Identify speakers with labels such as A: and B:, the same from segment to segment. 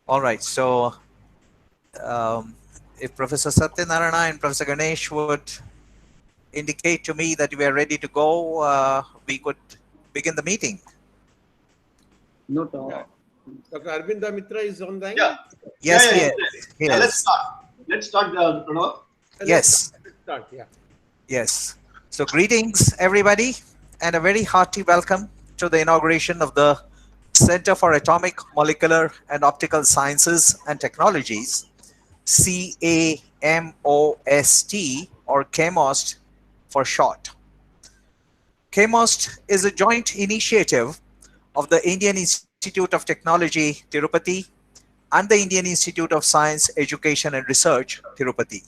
A: All right. So, if Professor Satyanarayana and Professor Ganesh would indicate to me that we are ready to go, we could begin the meeting.
B: No,
C: Yeah. Dr. Arabinda Mitra is online.
D: Yeah,
A: Yes,
D: yeah.
A: he
D: Yeah, let's
A: is.
D: start. Let's start, Pranav.
A: Yes,
C: Let's start. Yeah.
A: yes. So, greetings, everybody, and a very hearty welcome to the inauguration of the Center for Atomic, Molecular, and Optical Sciences and Technologies, CAMOST, or CAMOST for short. CAMOST is a joint initiative of the Indian Institute of Technology, Tirupati, and the Indian Institute of Science, Education and Research, Tirupati.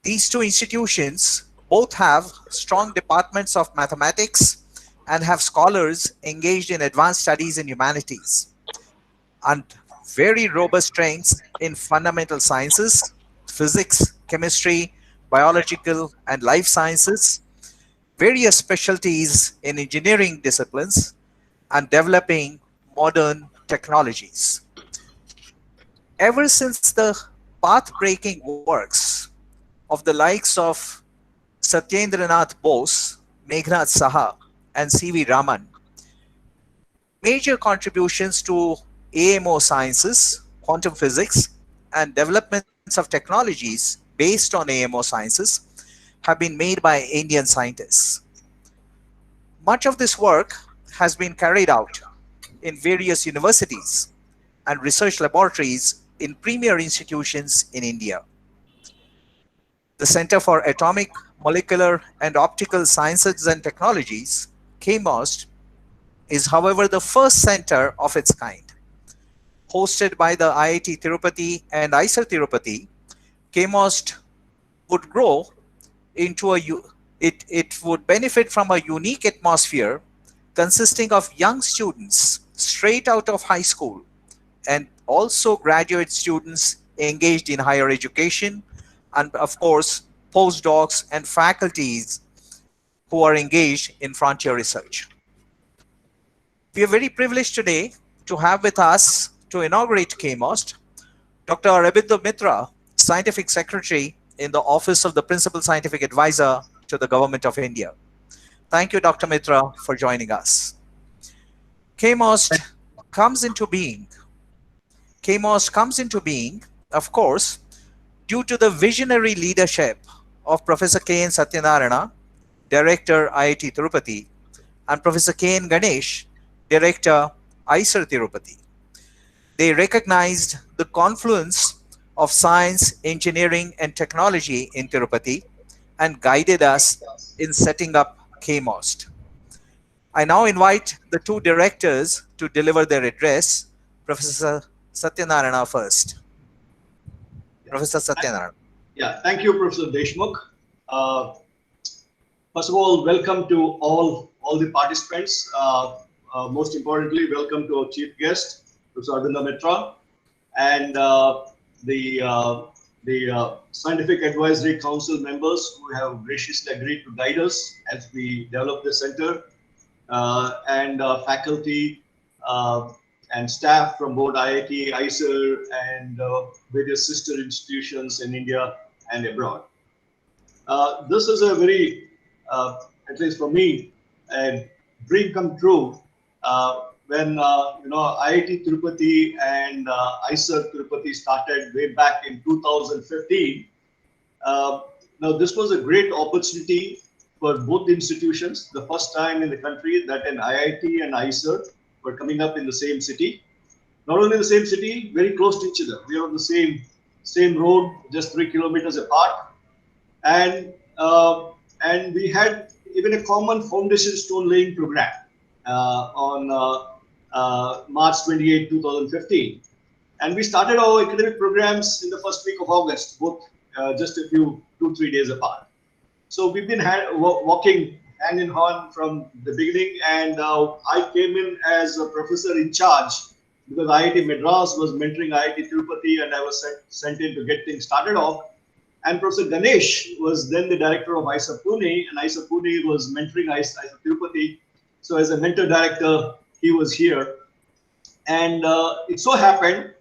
A: These two institutions both have strong departments of mathematics and have scholars engaged in advanced studies in humanities, and very robust strengths in fundamental sciences, physics, chemistry, biological and life sciences, various specialties in engineering disciplines, and developing modern technologies. Ever since the path-breaking works of the likes of Satyendranath Bose, Meghnad Saha, and C.V. Raman, major contributions to AMO sciences, quantum physics, and developments of technologies based on AMO sciences have been made by Indian scientists. Much of this work has been carried out in various universities and research laboratories in premier institutions in India. The Center for Atomic, Molecular, and Optical Sciences and Technologies, CAMOST, is, however, the first center of its kind. Hosted by the IIT Tirupati and IISER Tirupati, CAMOST would grow into it would benefit from a unique atmosphere consisting of young students straight out of high school and also graduate students engaged in higher education, and of course postdocs and faculties who are engaged in frontier research. We are very privileged today to have with us to inaugurate CAMOST Dr. Arabinda Mitra, Scientific Secretary in the Office of the Principal Scientific Advisor to the Government of India. Thank you, Dr. Mitra, for joining us. CAMOST comes into being. CAMOST comes into being, of course, due to the visionary leadership of Professor K.N. Satyanarayana, Director IIT Tirupati, and Professor K.N. Ganesh, Director IISER Tirupati. They recognized the confluence of science, engineering, and technology in Tirupati and guided us in setting up CAMOST. I now invite the two directors to deliver their address. Professor Satyanarayana first. Professor Satyanarayana.
D: Yeah, thank you, Professor Deshmukh. Uh, First of all, welcome to all the participants. Most importantly, welcome to our chief guest, Professor Arabinda Mitra, and the Scientific Advisory Council members who have graciously agreed to guide us as we develop the center, and faculty and staff from both IIT, IISER, and various sister institutions in India and abroad. This is a very, at least for me, a dream come true when IIT Tirupati and IISER Tirupati started way back in 2015. Now this was a great opportunity for both the institutions. The first time in the country that an IIT and IISER were coming up in the same city. Not only the same city, very close to each other. We are on the same road, just 3 kilometers apart. And we had even a common foundation stone laying program on March 28, 2015. And we started our academic programs in the first week of August, both just a few 2-3 days apart. So we've been walking hand in hand from the beginning, and I came in as a professor in charge because IIT Madras was mentoring IIT Tirupati, and I was sent in to get things started off. And Professor Ganesh was then the director of IISER Pune, and IISER Pune was mentoring IISER Tirupati. So as a mentor director, he was here. And it so happened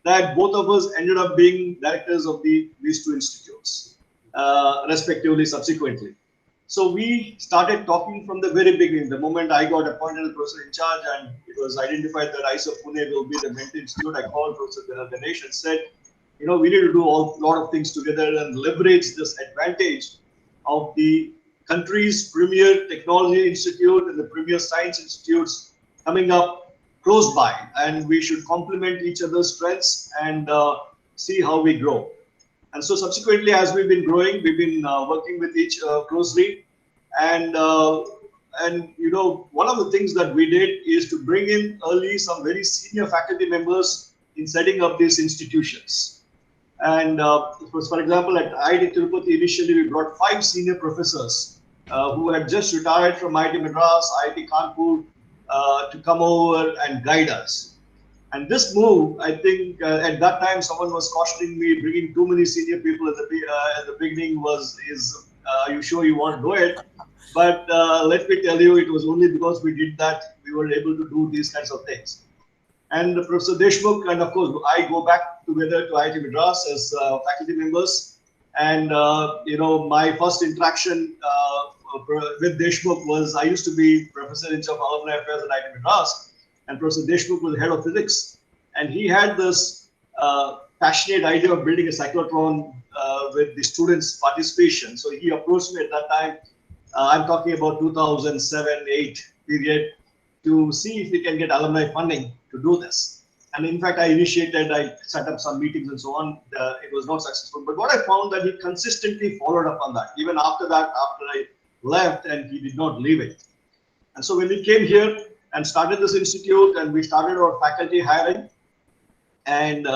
D: that both of us ended up being directors of these two institutes, respectively, subsequently. So we started talking from the very beginning. The moment I got appointed as professor in charge and it was identified that IISER Pune will be the mentor institute, I called Professor Ganesh and said, you know, we need to do a lot of things together and leverage this advantage of the country's premier technology institute and the premier science institutes coming up close by, and we should complement each other's strengths and see how we grow. And so subsequently, as we've been growing, we've been working with each closely, and you know, one of the things that we did is to bring in early some very senior faculty members in setting up these institutions. And for example, at IIT Tirupati, initially we brought 5 senior professors who had just retired from IIT Madras, IIT Kanpur, to come over and guide us. And this move, I think, at that time, someone was cautioning me, bringing too many senior people at the beginning are you sure you want to do it? But let me tell you, it was only because we did that, we were able to do these kinds of things. And Professor Deshmukh, and of course, I go back together to IIT Madras as faculty members. And, you know, my first interaction with Deshmukh was, I used to be professor in charge of alumni affairs at IIT Madras. And Professor Deshmukh was head of physics, and he had this passionate idea of building a cyclotron with the students' participation. So he approached me at that time. I'm talking about 2007-8 period, to see if we can get alumni funding to do this. And in fact, I set up some meetings and so on. It was not successful. But what I found that he consistently followed up on that, even after that, after I left, and he did not leave it. And so when we came here and started this institute, and we started our faculty hiring, and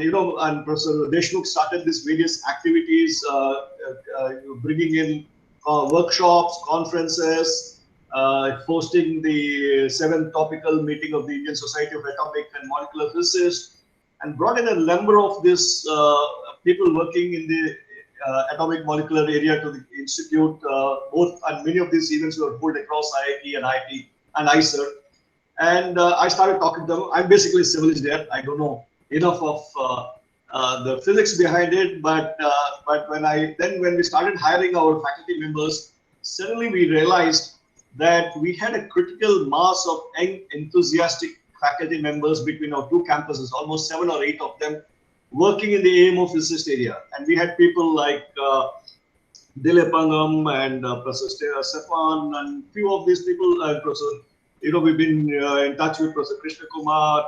D: you know, and Professor Deshmukh started these various activities, bringing in workshops, conferences, hosting the 7th topical meeting of the Indian Society of Atomic and Molecular Physicists, and brought in a number of these people working in the atomic molecular area to the institute. And many of these events were pulled across IIT and IIT and IISER. And I started talking to them. I'm basically a civil engineer. I don't know enough of the physics behind it, but when we started hiring our faculty members, suddenly we realized that we had a critical mass of young, enthusiastic faculty members between our 2 campuses, almost 7 or 8 of them, working in the AMO physicist area. And we had people like Dilip Angam and Professor Stefan, and few of these people, Professor, you know, we've been in touch with Professor Krishna Kumar,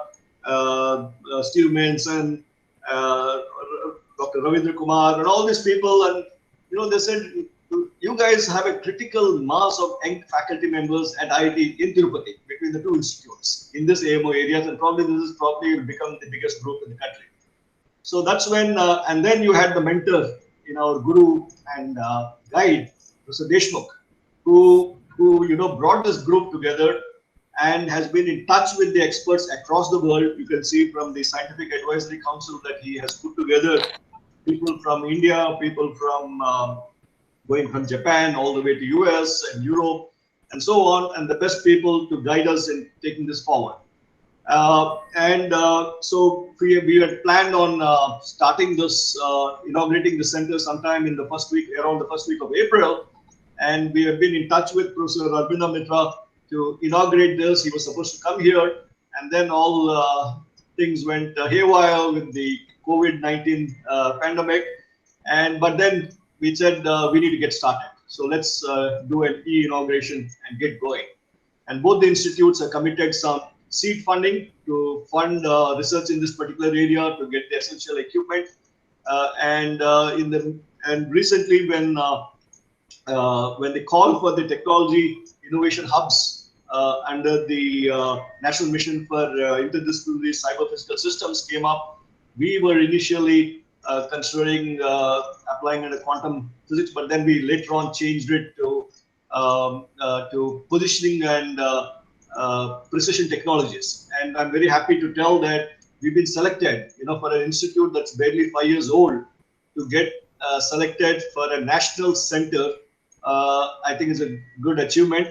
D: Steve Manson, Dr. Ravindra Kumar, and all these people. And, you know, they said, you guys have a critical mass of young faculty members at IIT in Tirupati, between the 2 institutes in this AMO areas, and probably this is will become the biggest group in the country. So that's when, and then you had the mentor in our guru and guide, Professor Deshmukh, who you know, brought this group together and has been in touch with the experts across the world. You can see from the Scientific Advisory Council that he has put together people from India, people from going from Japan all the way to US and Europe and so on, and the best people to guide us in taking this forward. So we had planned on starting this, inaugurating the center sometime in the around the first week of April. And we have been in touch with Professor Arabinda Mitra to inaugurate this. He was supposed to come here, and then all things went haywire with the COVID-19 pandemic. But then we said we need to get started. So let's do an e-inauguration and get going. And both the institutes have committed some seed funding to fund research in this particular area to get the essential equipment. And recently, when they call for the technology innovation hubs under the National Mission for Interdisciplinary Cyber-Physical Systems came up, we were initially considering applying under quantum physics, but then we later on changed it to positioning and precision technologies. And I'm very happy to tell that we've been selected, you know, for an institute that's barely 5 years old, to get selected for a national center. I think it's a good achievement.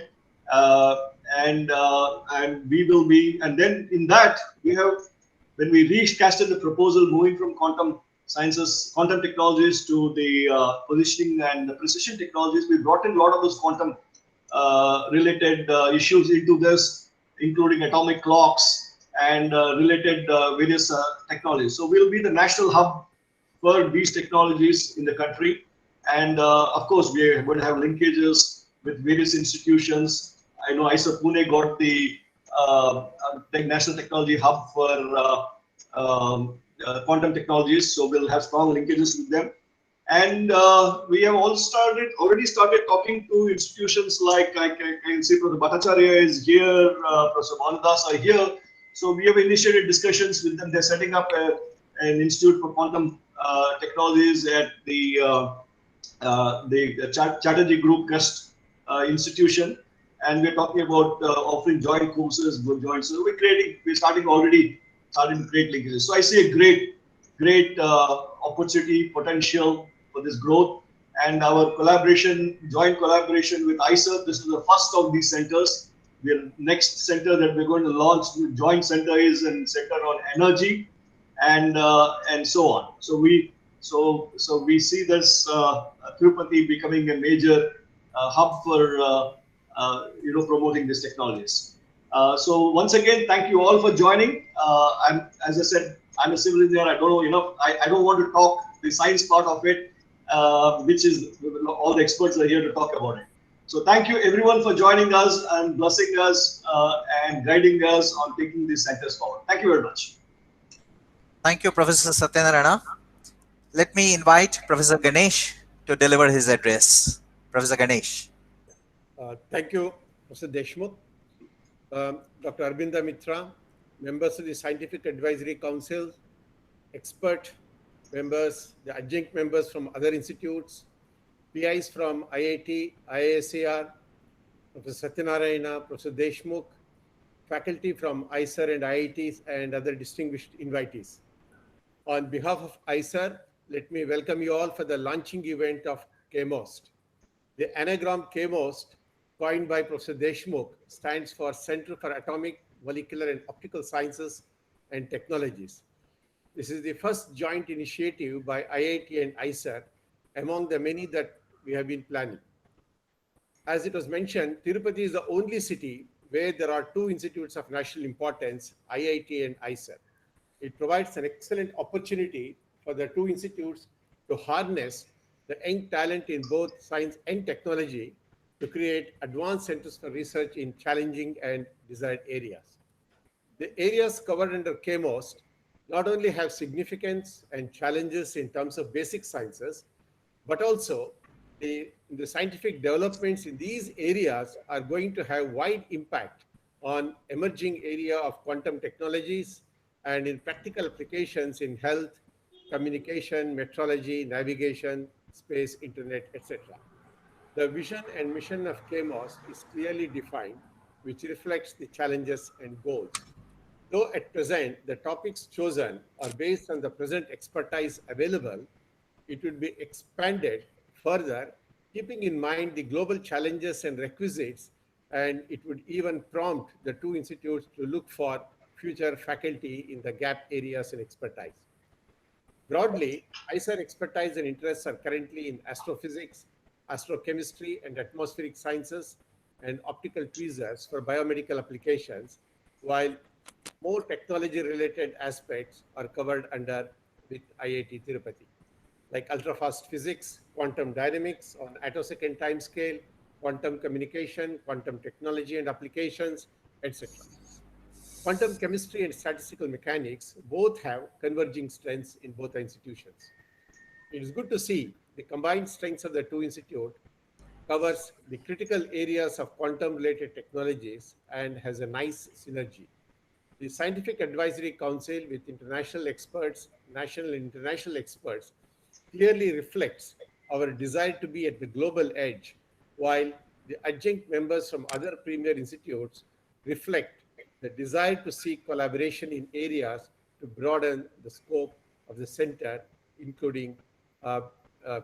D: And we will be, and then in that we have when we recasted the proposal moving from quantum sciences, quantum technologies to the positioning and the precision technologies, we brought in a lot of those quantum related issues into this, including atomic clocks and related various technologies. So we'll be the national hub for these technologies in the country. And of course, we are going to have linkages with various institutions. I know IISER Pune got the National Technology Hub for quantum technologies, so we'll have strong linkages with them. And we have already started talking to institutions like, I can see Professor Bhattacharya is here, Professor Mohandas are here. So we have initiated discussions with them. They're setting up an institute for quantum technologies at the Chatterjee Group Crest institution, and we're talking about offering joint courses, joint. So we're starting to create linkages. So I see a great opportunity, potential for this growth, and our joint collaboration with IISER. This is the first of these centers. The next center that we're going to launch, the joint center, is a center on energy, and so on. So we see this Tirupati becoming a major hub for promoting these technologies. So once again, thank you all for joining. As I said, I'm a civil engineer. I don't know enough. I don't want to talk the science part of it, which is all the experts are here to talk about it. So thank you everyone for joining us and blessing us and guiding us on taking these centers forward. Thank you very much.
A: Thank you, Professor Satyanarayana. Let me invite Professor Ganesh to deliver his address. Professor Ganesh.
C: Thank you, Professor Deshmukh. Dr. Arabinda Mitra, members of the Scientific Advisory Council, expert members, the adjunct members from other institutes, PIs from IIT, IISER, Professor Satyanarayana, Professor Deshmukh, faculty from IISER and IITs, and other distinguished invitees. On behalf of IISER, let me welcome you all for the launching event of CAMOST. The anagram CAMOST, coined by Professor Deshmukh, stands for Center for Atomic, Molecular and Optical Sciences and Technologies. This is the first joint initiative by IIT and IISER among the many that we have been planning. As it was mentioned, Tirupati is the only city where there are two institutes of national importance, IIT and IISER. It provides an excellent opportunity for the two institutes to harness the young talent in both science and technology to create advanced centers for research in challenging and desired areas. The areas covered under CAMOST not only have significance and challenges in terms of basic sciences, but also the scientific developments in these areas are going to have wide impact on emerging area of quantum technologies and in practical applications in health, communication, metrology, navigation, space, internet, etc. The vision and mission of CAMOST is clearly defined, which reflects the challenges and goals. Though at present, the topics chosen are based on the present expertise available, it would be expanded further, keeping in mind the global challenges and requisites, and it would even prompt the two institutes to look for future faculty in the gap areas in expertise. Broadly, IISER expertise and interests are currently in astrophysics, astrochemistry and atmospheric sciences, and optical tweezers for biomedical applications, while more technology-related aspects are covered under with IIT Tirupati, like ultrafast physics, quantum dynamics on attosecond timescale, quantum communication, quantum technology and applications, etc. Quantum chemistry and statistical mechanics both have converging strengths in both institutions. It is good to see the combined strengths of the two institutes covers the critical areas of quantum-related technologies and has a nice synergy. The Scientific Advisory Council with international experts, national and international experts, clearly reflects our desire to be at the global edge, while the adjunct members from other premier institutes reflect the desire to seek collaboration in areas to broaden the scope of the center, including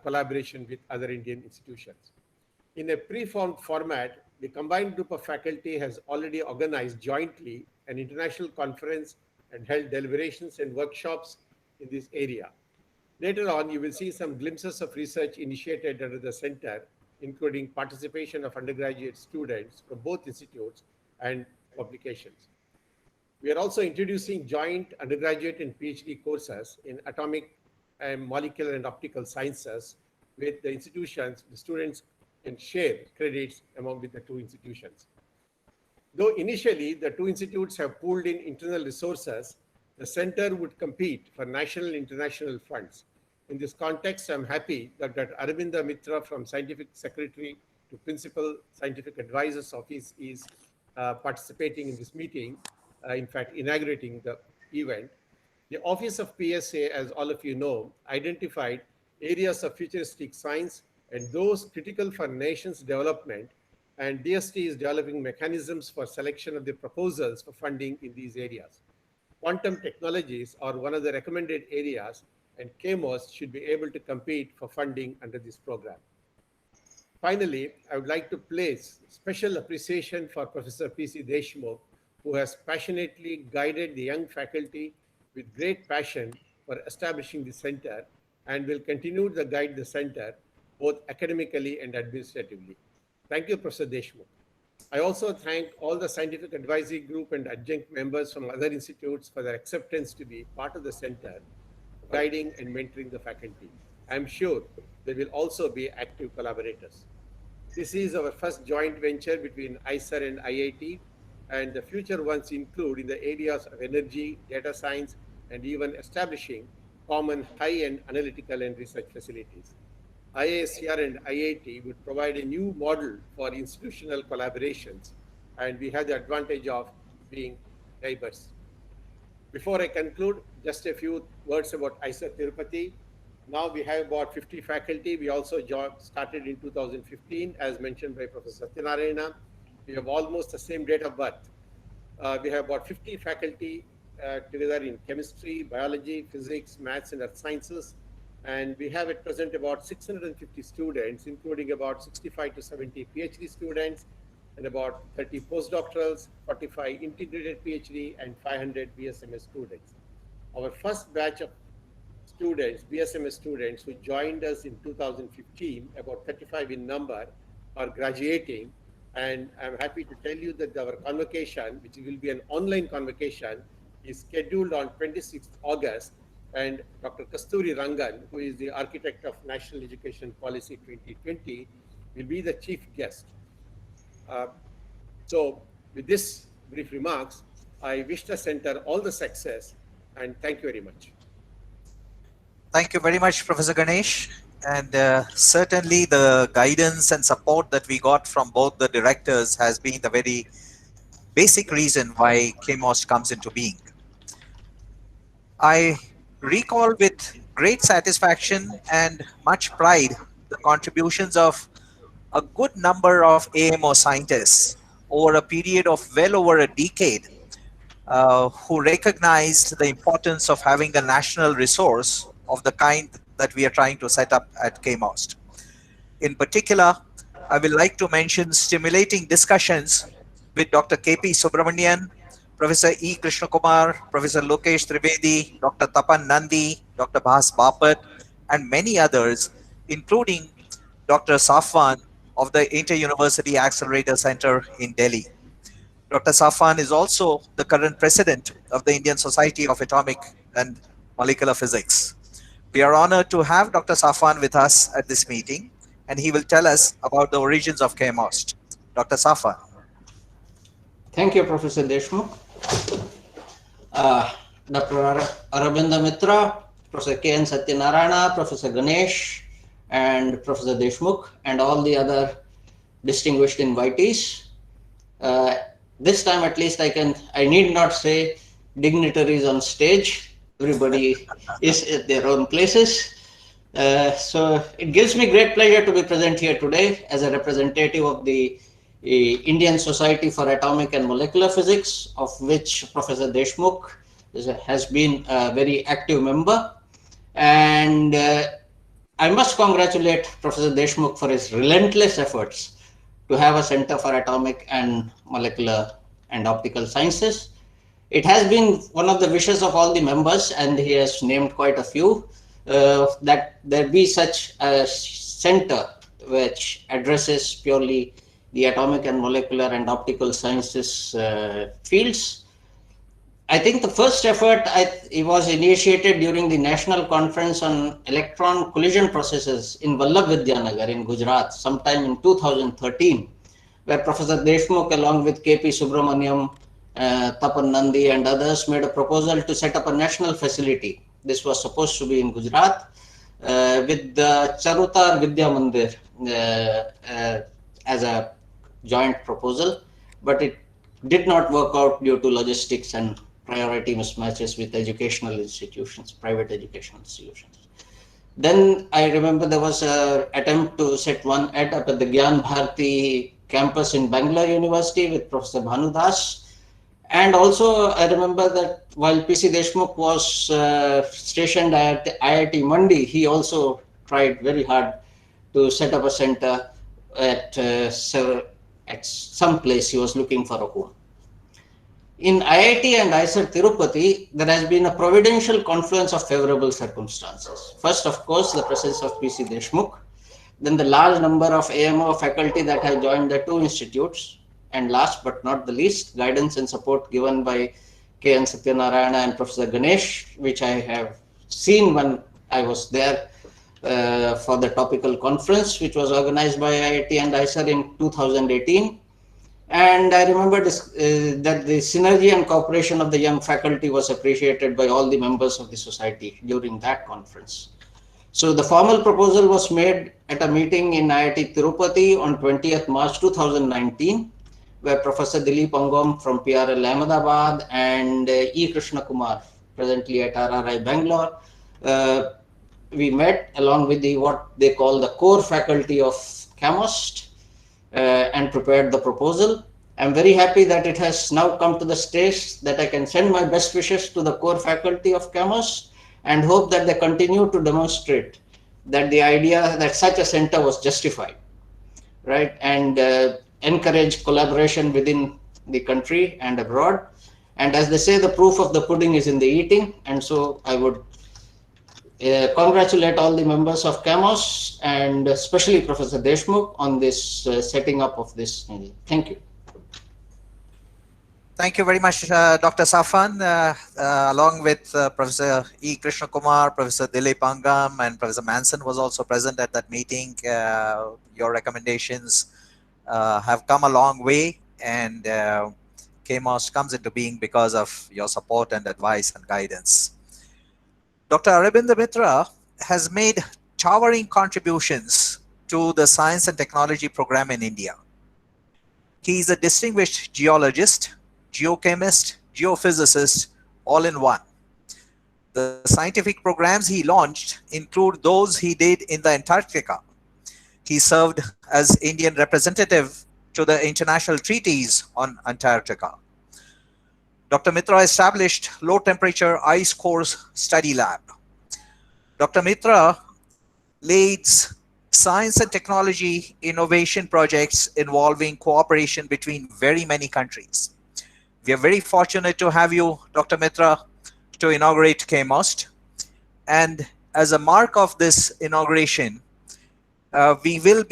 C: collaboration with other Indian institutions. In a preformed format, the combined group of faculty has already organized jointly an international conference and held deliberations and workshops in this area. Later on, you will see some glimpses of research initiated under the center, including participation of undergraduate students from both institutes and publications. We are also introducing joint undergraduate and PhD courses in atomic and molecular and optical sciences with the institutions. The students can share credits among the two institutions. Though initially the two institutes have pooled in internal resources, the center would compete for national and international funds. In this context, I'm happy that Dr. Arabinda Mitra from Scientific Secretary to Principal Scientific Advisor's Office is participating in this meeting, in fact, inaugurating the event. The Office of PSA, as all of you know, identified areas of futuristic science and those critical for nation's development, and DST is developing mechanisms for selection of the proposals for funding in these areas. Quantum technologies are one of the recommended areas, and CAMOST should be able to compete for funding under this program. Finally, I would like to place special appreciation for Professor P.C. Deshmukh, who has passionately guided the young faculty with great passion for establishing the center and will continue to guide the center both academically and administratively. Thank you, Professor Deshmukh. I also thank all the scientific advisory group and adjunct members from other institutes for their acceptance to be part of the center, guiding and mentoring the faculty. I'm sure they will also be active collaborators. This is our first joint venture between IISER and IIT, and the future ones include in the areas of energy, data science, and even establishing common high-end analytical and research facilities. IISER and IIT would provide a new model for institutional collaborations, and we have the advantage of being neighbors. Before I conclude, just a few words about IISER Tirupati. Now we have about 50 faculty. We also started in 2015, as mentioned by Professor Satyanarayana. We have almost the same date of birth. We have about 50 faculty together in chemistry, biology, physics, maths, and earth sciences. And we have at present about 650 students, including about 65 to 70 PhD students, and about 30 postdoctorals, 45 integrated PhD, and 500 BSMS students. Our first batch of students, BSMS students, who joined us in 2015, about 35 in number, are graduating. And I'm happy to tell you that our convocation, which will be an online convocation, is scheduled on 26th August. And Dr. Kasturi Rangan, who is the architect of National Education Policy 2020, will be the chief guest. So with this brief remarks, I wish the center all the success, and thank you very much.
A: Thank you very much, Professor Ganesh. And certainly the guidance and support that we got from both the directors has been the very basic reason why CAMOST comes into being. I recall with great satisfaction and much pride the contributions of a good number of AMO scientists over a period of well over a decade who recognized the importance of having a national resource of the kind that we are trying to set up at CAMOST. In particular, I will like to mention stimulating discussions with Dr. K.P. Subramanian, Professor E. Krishnakumar, Professor Lokesh Trivedi, Dr. Tapan Nandi, Dr. Bhas Bapat, and many others, including Dr. Safwan of the Inter-University Accelerator Center in Delhi. Dr. Safwan is also the current president of the Indian Society of Atomic and Molecular Physics. We are honored to have Dr. Safwan with us at this meeting, and he will tell us about the origins of CAMOST. Dr. Safwan.
E: Thank you, Professor Deshmukh. Dr. Arabinda Mitra, Professor K.N. Satyanarayana, Professor Ganesh, and Professor Deshmukh, and all the other distinguished invitees. This time at least I need not say dignitaries on stage. Everybody is at their own places. So it gives me great pleasure to be present here today as a representative of the Indian Society for Atomic and Molecular Physics, of which Professor Deshmukh has been a very active member. And I must congratulate Professor Deshmukh for his relentless efforts to have a Center for Atomic and Molecular and Optical Sciences. It has been one of the wishes of all the members, and he has named quite a few, that there be such a center which addresses purely the atomic and molecular and optical sciences fields. I think the first effort it was initiated during the National Conference on Electron Collision Processes in Vallabh Vidyanagar in Gujarat sometime in 2013, where Professor Deshmukh along with KP Subramaniam, Tapan Nandi and others made a proposal to set up a national facility. This was supposed to be in Gujarat with the Charutar Vidya Mandir as a joint proposal, but it did not work out due to logistics and priority mismatches with educational institutions, private educational institutions. Then I remember there was an attempt to set one up at the Gyan Bharati campus in Bangalore University with Professor Bhanudas. And also I remember that while PC Deshmukh was stationed at IIT Mandi, he also tried very hard to set up a center at some place he was looking for a home. In IIT and IISER Tirupati, there has been a providential confluence of favorable circumstances. First, of course, the presence of PC Deshmukh, then the large number of AMO faculty that have joined the two institutes, and last but not the least, guidance and support given by K.N. Satyanarayana and Professor Ganesh, which I have seen when I was there for the topical conference, which was organized by IIT and IISER in 2018. And I remember that the synergy and cooperation of the young faculty was appreciated by all the members of the society during that conference. So the formal proposal was made at a meeting in IIT Tirupati on 20th March 2019, where Professor Dilip Angom from PRL Ahmedabad and E. Krishna Kumar, presently at RRI Bangalore, we met along with what they call the core faculty of CAMOST, and prepared the proposal. I'm very happy that it has now come to the stage that I can send my best wishes to the core faculty of CAMOST and hope that they continue to demonstrate that the idea that such a center was justified, right? And encourage collaboration within the country and abroad. And as they say, the proof of the pudding is in the eating. And so I would congratulate all the members of CAMOST and especially Professor Deshmukh on this setting up of this. Thank you.
A: Thank you very much, Dr. Safan. Along with Professor E. Krishna Kumar, Professor Dilip Angam, and Professor Manson was also present at that meeting. Your recommendations have come a long way, and CAMOST comes into being because of your support and advice and guidance. Dr. Arabinda Mitra has made towering contributions to the science and technology program in India. He is a distinguished geologist, geochemist, geophysicist, all in one. The scientific programs he launched include those he did in the Antarctica. He served as Indian representative to the international treaties on Antarctica. Dr. Mitra established low temperature ice cores study lab. Dr. Mitra leads science and technology innovation projects involving cooperation between very many countries. We are very fortunate to have you, Dr. Mitra, to inaugurate CAMOST. And as a mark of this inauguration, we will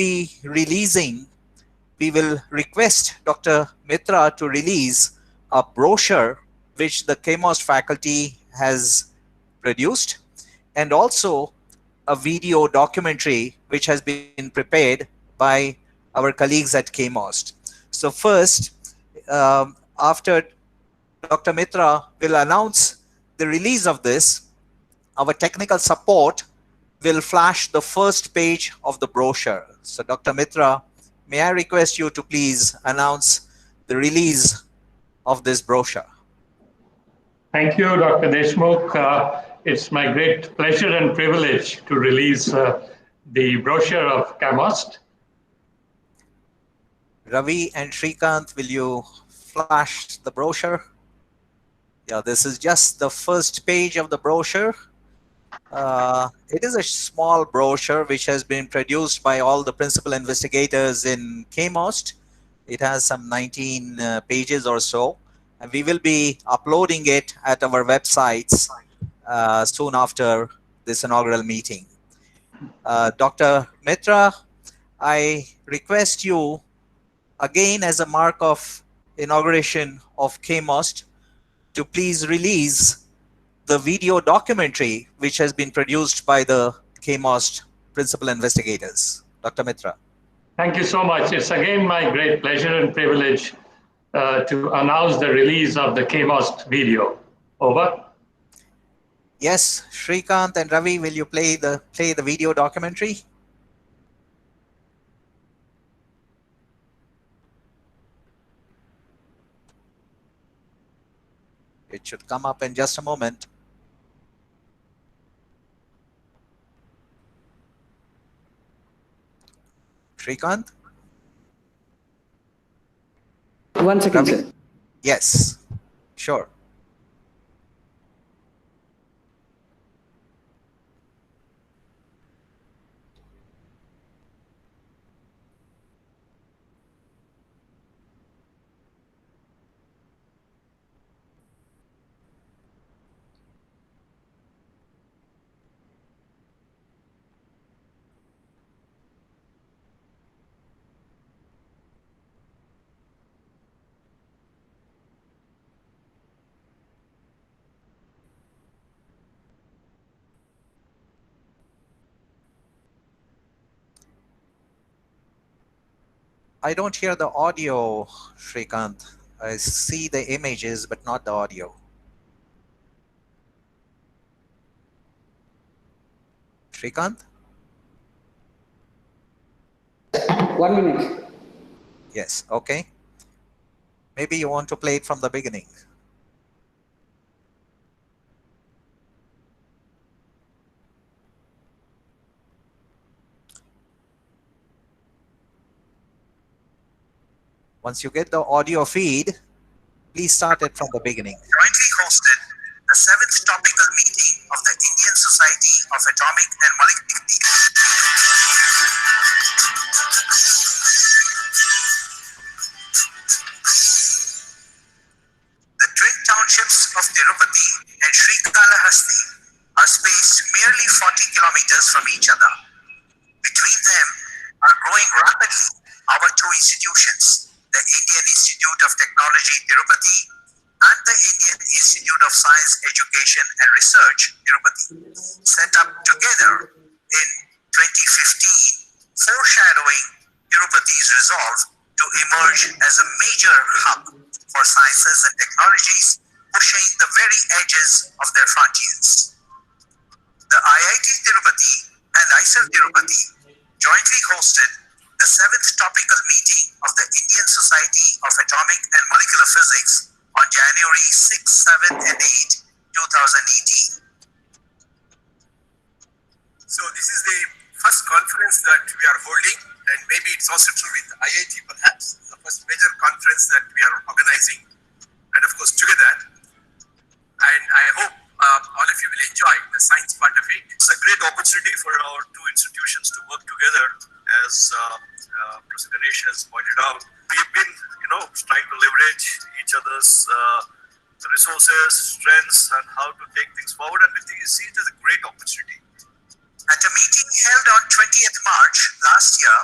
A: request Dr. Mitra to release a brochure which the CAMOST faculty has produced, and also a video documentary which has been prepared by our colleagues at CAMOST. So first, after Dr. Mitra will announce the release of this, our technical support will flash the first page of the brochure. So Dr. Mitra, may I request you to please announce the release of this brochure.
F: Thank you, Dr. Deshmukh. It's my great pleasure and privilege to release the brochure of CAMOST.
A: Ravi and Shrikant, will you flash the brochure? Yeah, this is just the first page of the brochure. It is a small brochure which has been produced by all the principal investigators in CAMOST. It has some 19 pages or so, And we will be uploading it at our websites soon after this inaugural meeting. Dr. Mitra, I request you again as a mark of inauguration of CAMOST to please release the video documentary which has been produced by the CAMOST principal investigators. Dr. Mitra.
F: Thank you so much. It's again my great pleasure and privilege to announce the release of the CAMOST video. Over.
A: Yes, Shrikant and Ravi, will you play the video documentary? It should come up in just a moment. Shrikant?
B: 1 second,
A: Ravi?
B: sir.
A: Yes, sure. I don't hear the audio, Shrikant. I see the images, but not the audio. Shrikant?
B: 1 minute.
A: Yes, okay. Maybe you want to play it from the beginning. Once you get the audio feed, please start it from the beginning. Jointly hosted the 7th topical meeting of the Indian Society of Atomic and Molecular The twin townships of Tirupati and Srikalahasti are spaced merely 40 kilometers from each other. Between them are growing rapidly our two institutions, the Indian Institute of Technology Tirupati and the Indian Institute of Science, Education and Research Tirupati, set up together in 2015, foreshadowing Tirupati's resolve to emerge as a major hub for sciences and technologies, pushing the very edges of their frontiers. The IIT Tirupati and IISER Tirupati jointly hosted the 7th topical meeting of the Indian Society of Atomic and Molecular Physics on January 6, 7 and 8, 2018. So this is the first conference that we are holding, and maybe it's also true with IIT perhaps, the first major conference that we are organizing, and of course together. And I hope all of you will enjoy the science part of it. It's a great opportunity for our two institutions to work together, as Professor Ganesh has pointed out. We've been, trying to leverage each other's resources, strengths, and how to take things forward, and we see it as a great opportunity. At a meeting held on 20th March last year,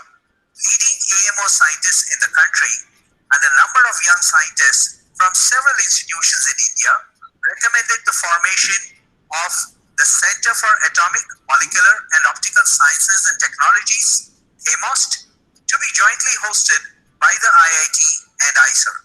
A: leading AMO scientists in the country and a number of young scientists from several institutions in India recommended the formation of the Center for Atomic, Molecular and Optical Sciences and Technologies, CAMOST, to be jointly hosted by the IIT and IISER.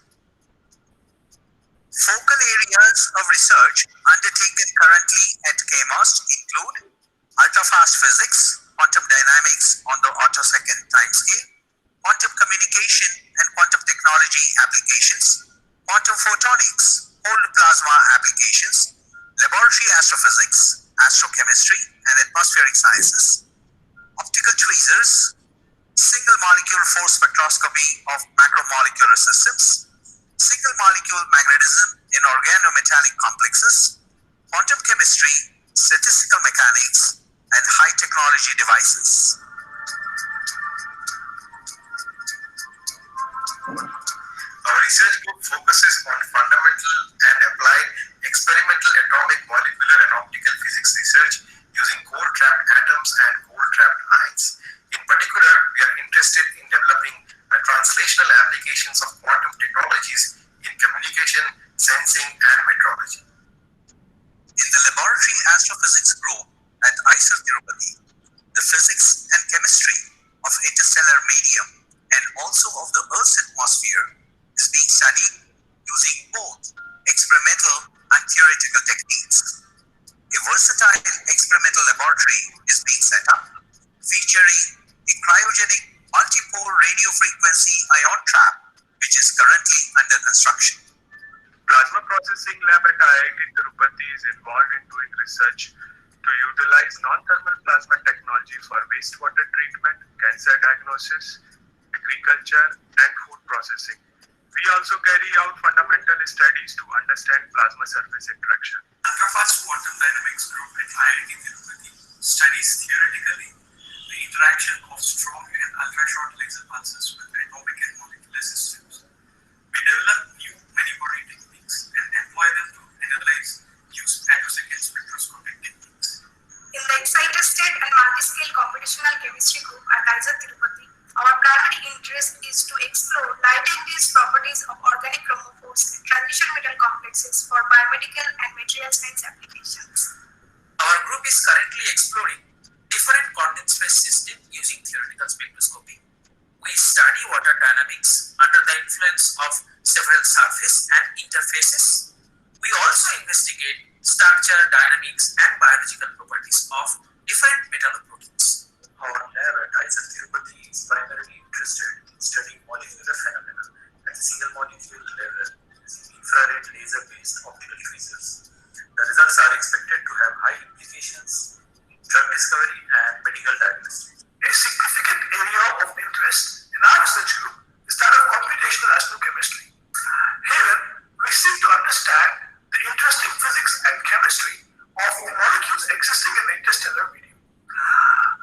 A: Focal areas of research undertaken currently at CAMOST include ultrafast physics, quantum dynamics on the attosecond timescale, quantum communication and quantum technology applications, quantum photonics, cold plasma applications, laboratory astrophysics, astrochemistry, and atmospheric sciences, optical tweezers, single molecule force spectroscopy of macromolecular systems, single molecule magnetism in organometallic complexes, quantum chemistry, statistical mechanics, and high technology devices. Our
G: research group focuses on fundamental and applied experimental atomic, molecular, and optical physics research using cold-trapped atoms and cold-trapped ions. In particular, we are interested in developing translational applications of quantum technologies in communication, sensing, and metrology. In the laboratory astrophysics group at IISER Tirupati, the physics and chemistry of interstellar medium and also of the Earth's atmosphere is being studied using both experimental and theoretical techniques. A versatile experimental laboratory is being set up, featuring a cryogenic multipole radio frequency ion trap, which is currently under construction. Plasma processing lab at IIT Tirupati is involved in doing research to utilize non-thermal plasma technology for wastewater treatment, cancer diagnosis, agriculture, and food processing. We also carry out fundamental studies to understand plasma surface interaction. Ultrafast Quantum Dynamics group at IIT Tirupati studies theoretically the interaction of strong and ultra-short laser pulses with atomic and molecular systems. We develop new manipulating techniques and employ them to analyze new attosecond spectroscopic techniques. In the Excitation and multi-scale computational chemistry group at IISER Tirupati, our primary interest is to explore light-induced properties of organic chromophores and transition metal complexes for biomedical and material science applications. Our group is currently exploring different coordinate space systems using theoretical spectroscopy. We study water dynamics under the influence of several surface and interfaces. We also investigate structure, dynamics, and biological properties of different metalloproteins. Our lab at IISER Tirupati is primarily interested in studying molecular phenomena at the single molecule level using infrared laser-based optical tweezers. The results are expected to have high implications in drug discovery and medical diagnostics. A significant area of interest in our research group is that of computational astrochemistry. Here, we seek to understand the interesting physics and chemistry of molecules existing in the interstellar medium.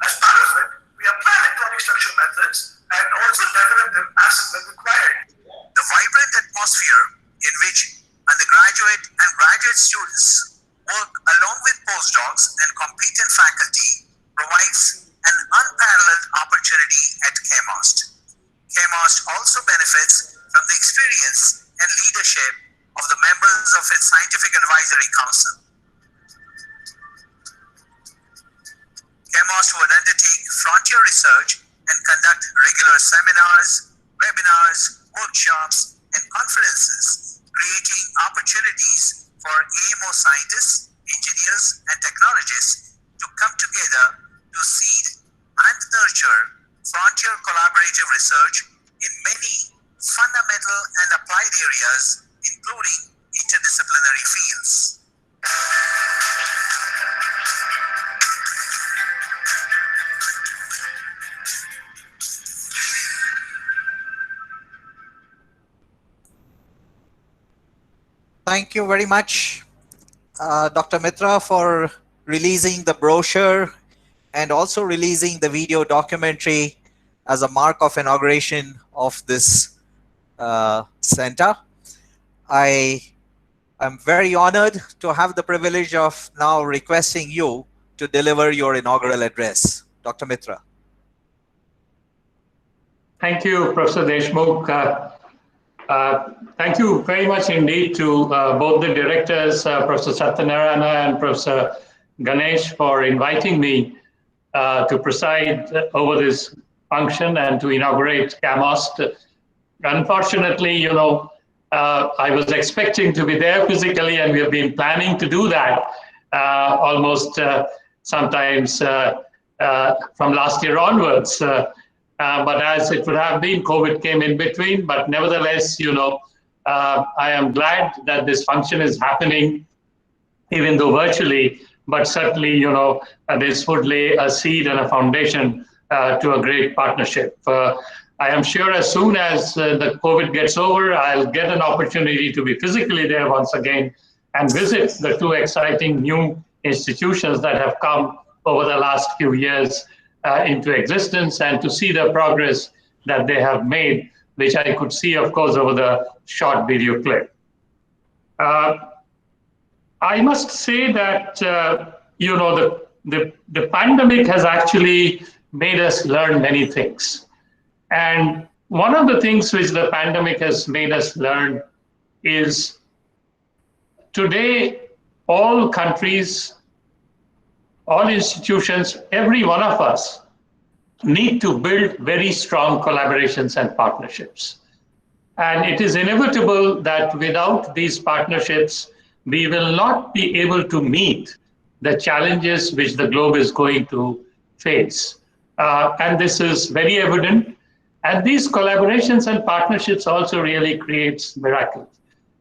G: As part of it, we apply electronic structure methods and also develop them as and when required. The vibrant atmosphere in which undergraduate and graduate students work along with postdocs and competent faculty provides an unparalleled opportunity at CAMOST. CAMOST also benefits from the experience and leadership of the members of its Scientific Advisory Council. CAMOST would undertake frontier research and conduct regular seminars, webinars, workshops, and conferences, creating opportunities for AMO scientists, engineers, and technologists to come together to seed and nurture frontier collaborative research in many fundamental and applied areas, including interdisciplinary fields.
A: Thank you very much, Dr. Mitra, for releasing the brochure and also releasing the video documentary as a mark of inauguration of this center. I am very honored to have the privilege of now requesting you to deliver your inaugural address. Dr. Mitra.
F: Thank you, Professor Deshmukh. Thank you very much indeed to both the directors, Professor Satyanarayana and Professor Ganesh, for inviting me to preside over this function and to inaugurate CAMOST. Unfortunately, you know, I was expecting to be there physically, and we have been planning to do that almost sometimes from last year onwards. But as it would have been, COVID came in between. But nevertheless, you know, I am glad that this function is happening, even though virtually. But certainly, you know, this would lay a seed and a foundation to a great partnership. I am sure as soon as the COVID gets over, I'll get an opportunity to be physically there once again and visit the two exciting new institutions that have come over the last few years into existence, and to see the progress that they have made which I could see, of course, over the short video clip. I must say that, the pandemic has actually made us learn many things. And one of the things which the pandemic has made us learn is today, all countries, all institutions, every one of us need to build very strong collaborations and partnerships. And it is inevitable that without these partnerships, we will not be able to meet the challenges which the globe is going to face. And this is very evident. And these collaborations and partnerships also really creates miracles.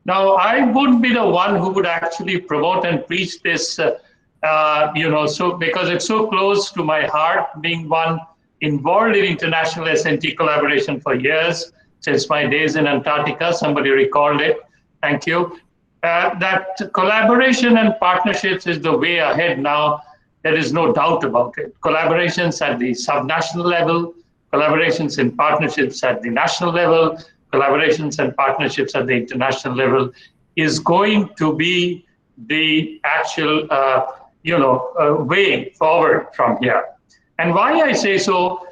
F: Now, I would be the one who would actually promote and preach this, so because it's so close to my heart, being one involved in international SNT collaboration for years, since my days in Antarctica. Somebody recalled it. Thank you. That collaboration and partnerships is the way ahead now. There is no doubt about it. Collaborations at the subnational level, collaborations and partnerships at the national level, collaborations and partnerships at the international level is going to be the actual, way forward from here. And why I say so,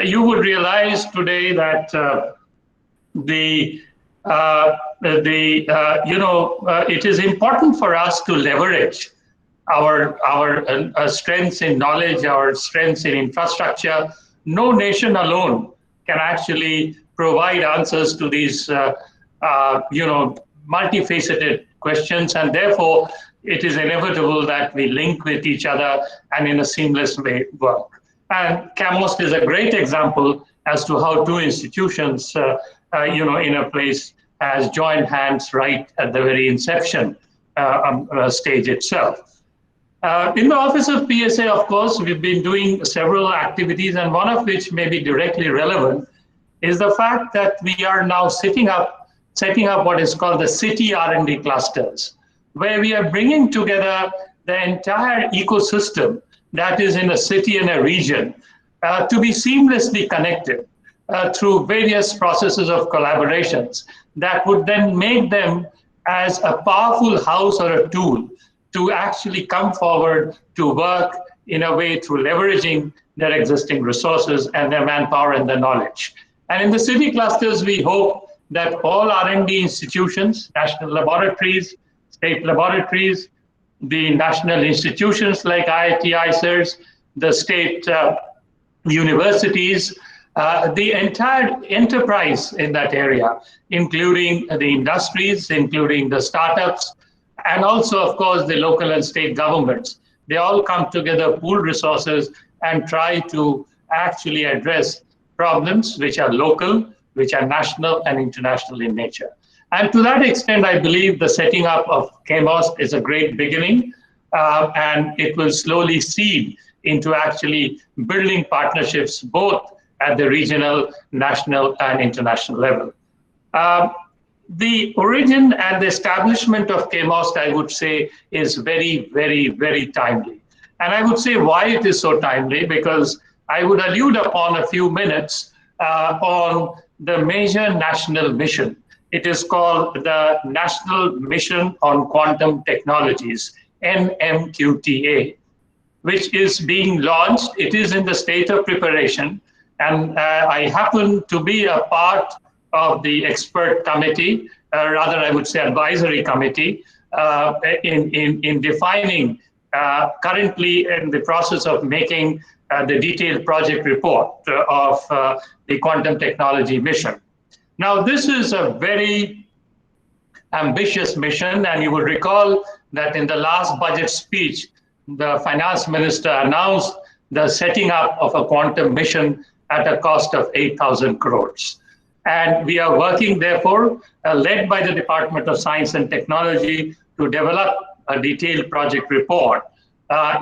F: you would realize today that it is important for us to leverage our strengths in knowledge, our strengths in infrastructure. No nation alone can actually provide answers to these, multifaceted questions, and therefore it is inevitable that we link with each other and in a seamless way work. And CAMOST is a great example as to how two institutions, in a place has joined hands right at the very inception stage itself. In the Office of PSA, of course, we've been doing several activities, and one of which may be directly relevant is the fact that we are now setting up what is called the city R&D clusters, where we are bringing together the entire ecosystem that is in a city and a region to be seamlessly connected through various processes of collaborations that would then make them as a powerful house or a tool to actually come forward to work in a way through leveraging their existing resources and their manpower and their knowledge. And in the city clusters, we hope that all R&D institutions, national laboratories, state laboratories, the national institutions like IIT IISERs, the state universities, the entire enterprise in that area, including the industries, including the startups, and also, of course, the local and state governments. They all come together, pool resources, and try to actually address problems which are local, which are national and international in nature. And to that extent, I believe the setting up of CAMOST is a great beginning, and it will slowly seed into actually building partnerships both at the regional, national, and international level. The origin and the establishment of CAMOST, I would say, is very, very, very timely. And I would say why it is so timely, because I would allude upon a few minutes on the major national mission. It is called the National Mission on Quantum Technologies, NMQTA, which is being launched. It is in the state of preparation. And I happen to be a part of the expert committee, rather I would say advisory committee, in defining, currently in the process of making the detailed project report of the quantum technology mission. Now, this is a very ambitious mission, and you will recall that in the last budget speech, the finance minister announced the setting up of a quantum mission at a cost of 8,000 crores. And we are working, therefore, led by the Department of Science and Technology to develop a detailed project report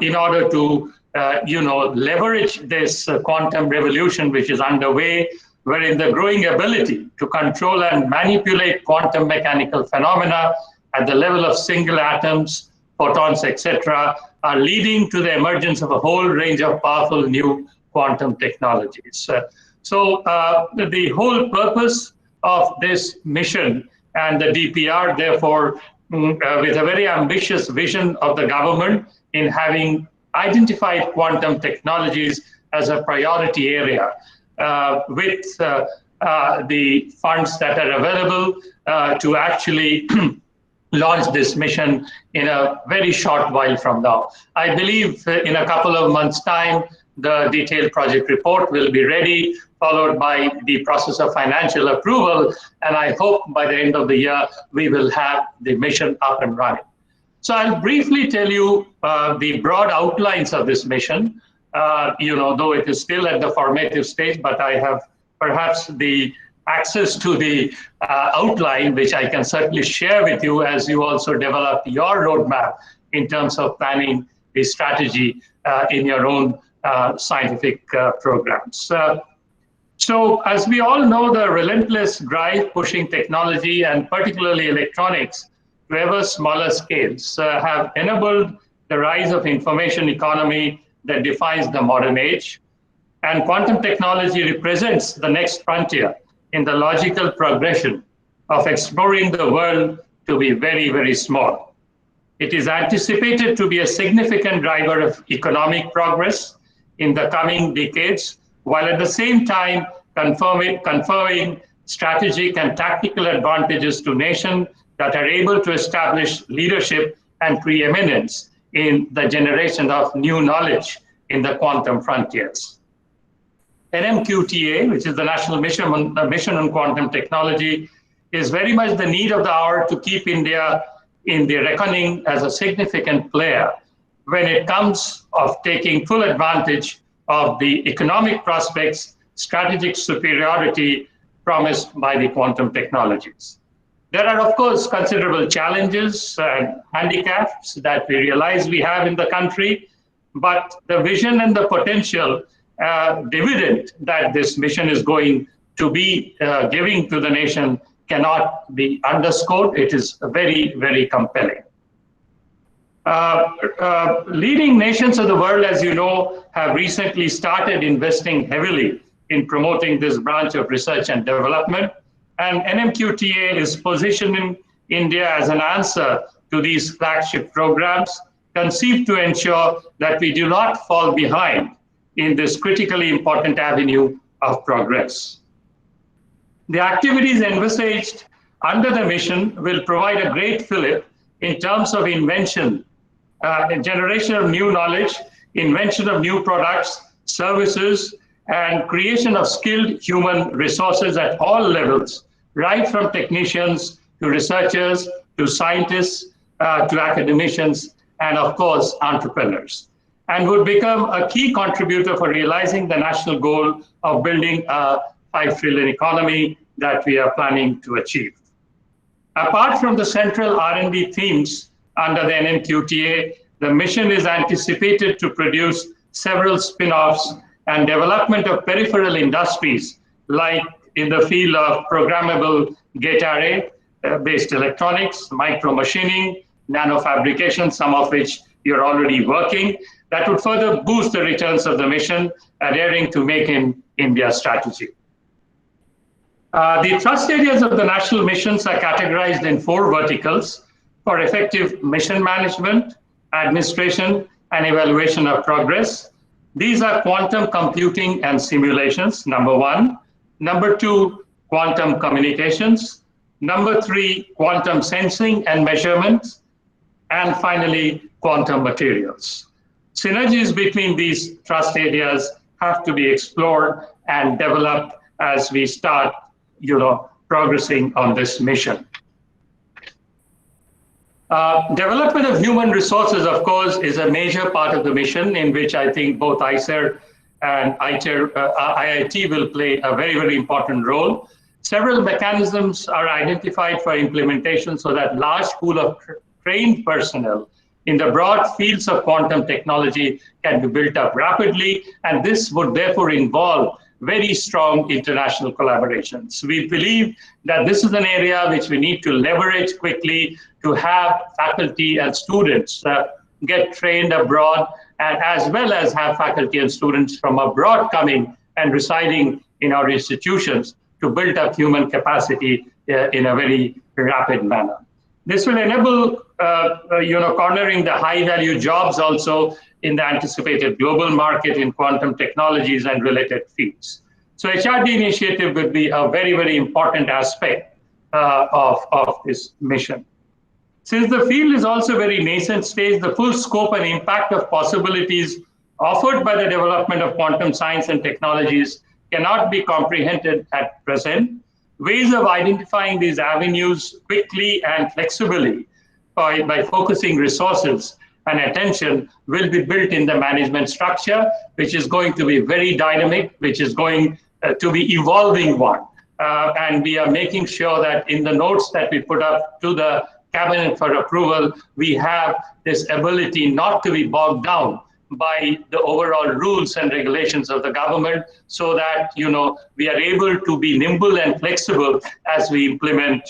F: in order to leverage this quantum revolution which is underway, wherein the growing ability to control and manipulate quantum mechanical phenomena at the level of single atoms, photons, etc., are leading to the emergence of a whole range of powerful new quantum technologies. So the whole purpose of this mission and the DPR, therefore, with a very ambitious vision of the government in having identified quantum technologies as a priority area, with the funds that are available to actually launch this mission in a very short while from now. I believe in a couple of months' time, the detailed project report will be ready, followed by the process of financial approval. And I hope by the end of the year, we will have the mission up and running. So I'll briefly tell you the broad outlines of this mission, though it is still at the formative stage, but I have perhaps the access to the outline, which I can certainly share with you as you also develop your roadmap in terms of planning the strategy in your own scientific programs. So as we all know, the relentless drive pushing technology and particularly electronics to ever smaller scales have enabled the rise of information economy that defines the modern age. And quantum technology represents the next frontier in the logical progression of exploring the world to be very, very small. It is anticipated to be a significant driver of economic progress in the coming decades, while at the same time conferring strategic and tactical advantages to nations that are able to establish leadership and preeminence in the generation of new knowledge in the quantum frontiers. NMQTA, which is the National Mission on Quantum Technology, is very much the need of the hour to keep India in the reckoning as a significant player when it comes of taking full advantage of the economic prospects, strategic superiority promised by the quantum technologies. There are, of course, considerable challenges and handicaps that we realize we have in the country, but the vision and the potential dividend that this mission is going to be giving to the nation cannot be underscored. It is very, very compelling. Leading nations of the world, as you know, have recently started investing heavily in promoting this branch of research and development. And NMQTA is positioning India as an answer to these flagship programs, conceived to ensure that we do not fall behind in this critically important avenue of progress. The activities envisaged under the mission will provide a great fillip in terms of invention, generation of new knowledge, invention of new products, services, and creation of skilled human resources at all levels, right from technicians to researchers to scientists to academicians, and of course, entrepreneurs, and would become a key contributor for realizing the national goal of building a 5 trillion economy that we are planning to achieve. Apart from the central R&D themes under the NMQTA, the mission is anticipated to produce several spin-offs and development of peripheral industries, like in the field of programmable gate array-based electronics, micro-machining, nanofabrication, some of which you're already working, that would further boost the returns of the mission, adhering to Make in India strategy. The thrust areas of the national missions are categorized in 4 verticals for effective mission management, administration, and evaluation of progress. These are quantum computing and simulations, number 1. Number 2, quantum communications. Number 3, quantum sensing and measurements. And finally, quantum materials. Synergies between these thrust areas have to be explored and developed as we start, progressing on this mission. Development of human resources, of course, is a major part of the mission, in which I think both IISER and IIT will play a very, very important role. Several mechanisms are identified for implementation so that large pool of trained personnel in the broad fields of quantum technology can be built up rapidly, and this would therefore involve very strong international collaborations. We believe that this is an area which we need to leverage quickly to have faculty and students get trained abroad, and as well as have faculty and students from abroad coming and residing in our institutions to build up human capacity in a very rapid manner. This will enable, cornering the high-value jobs also in the anticipated global market in quantum technologies and related fields. So HRD initiative would be a very, very important aspect of this mission. Since the field is also very nascent stage, the full scope and impact of possibilities offered by the development of quantum science and technologies cannot be comprehended at present. Ways of identifying these avenues quickly and flexibly by focusing resources and attention will be built in the management structure, which is going to be very dynamic, which is going to be evolving one. And we are making sure that in the notes that we put up to the cabinet for approval, we have this ability not to be bogged down by the overall rules and regulations of the government, so that we are able to be nimble and flexible as we implement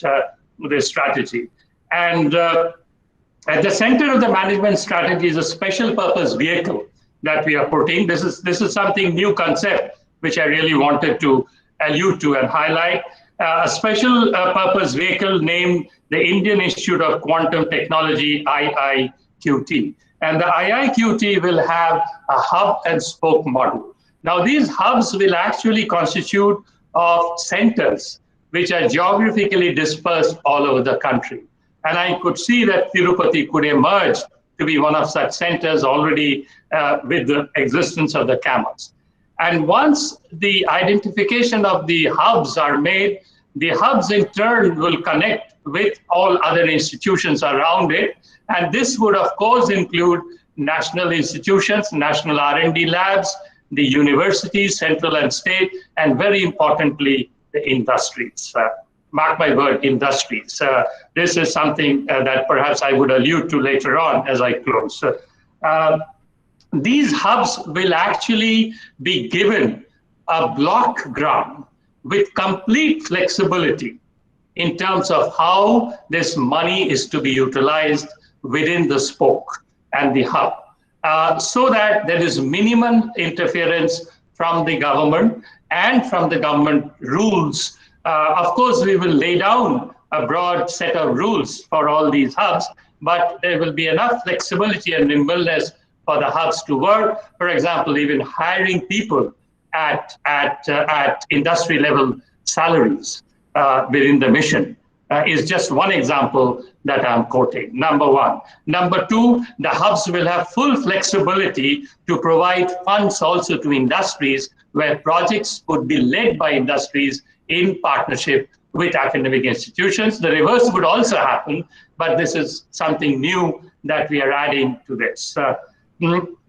F: this strategy. And at the center of the management strategy is a special purpose vehicle that we are putting. This is something new concept which I really wanted to allude to and highlight. A special purpose vehicle named the Indian Institute of Quantum Technology, IIQT. And the IIQT will have a hub and spoke model. Now, these hubs will actually constitute of centers which are geographically dispersed all over the country. And I could see that Tirupati could emerge to be one of such centers already with the existence of the CAMOST. And once the identification of the hubs are made, the hubs in turn will connect with all other institutions around it. And this would, of course, include national institutions, national R&D labs, the universities, central and state, and very importantly, the industries. Mark my word, industries. This is something that perhaps I would allude to later on as I close. These hubs will actually be given a block grant with complete flexibility in terms of how this money is to be utilized within the spoke and the hub, so that there is minimum interference from the government and from the government rules. Of course, we will lay down a broad set of rules for all these hubs, but there will be enough flexibility and nimbleness for the hubs to work. For example, even hiring people at industry level salaries within the mission is just one example that I'm quoting, number one. Number two, the hubs will have full flexibility to provide funds also to industries where projects could be led by industries in partnership with academic institutions. The reverse would also happen, but this is something new that we are adding to this.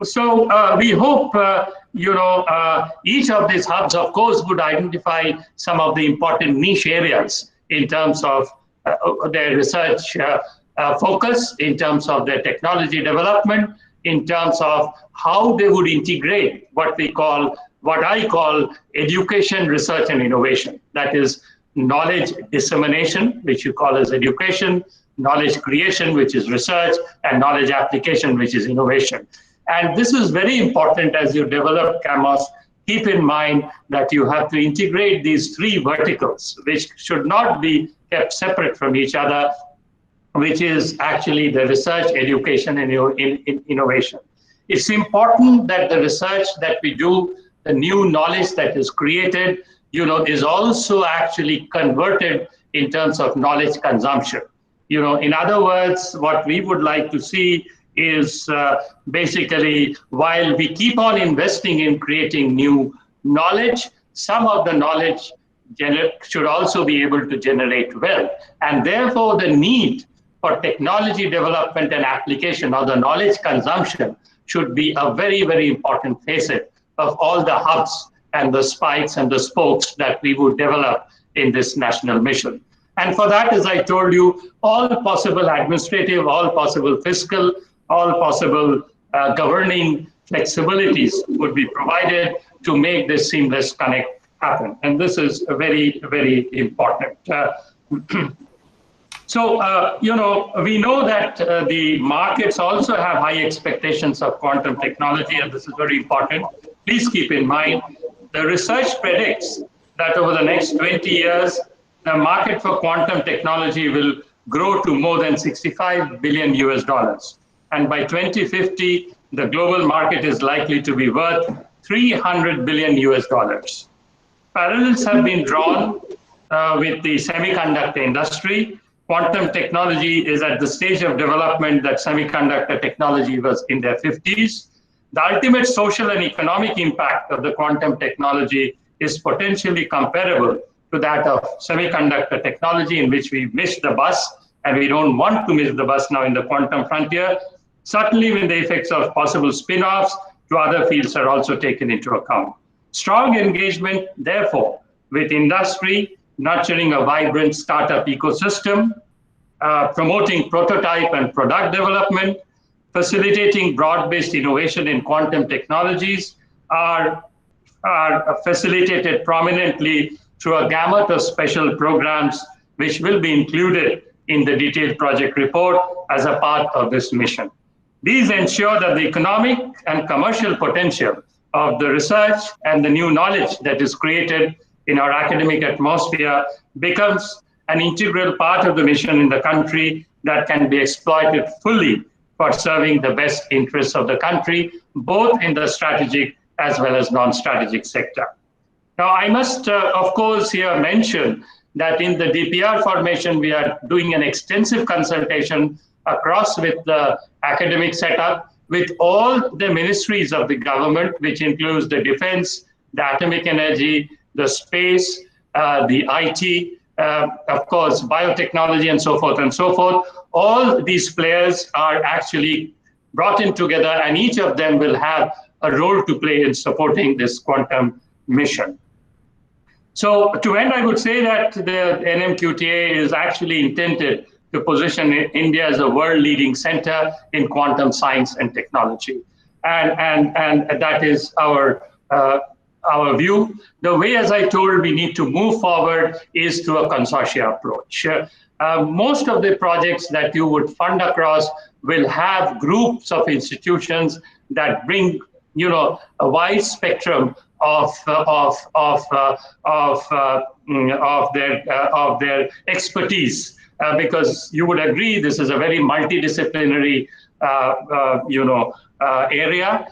F: So we hope, each of these hubs, of course, would identify some of the important niche areas in terms of their research focus, in terms of their technology development, in terms of how they would integrate what I call education, research, and innovation. That is knowledge dissemination, which you call as education, knowledge creation, which is research, and knowledge application, which is innovation. And this is very important as you develop CAMOST. Keep in mind that you have to integrate these three verticals, which should not be kept separate from each other, which is actually the research, education, and innovation. It's important that the research that we do, the new knowledge that is created, is also actually converted in terms of knowledge consumption. In other words, what we would like to see is basically, while we keep on investing in creating new knowledge, some of the knowledge should also be able to generate wealth. And therefore, the need for technology development and application, or the knowledge consumption, should be a very, very important facet of all the hubs and the spikes and the spokes that we would develop in this national mission. And for that, as I told you, all possible administrative, all possible fiscal, all possible governing flexibilities would be provided to make this seamless connect happen. And this is very, very important. So, we know that the markets also have high expectations of quantum technology, and this is very important. Please keep in mind, the research predicts that over the next 20 years, the market for quantum technology will grow to more than 65 billion US dollars. And by 2050, the global market is likely to be worth 300 billion US dollars. Parallels have been drawn with the semiconductor industry. Quantum technology is at the stage of development that semiconductor technology was in their 50s. The ultimate social and economic impact of the quantum technology is potentially comparable to that of semiconductor technology, in which we missed the bus, and we don't want to miss the bus now in the quantum frontier. Certainly when the effects of possible spin-offs to other fields are also taken into account. Strong engagement, therefore, with industry, nurturing a vibrant startup ecosystem, promoting prototype and product development, facilitating broad-based innovation in quantum technologies are facilitated prominently through a gamut of special programs which will be included in the detailed project report as a part of this mission. These ensure that the economic and commercial potential of the research and the new knowledge that is created in our academic atmosphere becomes an integral part of the mission in the country that can be exploited fully for serving the best interests of the country, both in the strategic as well as non-strategic sector. Now, I must, of course, here mention that in the DPR formation, we are doing an extensive consultation across with the academic setup, with all the ministries of the government, which includes the defense, the atomic energy, the space, the IT, of course, biotechnology, and so forth and so forth. All these players are actually brought in together, and each of them will have a role to play in supporting this quantum mission. So to end, I would say that the NMQTA is actually intended to position India as a world-leading center in quantum science and technology. And that is our view. The way, as I told, we need to move forward is through a consortia approach. Most of the projects that you would fund across will have groups of institutions that bring, a wide spectrum of their expertise, because you would agree this is a very multidisciplinary area.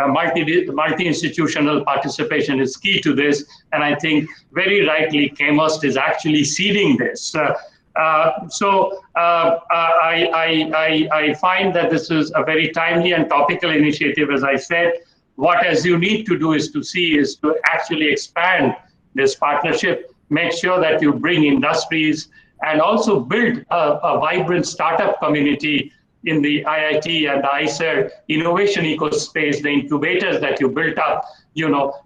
F: Multi-institutional participation is key to this, and I think very rightly CAMOST is actually seeding this. So I find that this is a very timely and topical initiative. As I said, what as you need to do is to actually expand this partnership, make sure that you bring industries, and also build a vibrant startup community in the IIT and the IISER innovation ecospace. The incubators that you built up,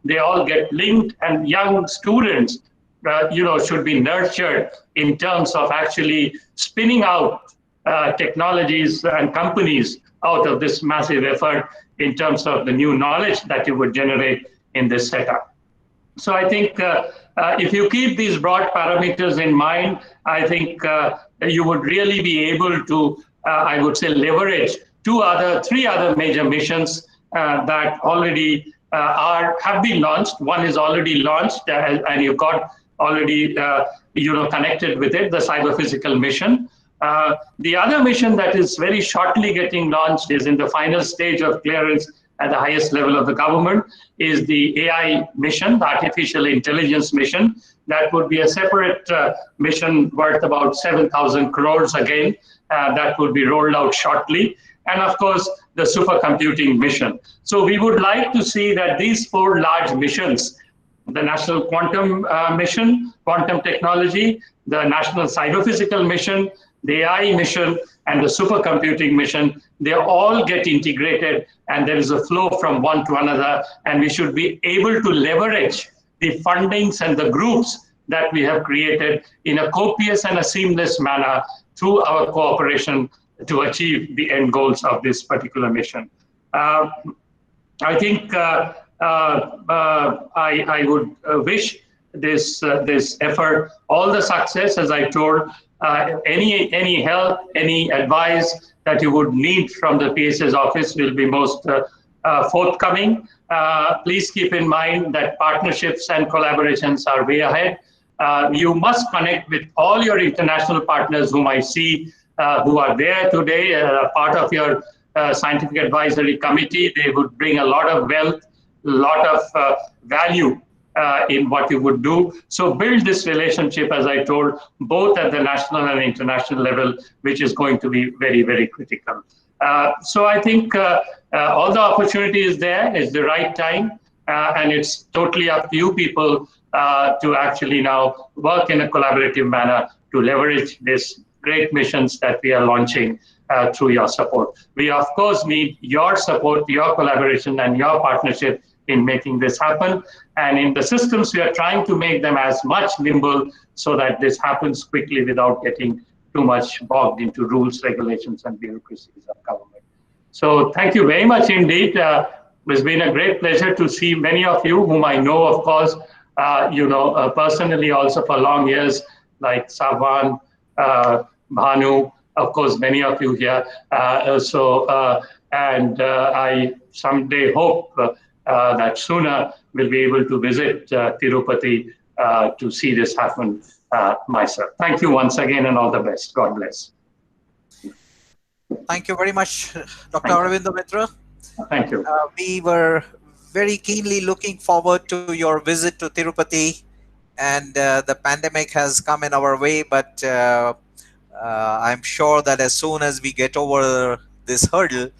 F: they all get linked, and young students, should be nurtured in terms of actually spinning out technologies and companies out of this massive effort in terms of the new knowledge that you would generate in this setup. So I think if you keep these broad parameters in mind, I think you would really be able to, I would say, leverage three other major missions that already have been launched. One is already launched, and you've got already connected with it, the cyber physical mission. The other mission that is very shortly getting launched is in the final stage of clearance at the highest level of the government, is the AI mission, the artificial intelligence mission. That would be a separate mission worth about 7,000 crores again, that would be rolled out shortly. And of course, the supercomputing mission. So we would like to see that these four large missions, the National Quantum Mission, Quantum Technology, the National Cyber Physical Mission, the AI mission, and the supercomputing mission, they all get integrated, and there is a flow from one to another, and we should be able to leverage the fundings and the groups that we have created in a copious and a seamless manner through our cooperation to achieve the end goals of this particular mission. I think I would wish this effort all the success. As I told, any help, any advice that you would need from the PSS office will be most forthcoming. Please keep in mind that partnerships and collaborations are way ahead. You must connect with all your international partners whom I see who are there today, part of your scientific advisory committee. They would bring a lot of wealth, a lot of value in what you would do. So build this relationship, as I told, both at the national and international level, which is going to be very, very critical. So I think all the opportunity is there. It's the right time, and it's totally up to you people to actually now work in a collaborative manner to leverage these great missions that we are launching through your support. We of course need your support, your collaboration, and your partnership in making this happen. And in the systems, we are trying to make them as much nimble so that this happens quickly without getting too much bogged into rules, regulations, and bureaucracies of government. So thank you very much indeed. It's been a great pleasure to see many of you whom I know, of course, personally also for long years, like Savan, Bhanu, of course, many of you here. I someday hope that sooner we'll be able to visit Tirupati to see this happen myself. Thank you once again and all the best. God bless.
A: Thank you very much, Dr. Arabinda Mitra.
F: Thank you.
A: We were very keenly looking forward to your visit to Tirupati, and the pandemic has come in our way, but I'm sure that as soon as we get over this hurdle,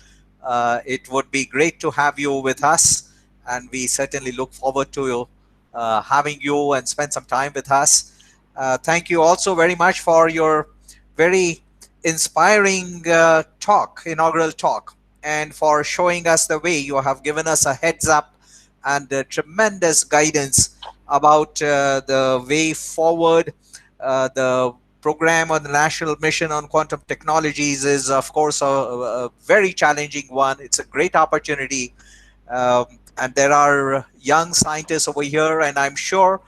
A: it would be great to have you with us, and we certainly look forward to having you and spend some time with us. Thank you also very much for your very inspiring inaugural talk, and for showing us the way. You have given us a heads up and tremendous guidance about the way forward. The program on the National Mission on Quantum Technologies is, of course, a very challenging one. It's a great opportunity. And there are young scientists over here, and I'm sure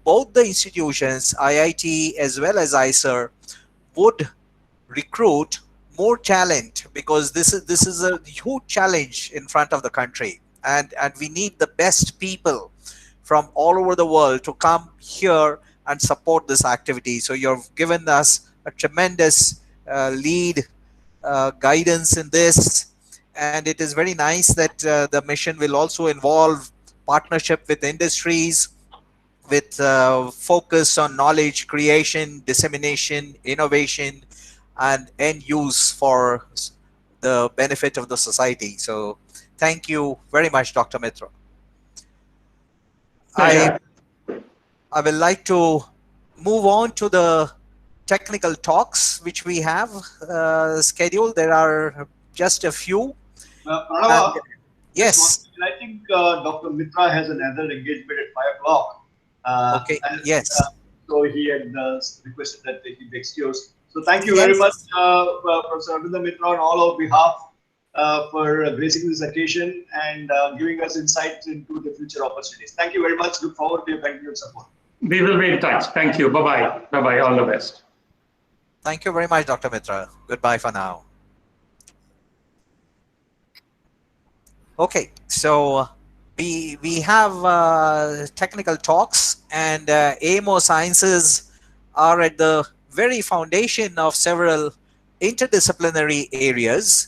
A: both the institutions, IIT as well as IISER, would recruit more talent, because this is a huge challenge in front of the country, and we need the best people from all over the world to come here and support this activity. So you've given us a tremendous lead guidance in this, and it is very nice that the mission will also involve partnership with industries, with focus on knowledge creation, dissemination, innovation, and end use for the benefit of the society. So thank you very much, Dr. Mitra. I will like to move on to the technical talks which we have scheduled. There are just a few. Yes.
D: I think Dr. Mitra has another engagement at 5 o'clock.
A: Okay. Yes.
D: So he had requested that he be excused. So thank you very much, Professor Arabinda Mitra, on all our behalf for gracing this occasion and giving us insights into the future opportunities. Thank you very much. Look forward to your continued support.
F: We will be in touch. Thank you. Bye-bye. Bye-bye. All the best.
A: Thank you very much, Dr. Mitra. Goodbye for now. Okay, so we have technical talks, and AMO sciences are at the very foundation of several interdisciplinary areas.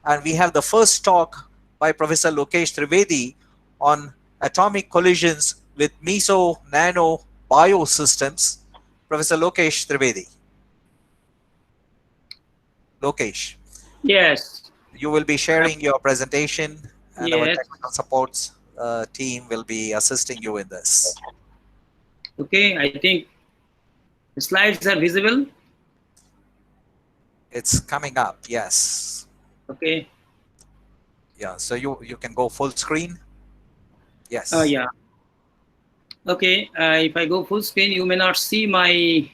A: And we have the first talk by Professor Lokesh Trivedi on atomic collisions with Miso Nano biosystems. Professor Lokesh Trivedi. Lokesh.
H: Yes.
A: You will be sharing your presentation, and our
H: Yes.
A: technical supports team will be assisting you in this.
H: Okay, I think the slides are visible.
A: It's coming up, yes.
H: Okay.
A: Yeah, so you can go full screen. Yes.
H: Yeah. Okay, if I go full screen, you may not see my.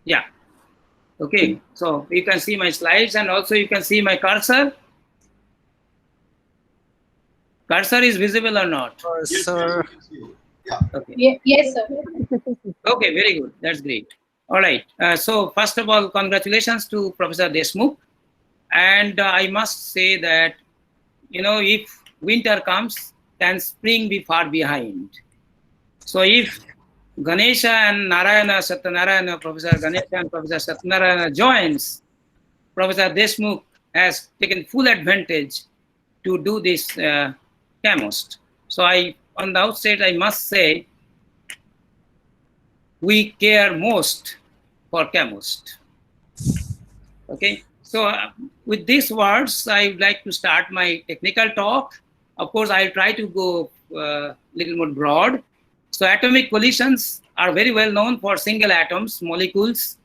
H: Yeah. Okay, so you can see my slides, and also you can see my cursor. Cursor is visible or not?
A: Sir.
D: Yeah.
H: Okay.
I: Yes, sir.
H: Okay, very good. That's great. All right. So first of all, congratulations to Professor Deshmukh. And I must say that, you know, if winter comes, can spring be far behind? So if Ganesha and Narayana, Satyanarayana, Professor Ganesha and Professor Satyanarayana joins, Professor Deshmukh has taken full advantage to do this CAMOST. So on the outset, I must say, we care most for CAMOST. Okay, so with these words, I would like to start my technical talk. Of course, I'll try to go a little more broad. So atomic collisions are very well known for single atoms, molecules,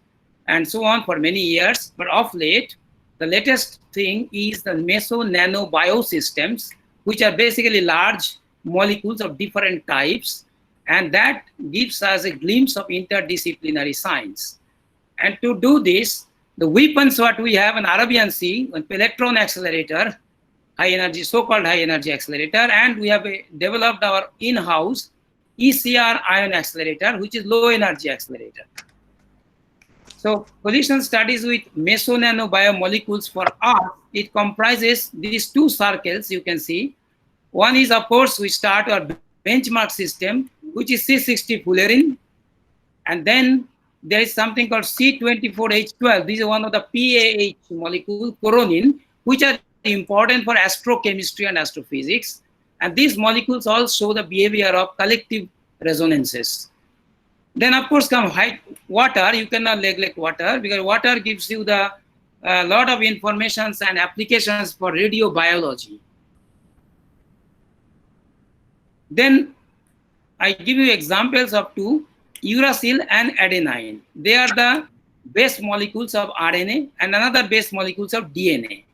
H: and so on for many years. But of late, the latest thing is the Miso nano biosystems, which are basically large molecules of different types. And that gives us a glimpse of interdisciplinary science. And to do this, the weapons what we have in Arabian Sea, an electron accelerator, high energy, so-called high energy accelerator, and we have developed our in-house ECR ion accelerator, which is low energy accelerator. So collision studies with meso nano biomolecules for us, it comprises these two circles you can see. One is, of course, we start our benchmark system, which is C60 fullerene, and then there is something called C24H12. This is one of the PAH molecule, coronin, which are important for astrochemistry and astrophysics. And these molecules all show the behavior of collective resonances. Then, of course, come water. You cannot neglect water, because water gives you the lot of information and applications for radiobiology. Then I give you examples of two, uracil and adenine. They are the base molecules of RNA and another base molecules of DNA.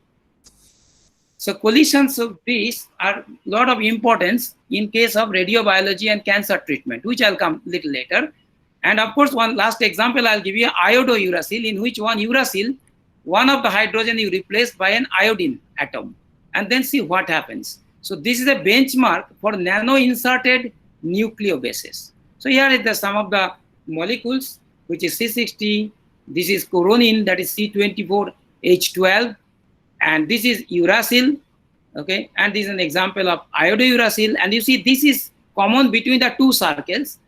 H: So collisions of these are a lot of importance in case of radiobiology and cancer treatment, which I'll come a little later. And of course, one last example I'll give you, iodouracil, in which one uracil, one of the hydrogen is replaced by an iodine atom, and then see what happens. So this is a benchmark for nano-inserted nucleobases. So here is the sum of the molecules, which is C60. This is coronin, that is C24H12, and this is uracil. Okay, and this is an example of iodouracil. And you see, this is common between the two circles,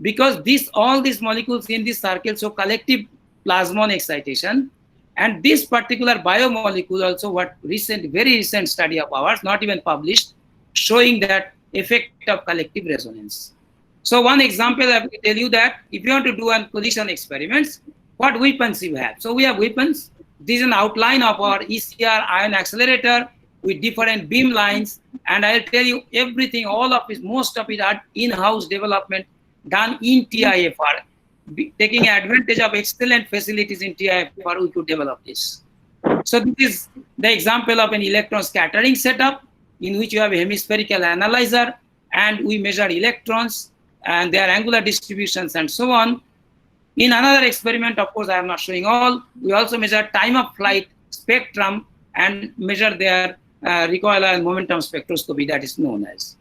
H: because all these molecules in this circle show collective plasmon excitation. And this particular biomolecule also, very recent study of ours, not even published, showing that effect of collective resonance. So one example, I will tell you that if you want to do a collision experiments, what weapons you have. So we have weapons. This is an outline of our ECR ion accelerator with different beam lines. And I'll tell you everything, all of it, most of it are in-house development done in TIFR. Taking advantage of excellent facilities in TIFR, we could develop this. So this is the example of an electron scattering setup in which you have a hemispherical analyzer, and we measure electrons and their angular distributions and so on. In another experiment, of course, I am not showing all, we also measure time of flight spectrum and measure their recoil and momentum spectroscopy, that is known as.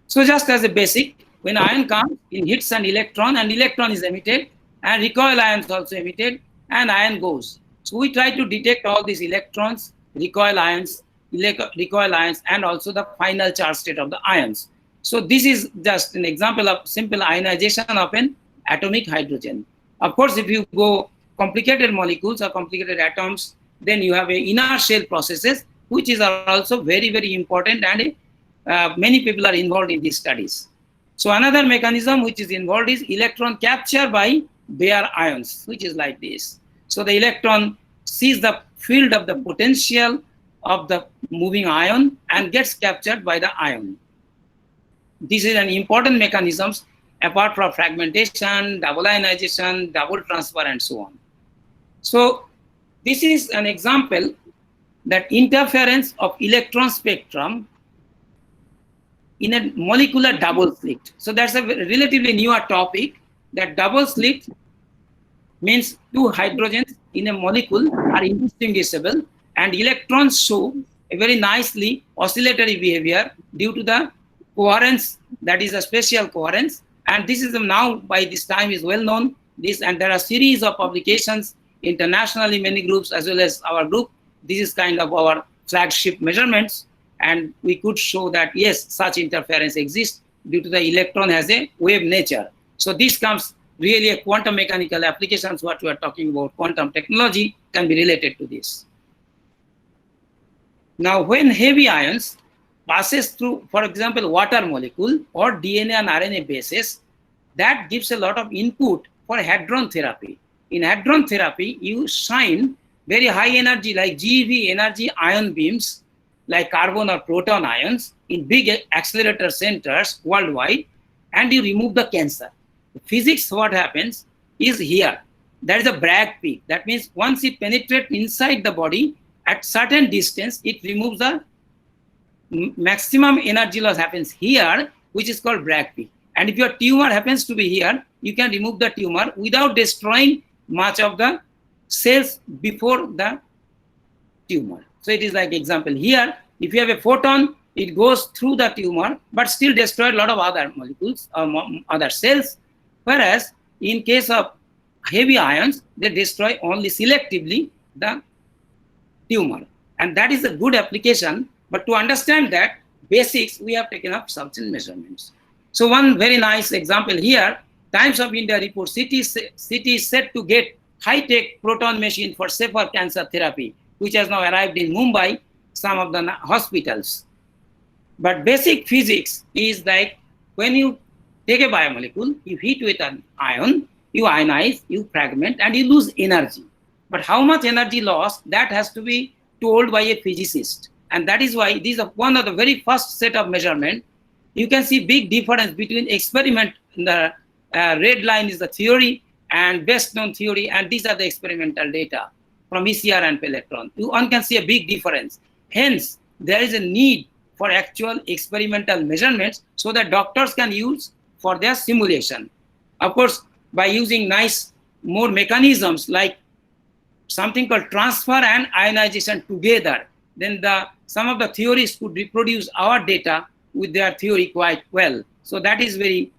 H: So just as a basic, when ion comes, it hits an electron and electron is emitted, and recoil ions also emitted, and ion goes. So we try to detect all these electrons, recoil ions, and also the final charge state of the ions. So this is just an example of simple ionization of an atomic hydrogen. Of course, if you go complicated molecules or complicated atoms, then you have inertial processes, which is also very, very important, and many people are involved in these studies. So another mechanism which is involved is electron capture by bare ions, which is like this. So the electron sees the field of the potential of the moving ion and gets captured by the ion. This is an important mechanism apart from fragmentation, double ionization, double transfer, and so on. So this is an example that interference of electron spectrum in a molecular double slit. So that's a relatively newer topic, that double slit means two hydrogens in a molecule are indistinguishable, and electrons show a very nicely oscillatory behavior due to the coherence, that is a spatial coherence. And this is now, by this time, is well known this, and there are series of publications internationally, many groups as well as our group. This is kind of our flagship measurements, and we could show that yes, such interference exists due to the electron has a wave nature. So this comes really a quantum mechanical applications, what we are talking about, quantum technology can be related to this. Now, when heavy ions passes through, for example, water molecule or DNA and RNA bases, that gives a lot of input for hadron therapy. In hadron therapy, you shine very high energy like GeV energy ion beams like carbon or proton ions in big accelerator centers worldwide, and you remove the cancer. The physics, what happens is here. There is a Bragg peak. That means once it penetrates inside the body, at certain distance, it removes the maximum energy loss happens here, which is called Bragg peak. And if your tumor happens to be here, you can remove the tumor without destroying much of the cells before the tumor. So it is like example here, if you have a photon, it goes through the tumor, but still destroy a lot of other molecules or other cells. Whereas in case of heavy ions, they destroy only selectively the tumor. And that is a good application. But to understand that basics, we have taken up substance measurements. So one very nice example here, Times of India report, city is set to get high-tech proton machine for safer cancer therapy, which has now arrived in Mumbai, some of the hospitals. But basic physics is like when you take a biomolecule, you hit with an ion, you ionize, you fragment, and you lose energy. But how much energy loss, that has to be told by a physicist. And that is why these are one of the very first set of measurement. You can see big difference between experiment, the red line is the theory and best known theory, and these are the experimental data from ECR and Pelletron. One can see a big difference. Hence, there is a need for actual experimental measurements so that doctors can use for their simulation. Of course, by using nice more mechanisms like something called transfer and ionization together, then some of the theories could reproduce our data with their theory quite well. So that is very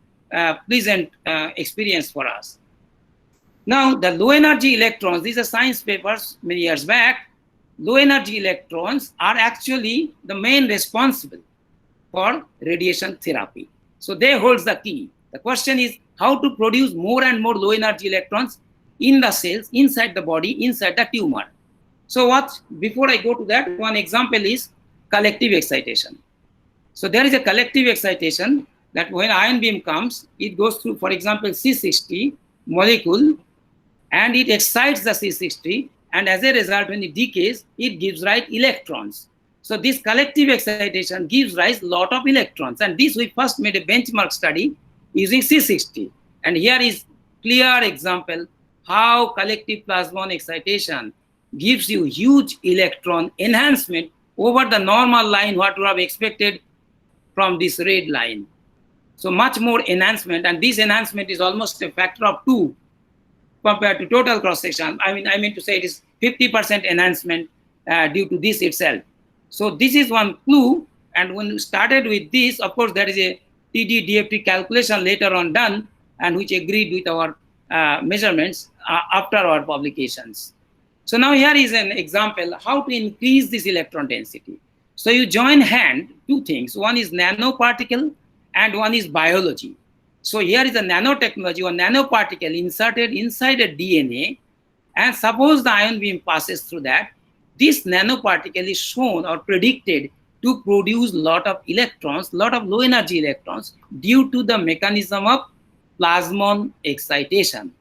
H: pleasant experience for us. Now, the low energy electrons, these are science papers many years back. Low energy electrons are actually the main responsible for radiation therapy. So they hold the key. The question is how to produce more and more low energy electrons in the cells, inside the body, inside the tumor. So before I go to that, one example is collective excitation. So there is a collective excitation that when ion beam comes, it goes through, for example, C60 molecule, and it excites the C60, and as a result, when it decays, it gives rise electrons. So this collective excitation gives rise a lot of electrons, and this we first made a benchmark study using C60. And here is clear example how collective plasmon excitation gives you huge electron enhancement over the normal line what you have expected from this red line. So much more enhancement, and this enhancement is almost a factor of 2 compared to total cross section. I mean to say it is 50% enhancement due to this itself. So this is one clue, and when we started with this, of course, there is a TD DFT calculation later on done, and which agreed with our measurements after our publications. So now here is an example how to increase this electron density. So you join hand two things. One is nanoparticle and one is biology. So here is a nanotechnology or nanoparticle inserted inside a DNA, and suppose the ion beam passes through that, this nanoparticle is shown or predicted to produce lot of electrons, lot of low energy electrons due to the mechanism of plasmon excitation.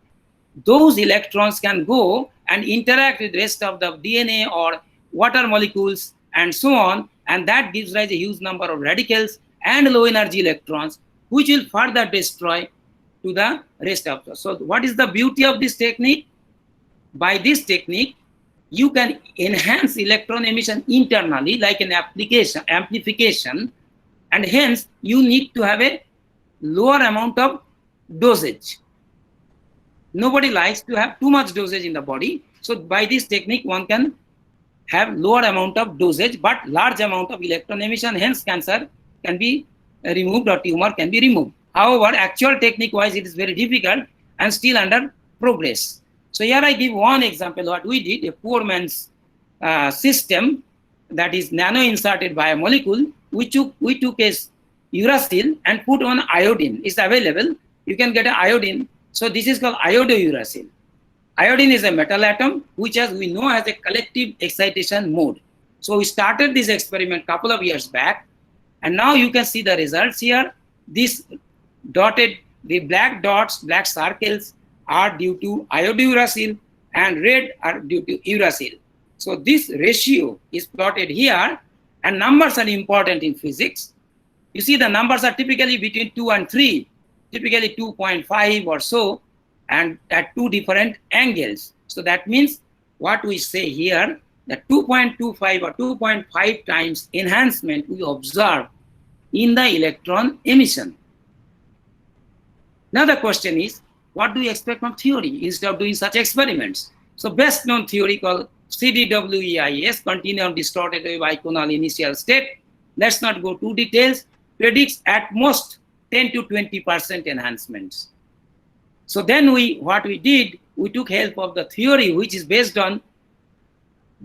H: Those electrons can go and interact with the rest of the DNA or water molecules and so on, and that gives rise a huge number of radicals and low energy electrons, which will further destroy to the rest of us. So what is the beauty of this technique? By this technique, you can enhance electron emission internally like an amplification, and hence you need to have a lower amount of dosage. Nobody likes to have too much dosage in the body. So by this technique, one can have lower amount of dosage, but large amount of electron emission, hence cancer can be removed or tumor can be removed. However, actual technique wise, it is very difficult and still under progress. So here I give one example what we did, a poor man's system that is nano inserted by a molecule. We took a uracil and put on iodine. It's available. You can get an iodine. So this is called iodouracil. Iodine is a metal atom which, as we know, has a collective excitation mode. So we started this experiment a couple of years back, and now you can see the results here. This dotted, the black dots, black circles are due to iodouracil and red are due to uracil. So this ratio is plotted here, and numbers are important in physics. You see the numbers are typically between 2 and 3, typically 2.5 or so, and at two different angles. So that means what we say here, that 2.25 or 2.5 times enhancement we observe in the electron emission. Now the question is, what do we expect from theory instead of doing such experiments? So best known theory called CDWEIS, continuum distorted wave biconal initial state, let's not go to details, predicts at most 10 to 20% enhancements. So then what we did, we took help of the theory which is based on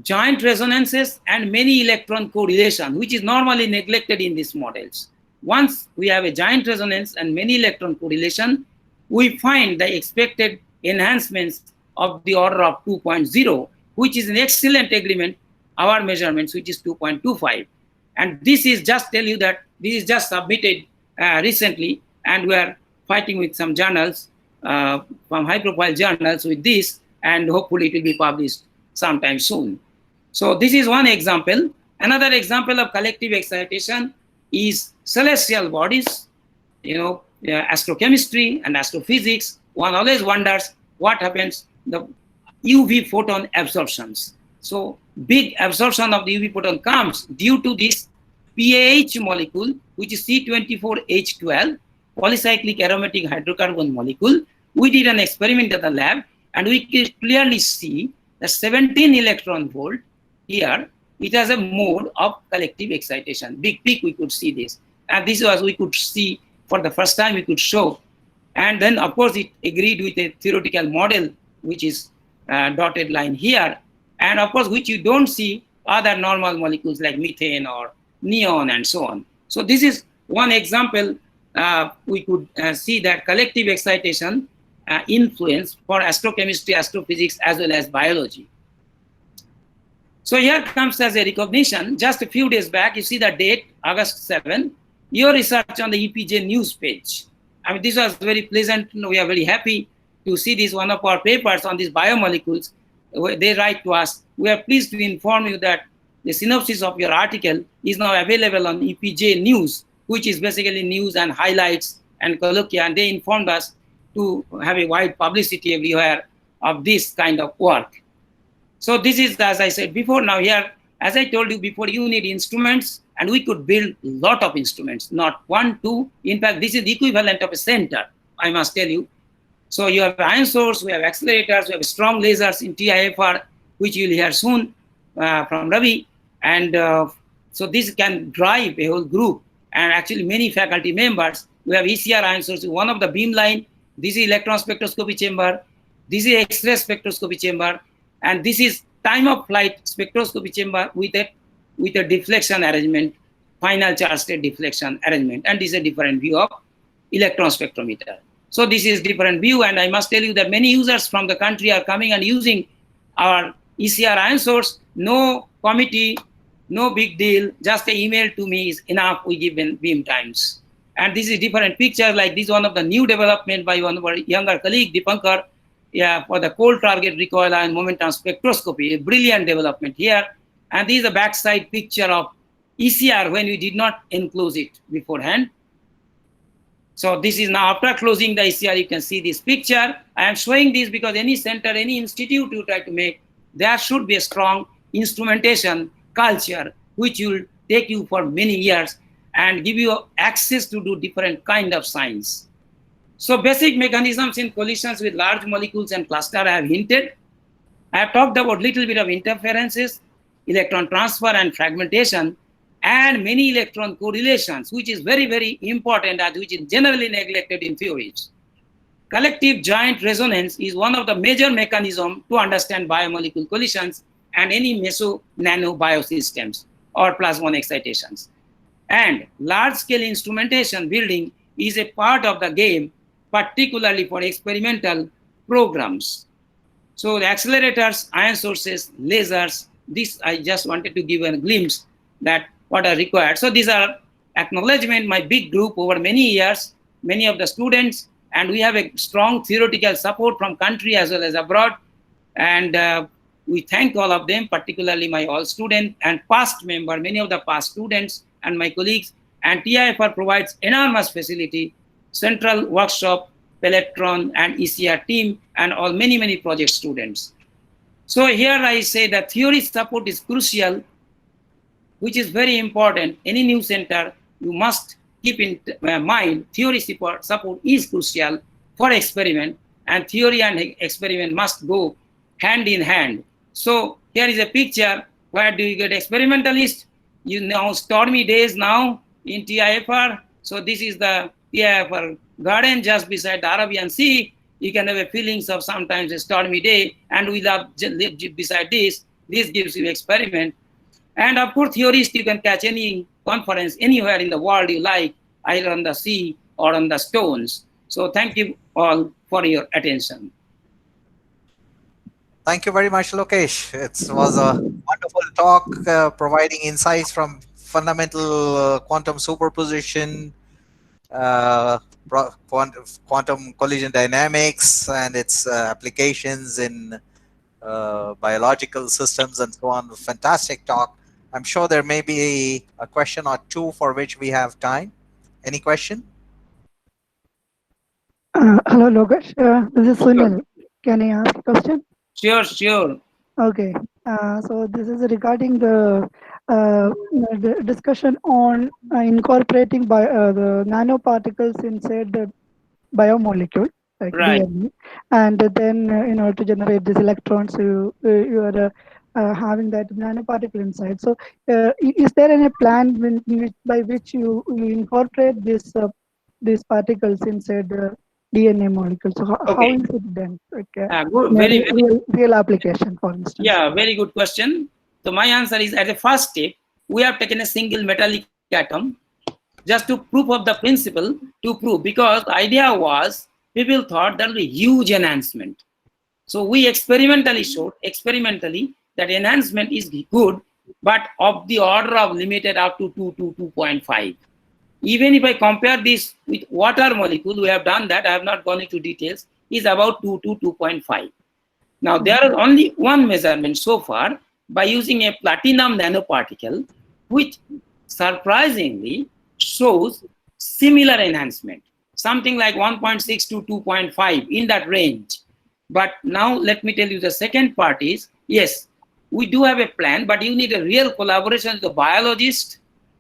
H: joint resonances and many electron correlation, which is normally neglected in these models. Once we have a giant resonance and many electron correlation, we find the expected enhancements of the order of 2.0, which is an excellent agreement, our measurements, which is 2.25. And this is just tell you that this is just submitted recently, and we are fighting with some journals, from high-profile journals with this, and hopefully it will be published sometime soon. So this is one example. Another example of collective excitation is celestial bodies, astrochemistry and astrophysics. One always wonders what happens, the UV photon absorptions. So big absorption of the UV photon comes due to this PAH molecule, which is C24H12, polycyclic aromatic hydrocarbon molecule. We did an experiment at the lab, and we could clearly see the 17 electron volt here. It has a mode of collective excitation. Big peak, we could see this. And this was, we could see for the first time, we could show. And then, of course, it agreed with a theoretical model, which is dotted line here. And of course, which you don't see other normal molecules like methane or neon and so on. So this is one example. We could see that collective excitation influence for astrochemistry, astrophysics, as well as biology. So here comes as a recognition. Just a few days back, you see the date, August 7, your research on the EPJ news page. I mean, this was very pleasant. We are very happy to see this, one of our papers on these biomolecules. They write to us, we are pleased to inform you that the synopsis of your article is now available on EPJ News, which is basically news and highlights and colloquia, and they informed us to have a wide publicity everywhere of this kind of work. So this is, as I said before, now here, as I told you before, you need instruments, and we could build a lot of instruments, not one, two. In fact, this is the equivalent of a center, I must tell you. So you have ion source, we have accelerators, we have strong lasers in TIFR, which you will hear soon from Ravi. And so this can drive a whole group, and actually many faculty members. We have ECR ion source, one of the beamline. This is electron spectroscopy chamber. This is X-ray spectroscopy chamber. And this is time of flight spectroscopy chamber with a deflection arrangement, final charge state deflection arrangement. And this is a different view of electron spectrometer. So this is different view, and I must tell you that many users from the country are coming and using our ECR ion source. No committee, no big deal, just an email to me is enough, we give beam times. And this is different picture, like this one of the new development by one of our younger colleague, Dipankar, for the cold target recoil ion momentum spectroscopy, a brilliant development here. And this is a backside picture of ECR when we did not enclose it beforehand. So this is now after closing the ECR, you can see this picture. I am showing this because any center, any institute you try to make, there should be a strong instrumentation culture, which will take you for many years and give you access to do different kind of science. So basic mechanisms in collisions with large molecules and cluster I have hinted. I have talked about little bit of interferences, electron transfer and fragmentation, and many electron correlations, which is very, very important and which is generally neglected in theories. collective giant resonance is one of the major mechanisms to understand biomolecule collisions and any meso-nano biosystems or +1 excitations. And large-scale instrumentation building is a part of the game, particularly for experimental programs. So the accelerators, ion sources, lasers, this I just wanted to give a glimpse that what are required. So these are acknowledgement, my big group over many years, many of the students, and we have a strong theoretical support from country as well as abroad. And we thank all of them, particularly my all student and past member, many of the past students and my colleagues. And TIFR provides enormous facility, central workshop, Electron and ECR team, and all many project students. So here I say that theory support is crucial, which is very important. Any new center, you must keep in mind theory support is crucial for experiment, and theory and experiment must go hand in hand. So here is a picture. Where do you get experimentalist? You know, stormy days now in TIFR. So this is the TIFR garden just beside the Arabian Sea. You can have a feelings of sometimes a stormy day, and we love beside this. This gives you experiment. And of course, theorists, you can catch any conference anywhere in the world you like, either on the sea or on the stones. So thank you all for your attention.
A: Thank you very much, Lokesh. It was a wonderful talk, providing insights from fundamental quantum superposition, quantum collision dynamics, and its applications in biological systems and so on. Fantastic talk. I'm sure there may be a question or two for which we have time. Any question?
I: Hello, Lokesh. This is Sunil. Can I ask a question?
H: Sure.
I: Okay. So this is regarding the discussion on incorporating the nanoparticles inside the biomolecule, like
H: right.
I: DNA, and then in order to generate these electrons, you are having that nanoparticle inside. So, is there any plan by which you incorporate these particles inside the DNA molecule? So, how is it done? Okay.
H: Good.
I: Real application, for instance.
H: Yeah, very good question. So my answer is, at the first step, we have taken a single metallic atom just to prove of the principle, because the idea was, people thought there will be huge enhancement. So we experimentally showed that enhancement is good, but of the order of limited up to 2 to 2.5. Even if I compare this with water molecule, we have done that, I have not gone into details, is about 2 to 2.5. Now there is only one measurement so far by using a platinum nanoparticle, which surprisingly shows similar enhancement, something like 1.6 to 2.5 in that range. But now let me tell you, the second part is, yes, we do have a plan, but you need a real collaboration with the biologist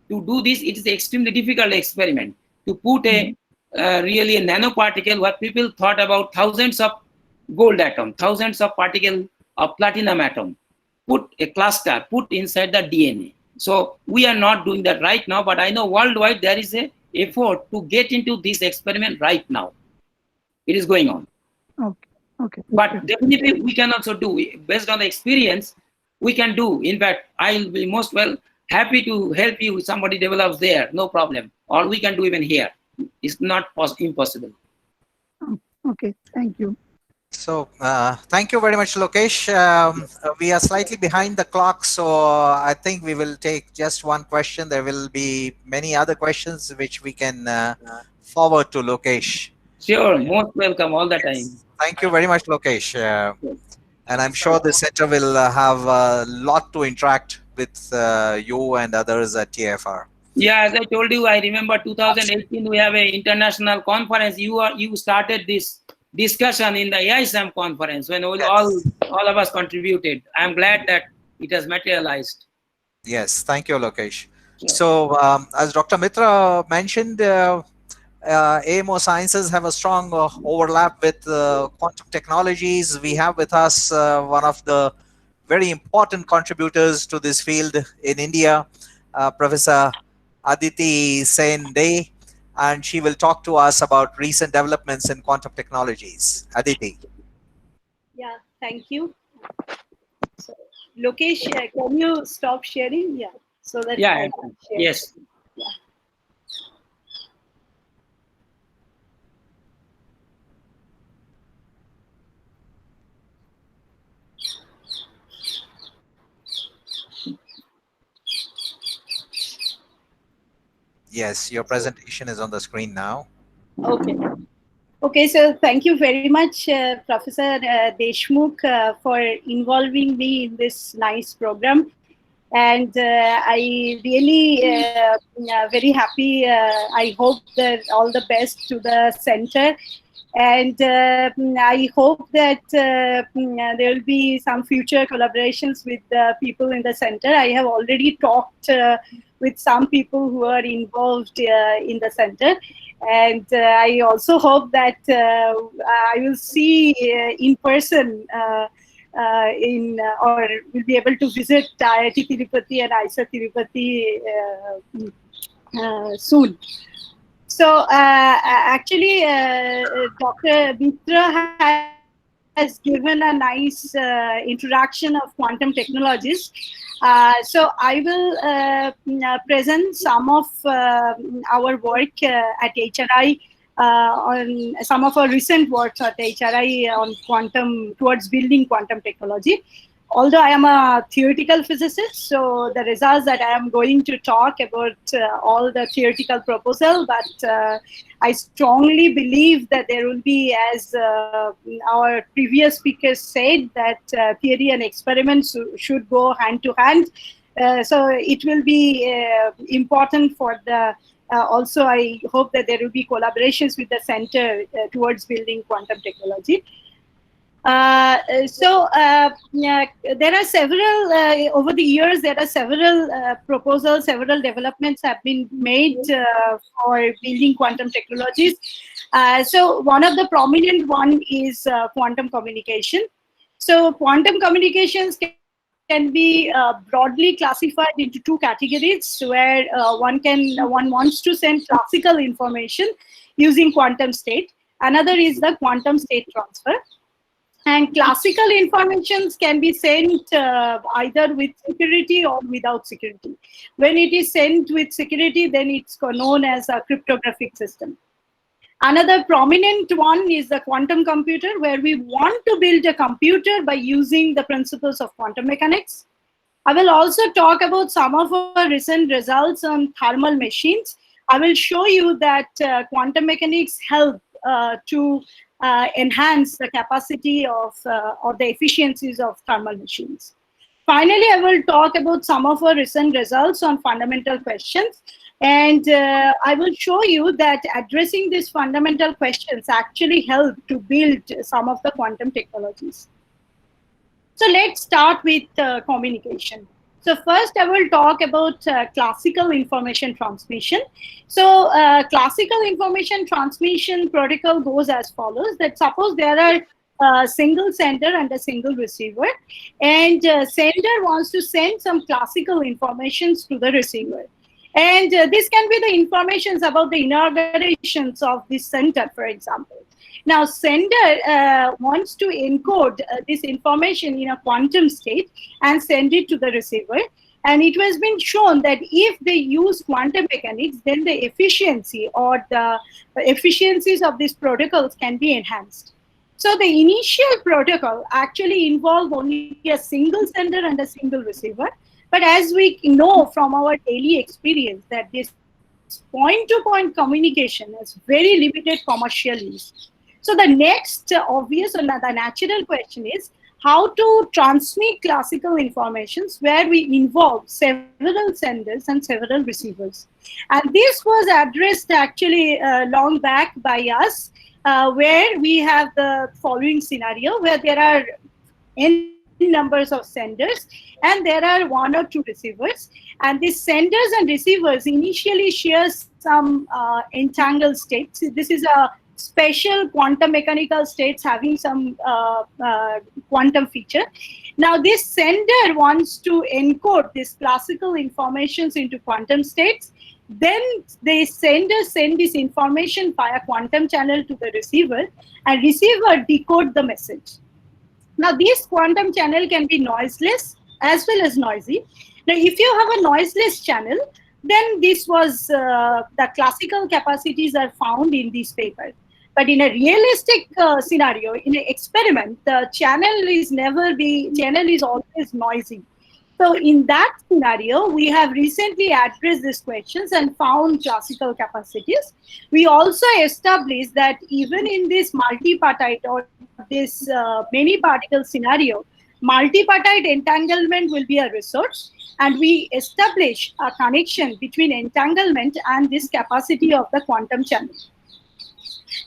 H: to do this. It is an extremely difficult experiment to put a really a nanoparticle. What people thought about thousands of gold atom, thousands of particle of platinum atom, put a cluster, put inside the DNA. So we are not doing that right now, but I know worldwide there is a effort to get into this experiment right now. It is going on.
I: Okay.
H: But definitely we can also do, based on the experience, we can do. In fact, I'll be most happy to help you if somebody develops there, no problem. Or we can do even here. It's not impossible.
I: Okay, thank you.
A: So thank you very much, Lokesh. We are slightly behind the clock, so I think we will take just one question. There will be many other questions which we can forward to Lokesh.
H: Sure, most welcome all the time.
A: Thank you very much, Lokesh. And I'm sure the center will have a lot to interact with you and others at TFR.
H: Yeah, as I told you, I remember 2018 we have an international conference. You started this discussion in the IISER conference when all of us contributed. I'm glad that it has materialized.
A: Yes, thank you, Lokesh. Sure. So as Dr. Mitra mentioned, AMO Sciences have a strong overlap with quantum technologies. We have with us one of the very important contributors to this field in India, Professor Aditi Sen Dey. and she will talk to us about recent developments in quantum technologies. Aditi.
J: Yeah, thank you. So, Lokesh, can you stop sharing? Yeah, so that
H: Yeah,
J: I can share.
H: yes.
J: Yeah.
A: Yes, your presentation is on the screen now.
J: Okay. Okay, so thank you very much, Professor Deshmukh, for involving me in this nice program. And I really very happy. I hope that all the best to the center. And I hope that there will be some future collaborations with the people in the center. I have already talked with some people who are involved in the center. And I also hope that I will see in person or will be able to visit IIT Tirupati and IISER Tirupati soon. So actually, Dr. Mitra has given a nice introduction of quantum technologies. So I will present some of our work at HRI on some of our recent works at HRI on quantum, towards building quantum technology. Although I am a theoretical physicist, so the results that I am going to talk about all the theoretical proposal, but I strongly believe that there will be, as our previous speakers said, that theory and experiments should go hand to hand. So it will be important for the, also I hope that there will be collaborations with the center towards building quantum technology. So there are several, over the years, there are several proposals, several developments have been made for building quantum technologies. So one of the prominent one is quantum communication. So quantum communications can be broadly classified into two categories, where one wants to send classical information using quantum state. Another is the quantum state transfer. And classical informations can be sent either with security or without security. When it is sent with security, then it's known as a cryptographic system. Another prominent one is the quantum computer, where we want to build a computer by using the principles of quantum mechanics. I will also talk about some of our recent results on thermal machines. I will show you that quantum mechanics help to enhance the capacity of or the efficiencies of thermal machines. Finally, I will talk about some of our recent results on fundamental questions. And I will show you that addressing these fundamental questions actually help to build some of the quantum technologies. So let's start with communication. So first I will talk about classical information transmission. So classical information transmission protocol goes as follows, that suppose there are a single sender and a single receiver, and sender wants to send some classical informations to the receiver. And this can be the informations about the inaugurations of this center, for example. Now, sender wants to encode this information in a quantum state and send it to the receiver. And it has been shown that if they use quantum mechanics, then the efficiency or the efficiencies of these protocols can be enhanced. So the initial protocol actually involved only a single sender and a single receiver. But as we know from our daily experience that this point-to-point communication has very limited commercial use. So the next obvious and the natural question is how to transmit classical informations where we involve several senders and several receivers. And this was addressed actually long back by us, where we have the following scenario where there are n numbers of senders and there are one or two receivers, and these senders and receivers initially share some entangled states. This is a special quantum mechanical states having some quantum feature. Now this sender wants to encode these classical informations into quantum states, Then the sender send this information via quantum channel to the receiver, and receiver decode the message. Now, this quantum channel can be noiseless as well as noisy. Now, if you have a noiseless channel, then this was the classical capacities are found in this paper. But in a realistic scenario, in an experiment, the channel is always noisy. So in that scenario, we have recently addressed these questions and found classical capacities. We also established that even in this multipartite or this many particle scenario, multipartite entanglement will be a resource, and we establish a connection between entanglement and this capacity of the quantum channel.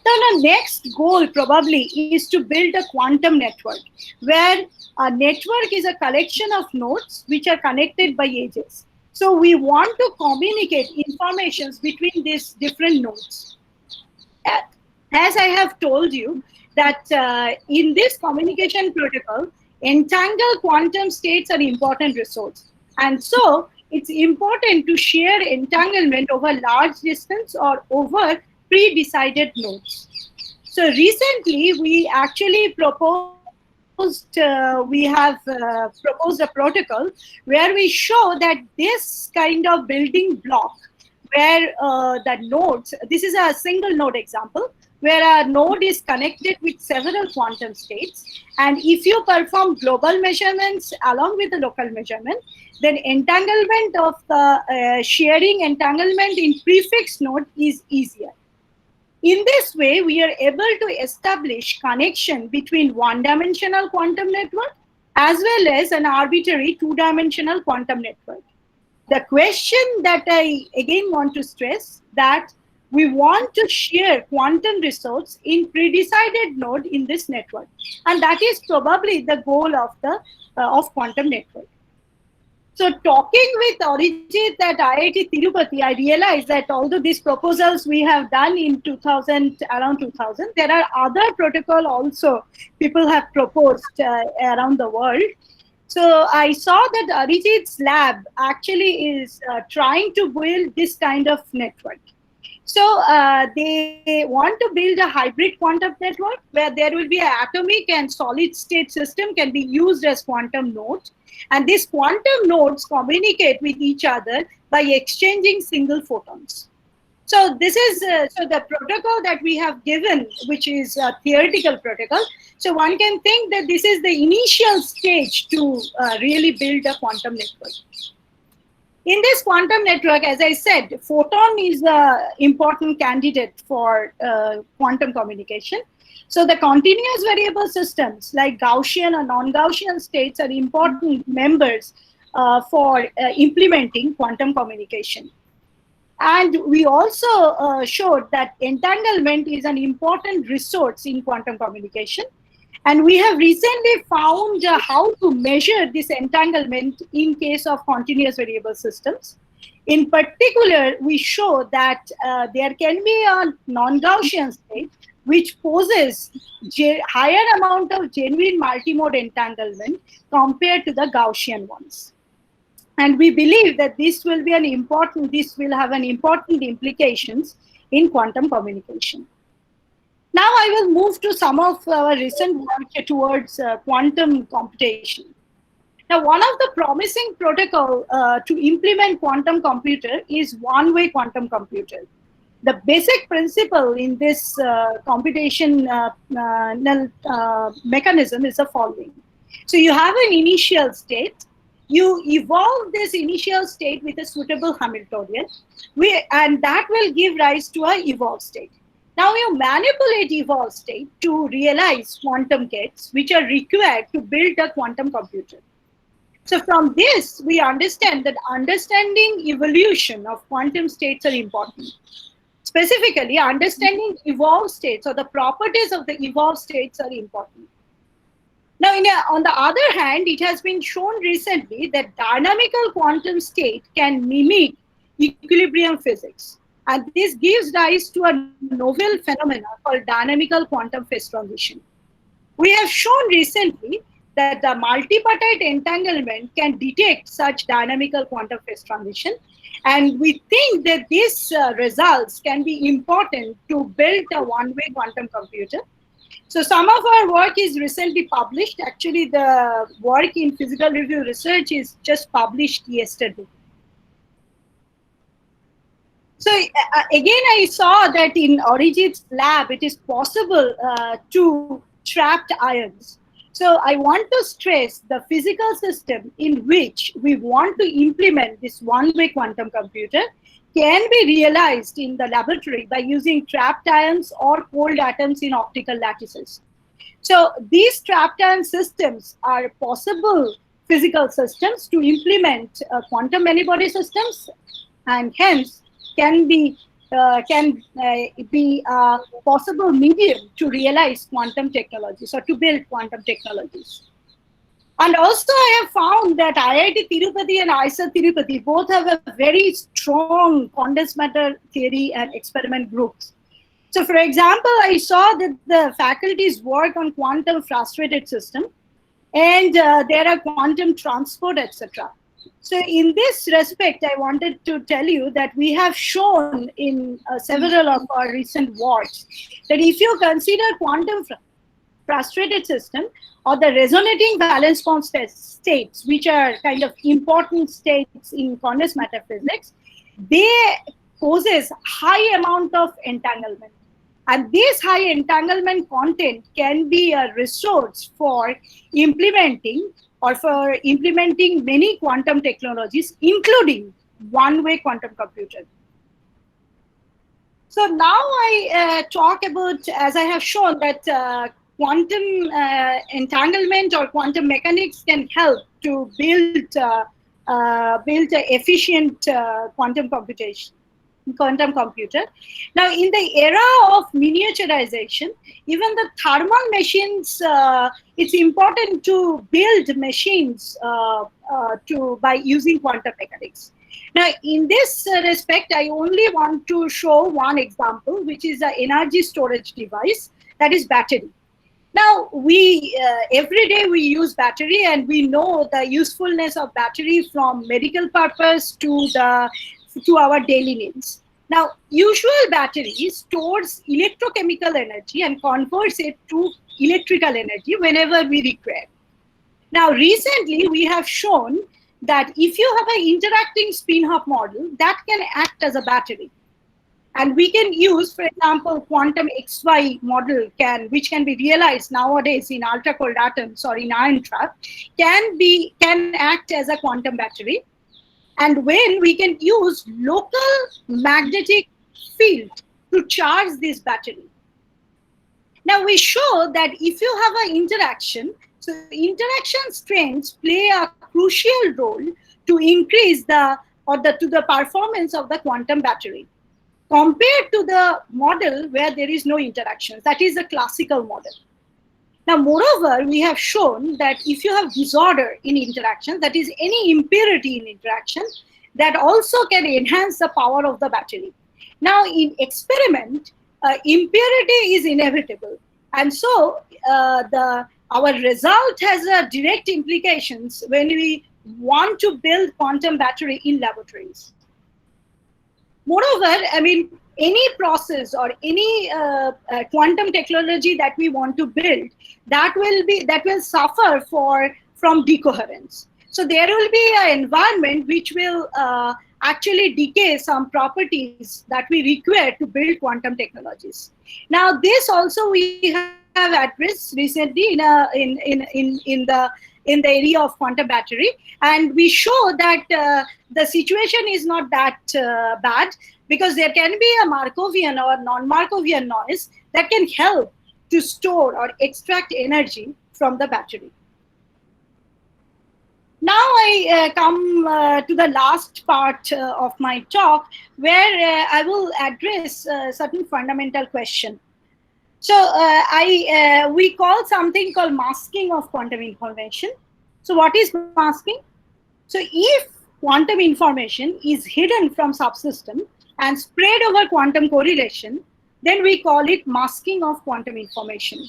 J: Then the next goal probably is to build a quantum network, where a network is a collection of nodes which are connected by edges. So we want to communicate informations between these different nodes. As I have told you, that in this communication protocol, entangled quantum states are important resource. And so it's important to share entanglement over large distance or over pre-decided nodes. So recently, we actually proposed a protocol where we show that this kind of building block, where the nodes, this is a single node example, where a node is connected with several quantum states, and if you perform global measurements along with the local measurement, then entanglement of the sharing entanglement in prefix node is easier. In this way, we are able to establish connection between one-dimensional quantum network as well as an arbitrary two-dimensional quantum network. The question that I again want to stress that we want to share quantum resource in pre-decided node in this network, and that is probably the goal of the quantum network. So talking with Arijit at IIT Tirupati, I realized that although these proposals we have done in around 2000, there are other protocol also people have proposed around the world. So I saw that Arijit's lab actually is trying to build this kind of network. So they want to build a hybrid quantum network where there will be an atomic and solid state system can be used as quantum nodes. And these quantum nodes communicate with each other by exchanging single photons. So this is so the protocol that we have given, which is a theoretical protocol. So one can think that this is the initial stage to really build a quantum network. In this quantum network, as I said, photon is the important candidate for quantum communication. So the continuous variable systems like Gaussian or non-Gaussian states are important members for implementing quantum communication. And we also showed that entanglement is an important resource in quantum communication. And we have recently found how to measure this entanglement in case of continuous variable systems. In particular, we show that there can be a non-Gaussian state which poses higher amount of genuine multimode entanglement compared to the Gaussian ones. And we believe that this will have an important implications in quantum communication. Now I will move to some of our recent work towards quantum computation. Now, one of the promising protocol to implement quantum computer is one-way quantum computer. The basic principle in this computation mechanism is the following. So you have an initial state. You evolve this initial state with a suitable Hamiltonian, and that will give rise to an evolved state. Now you manipulate evolved state to realize quantum gates, which are required to build a quantum computer. So from this, we understand that understanding evolution of quantum states are important. Specifically, understanding evolved states or the properties of the evolved states are important. Now, on the other hand, it has been shown recently that dynamical quantum state can mimic equilibrium physics. And this gives rise to a novel phenomenon called dynamical quantum phase transition. We have shown recently that the multipartite entanglement can detect such dynamical quantum phase transition. And we think that these results can be important to build a one-way quantum computer. So some of our work is recently published. Actually, the work in Physical Review Research is just published yesterday. So again, I saw that in Arijit's lab, it is possible to trap ions. So I want to stress the physical system in which we want to implement this one-way quantum computer can be realized in the laboratory by using trapped ions or cold atoms in optical lattices. So these trapped ion systems are possible physical systems to implement quantum many-body systems, and hence can be a possible medium to realize quantum technologies or to build quantum technologies. And also I have found that IIT Tirupati and IISER Tirupati both have a very strong condensed matter theory and experiment groups. So for example, I saw that the faculties work on quantum frustrated system, and there are quantum transport, etc. So in this respect, I wanted to tell you that we have shown in several of our recent works that if you consider quantum frustrated system or the resonating valence bond states, which are kind of important states in condensed matter physics, they poses high amount of entanglement. And this high entanglement content can be a resource for implementing many quantum technologies, including one-way quantum computer. So now I talk about, as I have shown, that quantum entanglement or quantum mechanics can help to build an efficient quantum computer. Now, in the era of miniaturization, even the thermal machines, it's important to build machines by using quantum mechanics. Now, in this respect, I only want to show one example, which is an energy storage device, that is battery. Now, every day we use battery, and we know the usefulness of battery from medical purpose to our daily needs. Now, usual battery stores electrochemical energy and converts it to electrical energy whenever we require. Now, recently we have shown that if you have an interacting spin-half model, that can act as a battery. And we can use, for example, quantum XY model which can be realized nowadays in ultra-cold atoms or in ion trap, can act as a quantum battery. And when we can use local magnetic field to charge this battery. Now we show that if you have an interaction, so interaction strengths play a crucial role to increase the performance of the quantum battery, compared to the model where there is no interaction. That is the classical model. Now, moreover, we have shown that if you have disorder in interaction, that is any impurity in interaction, that also can enhance the power of the battery. Now, in experiment, impurity is inevitable. And so, our result has a direct implications when we want to build quantum battery in laboratories. Moreover, I mean, any process or any quantum technology that we want to build, that will suffer from decoherence. So there will be an environment which will actually decay some properties that we require to build quantum technologies. Now, this also we have addressed recently in the area of quantum battery, and we show that the situation is not that bad, because there can be a Markovian or non-Markovian noise that can help to store or extract energy from the battery. Now I come to the last part of my talk, where I will address certain fundamental question. So we call something called masking of quantum information. So what is masking? So if quantum information is hidden from subsystem and spread over quantum correlation, then we call it masking of quantum information.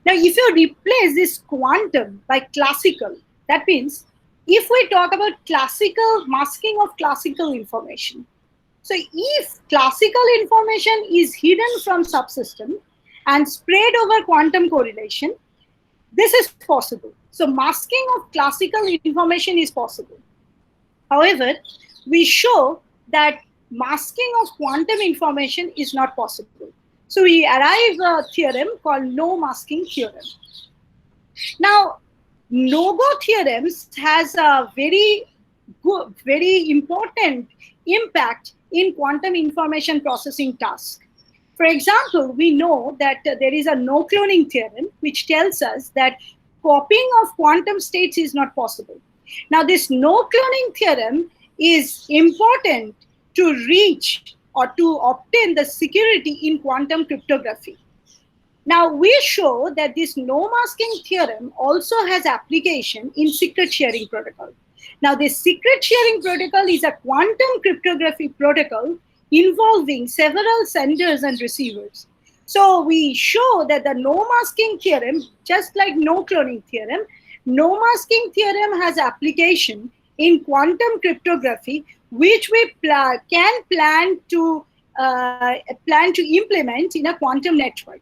J: Now, if you replace this quantum by classical, that means if we talk about classical masking of classical information, so if classical information is hidden from subsystem and spread over quantum correlation, this is possible. So masking of classical information is possible. However, we show that masking of quantum information is not possible. So we arrive a theorem called no masking theorem. Now, no-go theorems has a very good, very important impact in quantum information processing task. For example, we know that there is a no cloning theorem which tells us that copying of quantum states is not possible. Now, this no cloning theorem is important to reach or to obtain the security in quantum cryptography. Now, we show that this no masking theorem also has application in secret sharing protocol. Now, this secret sharing protocol is a quantum cryptography protocol involving several senders and receivers. So we show that the no masking theorem, just like no cloning theorem, no masking theorem has application in quantum cryptography, which we can plan to implement in a quantum network.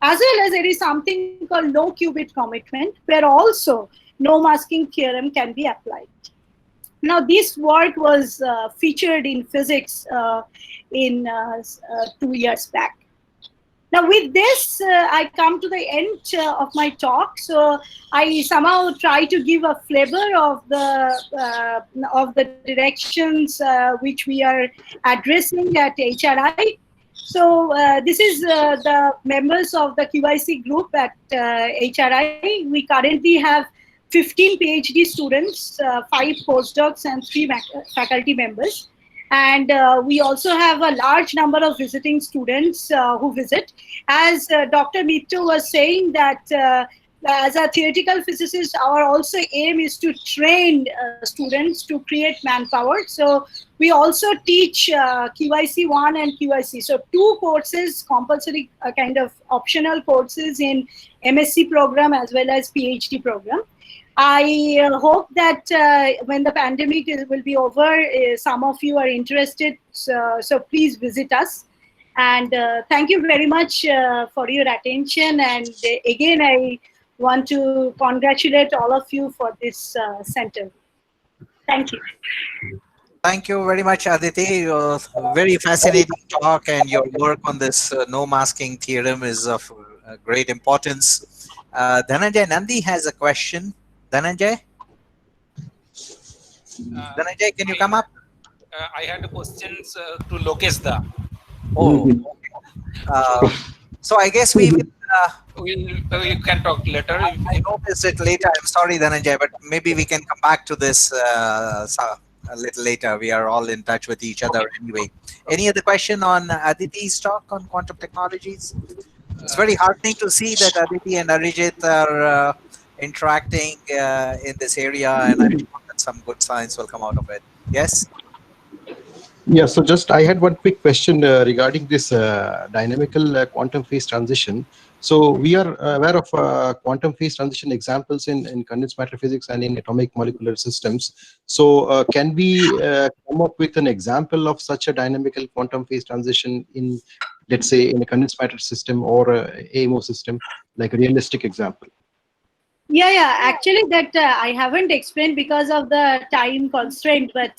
J: As well as there is something called no qubit commitment, where also no masking theorem can be applied. Now, this work was featured in physics in 2 years back. Now, with this, I come to the end of my talk. So I somehow try to give a flavor of the directions which we are addressing at HRI. So this is the members of the QIC group at HRI. We currently have 15 PhD students, 5 postdocs, and 3 faculty members. And we also have a large number of visiting students who visit. As Dr. Mitra was saying that as a theoretical physicist, our also aim is to train students to create manpower. So we also teach QIC 1 and QIC. So 2 courses, compulsory kind of optional courses in MSc program as well as PhD program. I hope that when the pandemic will be over, some of you are interested. So please visit us. And thank you very much for your attention. And again, I want to congratulate all of you for this center. Thank you.
A: Thank you very much, Aditi. Very fascinating talk, and your work on this no masking theorem is of great importance. Dhananjay Nandi has a question. Dhananjay? Dhananjay, can you come up?
K: I had questions to Lokesh da.
A: Oh, okay. So I guess we will...
K: we can talk later.
A: I noticed it later. I'm sorry, Dhananjay, but maybe we can come back to this a little later. We are all in touch with each other anyway. Any other question on Aditi's talk on quantum technologies? It's very heartening to see that Aditi and Arijit are interacting in this area, and I'm sure that some good science will come out of it. Yes?
L: Yeah, so just I had one quick question regarding this dynamical quantum phase transition. So we are aware of quantum phase transition examples in condensed matter physics and in atomic molecular systems. So can we come up with an example of such a dynamical quantum phase transition in, let's say, in a condensed matter system or a AMO system, like a realistic example?
J: Yeah. Actually, that I haven't explained because of the time constraint. But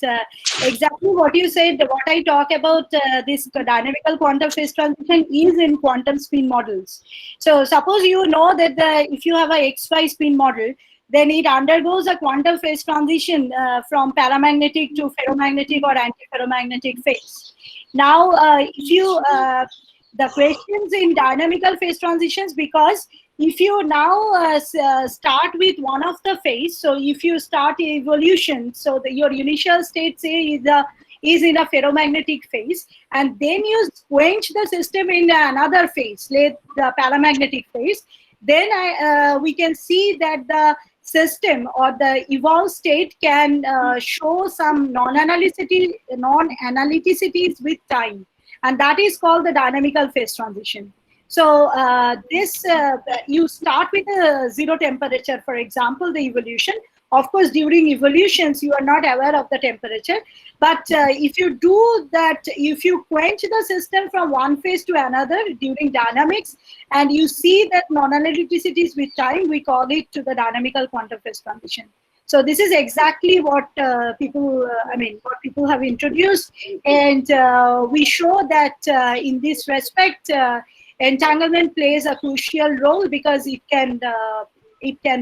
J: exactly what you said, what I talk about this dynamical quantum phase transition is in quantum spin models. So suppose you know that if you have a XY spin model, then it undergoes a quantum phase transition from paramagnetic to ferromagnetic or antiferromagnetic phase. Now, if you the questions in dynamical phase transitions, because if you now start with one of the phase, so if you start evolution, so your initial state say is in a ferromagnetic phase, and then you quench the system in another phase, like the paramagnetic phase, then we can see that the system or the evolved state can show some non-analyticities with time, and that is called the dynamical phase transition. So this you start with a 0 temperature, for example, the evolution, Of course, during evolutions, you are not aware of the temperature. But if you do that, if you quench the system from one phase to another during dynamics, and you see that non-electricities with time, we call it to the dynamical quantum phase transition. So this is exactly what people have introduced, and we show that in this respect, entanglement plays a crucial role because it can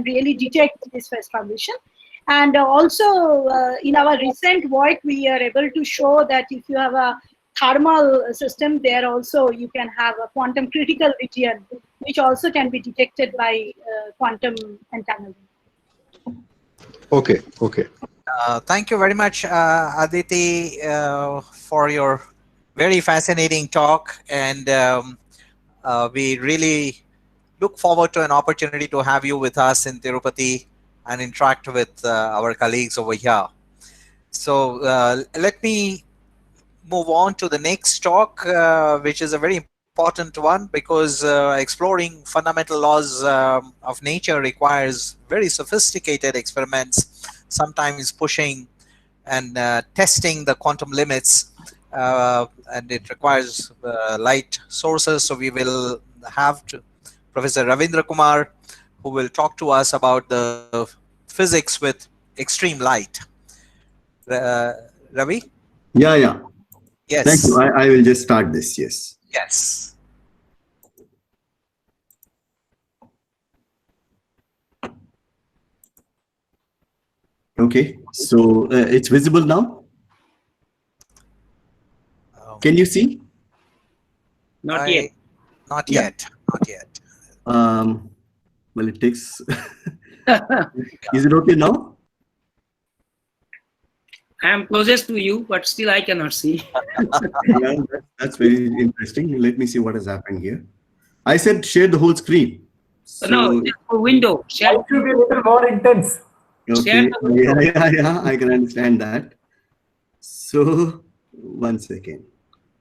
J: really detect this phase transition. And also in our recent work, we are able to show that if you have a thermal system, there also you can have a quantum critical region, which also can be detected by quantum entanglement.
L: Okay.
A: Thank you very much, Aditi, for your very fascinating talk. And we really look forward to an opportunity to have you with us in Tirupati and interact with our colleagues over here. So let me move on to the next talk, which is a very important one, because exploring fundamental laws of nature requires very sophisticated experiments, sometimes pushing and testing the quantum limits, and it requires light sources. So we will have Professor Ravindra Kumar, who will talk to us about the physics with extreme light. Ravi?
M: Yeah.
A: Yes.
M: Thank you. I will just start this. Yes.
A: Yes.
M: Okay. So it's visible now? Can you see?
H: Not yet.
A: Not yet.
M: Well, it takes. Is it okay now?
H: I am closest to you, but still I cannot see.
M: Yeah, that's very interesting. Let me see what has happened here. I said share the whole screen. So,
H: no, just for window. Share.
N: It should be a little more intense.
M: Okay. Yeah, I can understand that. So, 1 second.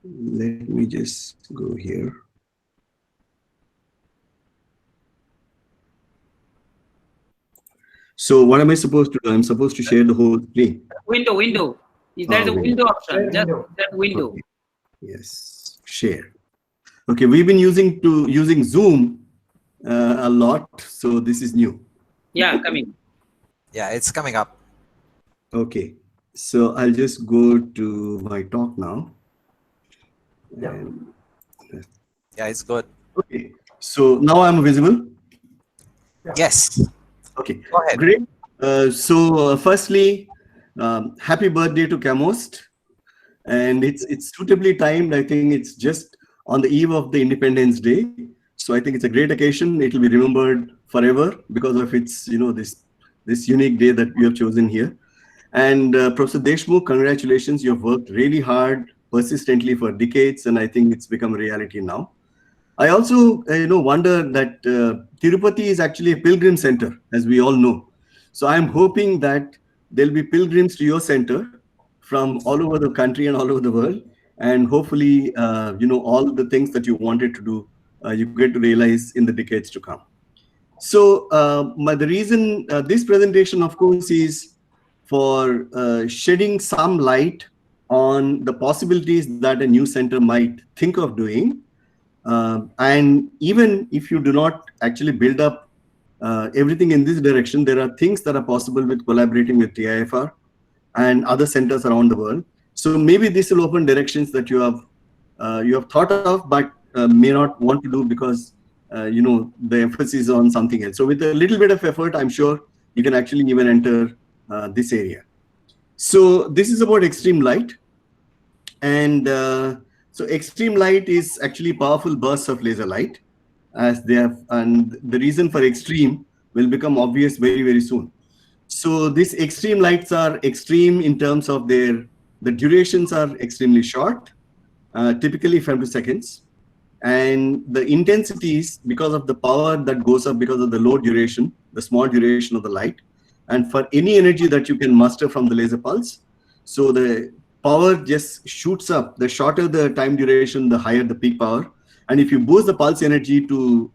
M: Let me just go here. So what am I supposed to do? I'm supposed to share the whole screen.
H: Window. There's a window option. Just that window.
M: Okay. Yes. Share. Okay. We've been using Zoom a lot, so this is new.
H: Yeah, coming.
A: Yeah, it's coming up.
M: Okay. So I'll just go to my talk now.
A: Yeah, it's good.
M: Okay. So now I'm visible.
A: Yes.
M: Okay.
A: Go ahead.
M: Great. Firstly, happy birthday to CAMOST, and it's suitably timed. I think it's just on the eve of the Independence Day, so I think it's a great occasion. It will be remembered forever because of its this unique day that we have chosen here. And Professor Deshmukh, congratulations! You have worked really hard, persistently for decades, and I think it's become a reality now. I also wonder that Tirupati is actually a pilgrim center, as we all know. So I'm hoping that there'll be pilgrims to your center from all over the country and all over the world, and hopefully all the things that you wanted to do, you get to realize in the decades to come. So the reason this presentation, of course, is for shedding some light on the possibilities that a new center might think of doing. And even if you do not actually build up everything in this direction, there are things that are possible with collaborating with TIFR and other centers around the world. So maybe this will open directions that you have thought of, but may not want to do because the emphasis is on something else. So with a little bit of effort, I'm sure you can actually even enter this area. So this is about extreme light, and so extreme light is actually powerful bursts of laser light, as they have, and the reason for extreme will become obvious very, very soon. So these extreme lights are extreme in terms of the durations are extremely short, typically femtoseconds, and the intensities, because of the power that goes up because of the low duration, the small duration of the light, and for any energy that you can muster from the laser pulse. So the power just shoots up. The shorter the time duration, the higher the peak power. And if you boost the pulse energy to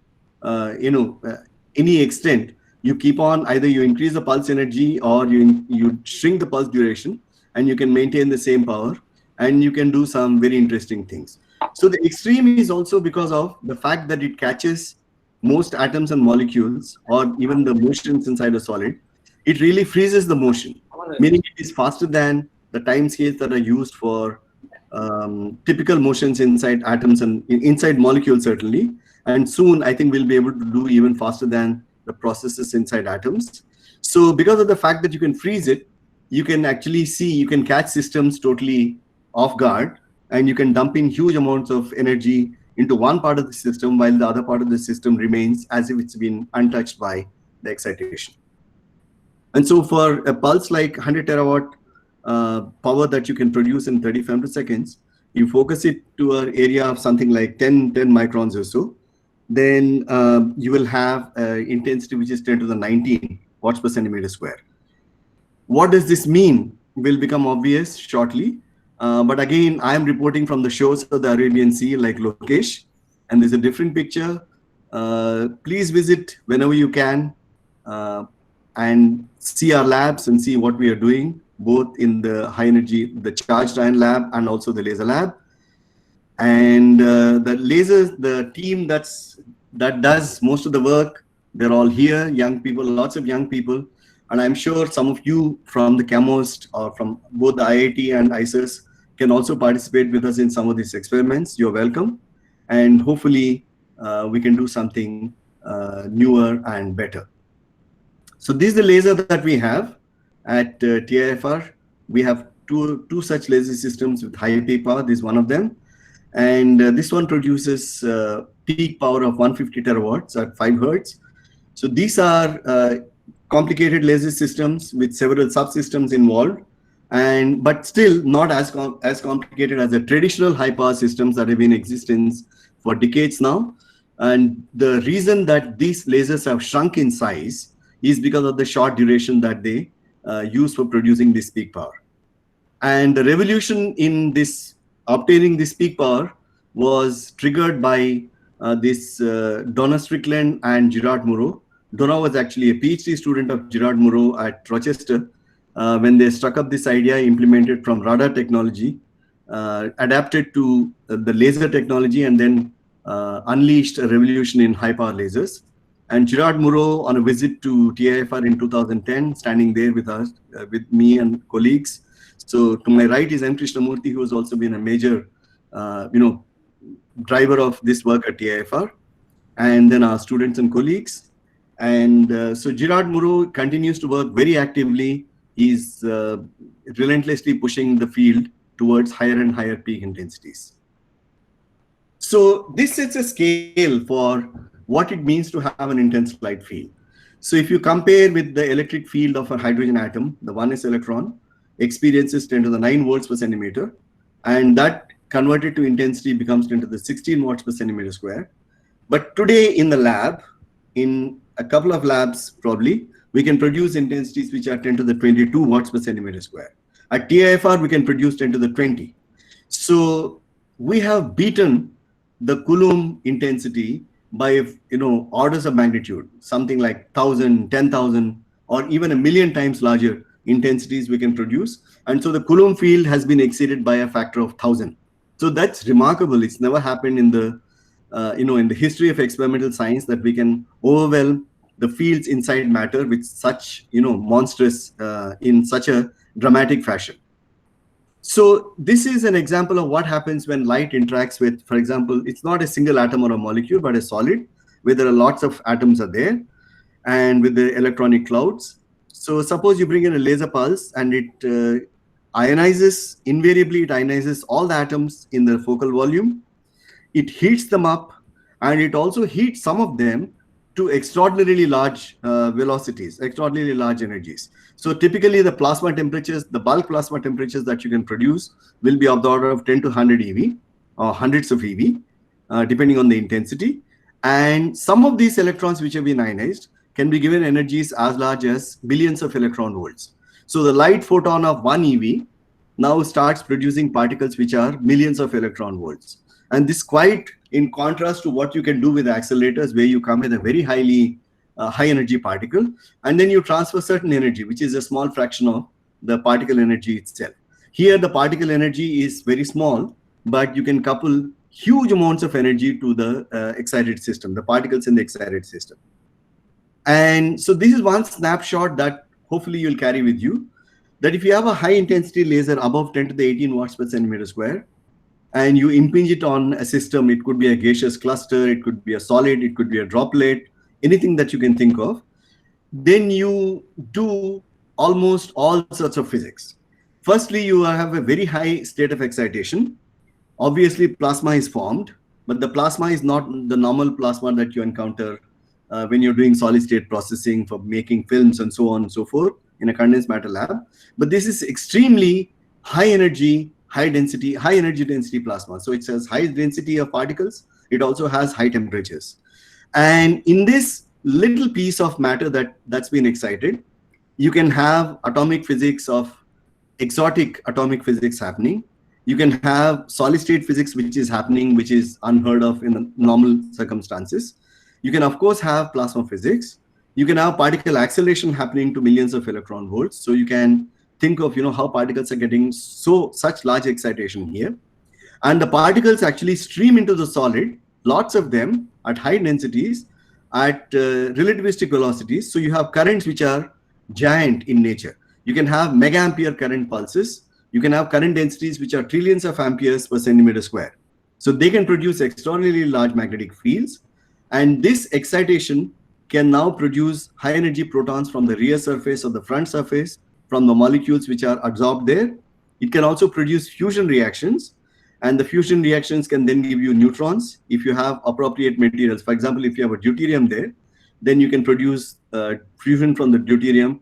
M: any extent, you keep on, either you increase the pulse energy or you shrink the pulse duration, and you can maintain the same power, and you can do some very interesting things. So the extreme is also because of the fact that it catches most atoms and molecules, or even the motions inside a solid. It really freezes the motion, meaning it is faster than the time scales that are used for typical motions inside atoms and inside molecules, certainly. And soon, I think we'll be able to do even faster than the processes inside atoms. So because of the fact that you can freeze it, you can actually see, you can catch systems totally off guard, and you can dump in huge amounts of energy into one part of the system while the other part of the system remains as if it's been untouched by the excitation. And so for a pulse like 100 terawatt power that you can produce in 30 femtoseconds, you focus it to an area of something like 10 microns or so, then you will have intensity which is 10 to the 19 watts per centimeter square. What does this mean will become obvious shortly. But again, I am reporting from the shores of the Arabian Sea like Lokesh, and there's a different picture. Please visit whenever you can and see our labs and see what we are doing, both in the high energy, the charged ion lab, and also the laser lab. And the lasers, the team that does most of the work, they're all here, young people, lots of young people. And I'm sure some of you from the CAMOST or from both the IIT and IISER can also participate with us in some of these experiments. You're welcome. And hopefully we can do something newer and better. So this is the laser that we have at TIFR. We have two such laser systems with high peak power. This is one of them. And this one produces peak power of 150 terawatts at 5 hertz. So these are complicated laser systems with several subsystems involved, but still not as complicated as the traditional high power systems that have been in existence for decades now. And the reason that these lasers have shrunk in size is because of the short duration that they use for producing this peak power. And the revolution in this obtaining this peak power was triggered by this Donna Strickland and Gerard Moreau. Donna was actually a PhD student of Gerard Moreau at Rochester when they struck up this idea, implemented from radar technology, adapted to the laser technology, and then unleashed a revolution in high power lasers. And Gerard Moreau, on a visit to TIFR in 2010, standing there with us, with me and colleagues. So to my right is M. Krishnamurthy, who has also been a major, driver of this work at TIFR, and then our students and colleagues. And so Gerard Moreau continues to work very actively. He's relentlessly pushing the field towards higher and higher peak intensities. So this sets a scale for what it means to have an intense light field. So if you compare with the electric field of a hydrogen atom, the 1s electron experiences 10 to the 9 volts per centimeter, and that converted to intensity becomes 10 to the 16 watts per centimeter square. But today in the lab, in a couple of labs probably, we can produce intensities which are 10 to the 22 watts per centimeter square. At TIFR, we can produce 10 to the 20. So we have beaten the Coulomb intensity by orders of magnitude, something like 1,000, 10,000, or even 1,000,000 times larger intensities we can produce. And so the Coulomb field has been exceeded by a factor of 1,000. So that's remarkable. It's never happened in the in the history of experimental science that we can overwhelm the fields inside matter with such monstrous in such a dramatic fashion. So this is an example of what happens when light interacts with, for example, it's not a single atom or a molecule, but a solid where there are lots of atoms are there, and with the electronic clouds. So suppose you bring in a laser pulse and it ionizes, invariably it ionizes all the atoms in the focal volume. It heats them up, and it also heats some of them to extraordinarily large velocities, extraordinarily large energies. So typically the plasma temperatures, the bulk plasma temperatures that you can produce will be of the order of 10 to 100 eV or hundreds of eV, depending on the intensity. And some of these electrons which have been ionized can be given energies as large as billions of electron volts. So the light photon of 1 eV now starts producing particles which are millions of electron volts. And this quite in contrast to what you can do with accelerators, where you come with a very highly high energy particle, and then you transfer certain energy, which is a small fraction of the particle energy itself. Here, the particle energy is very small, but you can couple huge amounts of energy to the excited system, the particles in the excited system. And so this is one snapshot that hopefully you'll carry with you, that if you have a high intensity laser above 10 to the 18 watts per centimeter square, and you impinge it on a system, it could be a gaseous cluster, it could be a solid, it could be a droplet, anything that you can think of, then you do almost all sorts of physics. Firstly, you have a very high state of excitation. Obviously, plasma is formed, but the plasma is not the normal plasma that you encounter when you're doing solid state processing for making films and so on and so forth in a condensed matter lab. But this is extremely high energy, high energy density plasma. So it has high density of particles. It also has high temperatures. And in this little piece of matter that's been excited, you can have atomic physics of exotic atomic physics happening. You can have solid state physics, which is happening, which is unheard of in normal circumstances. You can, of course, have plasma physics. You can have particle acceleration happening to millions of electron volts. So you can think of, how particles are getting such large excitation here. And the particles actually stream into the solid, lots of them at high densities, at relativistic velocities. So you have currents which are giant in nature. You can have mega ampere current pulses. You can have current densities which are trillions of amperes per centimeter square. So they can produce extraordinarily large magnetic fields. And this excitation can now produce high energy protons from the rear surface or the front surface, from the molecules which are absorbed there. It can also produce fusion reactions. And the fusion reactions can then give you neutrons if you have appropriate materials. For example, if you have a deuterium there, then you can produce fusion from the deuterium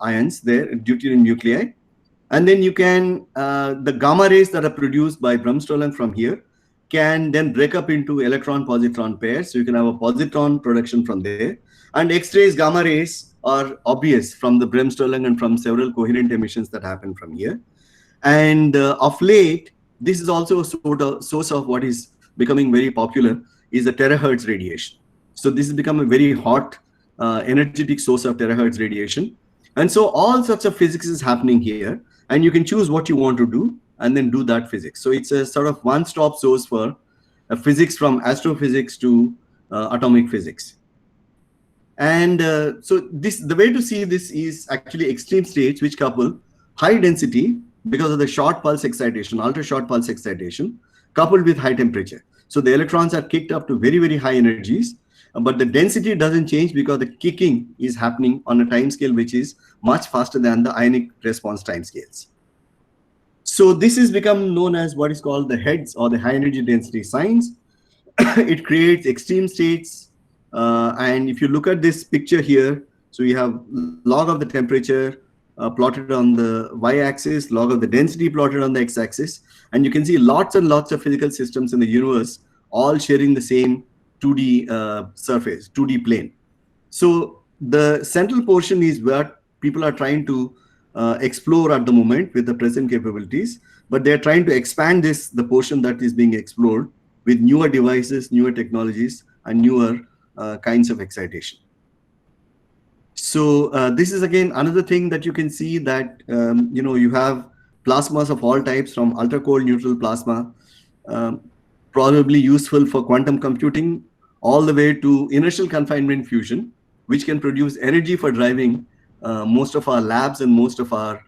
M: ions there, deuterium nuclei. And then you can, the gamma rays that are produced by Bremsstrahlung from here can then break up into electron-positron pairs. So you can have a positron production from there. And X-rays, gamma rays are obvious from the Bremsstrahlung and from several coherent emissions that happen from here. And of late, this is also a sort of source of what is becoming very popular, is the terahertz radiation. So this has become a very hot, energetic source of terahertz radiation. And so all sorts of physics is happening here, and you can choose what you want to do and then do that physics. So it's a sort of one-stop source for physics, from astrophysics to atomic physics. And so the way to see this is actually extreme states which couple high density because of the short pulse excitation, ultra short pulse excitation, coupled with high temperature. So the electrons are kicked up to very, very high energies, but the density doesn't change because the kicking is happening on a time scale which is much faster than the ionic response time scales. So this has become known as what is called the HEDS, or the high energy density science. It creates extreme states. And if you look at this picture here, so you have log of the temperature plotted on the y-axis, log of the density plotted on the x-axis, and you can see lots and lots of physical systems in the universe all sharing the same 2D surface, 2D plane. So the central portion is where people are trying to explore at the moment with the present capabilities, but they're trying to expand the portion that is being explored with newer devices, newer technologies, and newer kinds of excitation. So this is again another thing that you can see, that you have plasmas of all types, from ultra cold neutral plasma, probably useful for quantum computing, all the way to inertial confinement fusion, which can produce energy for driving most of our labs and most of our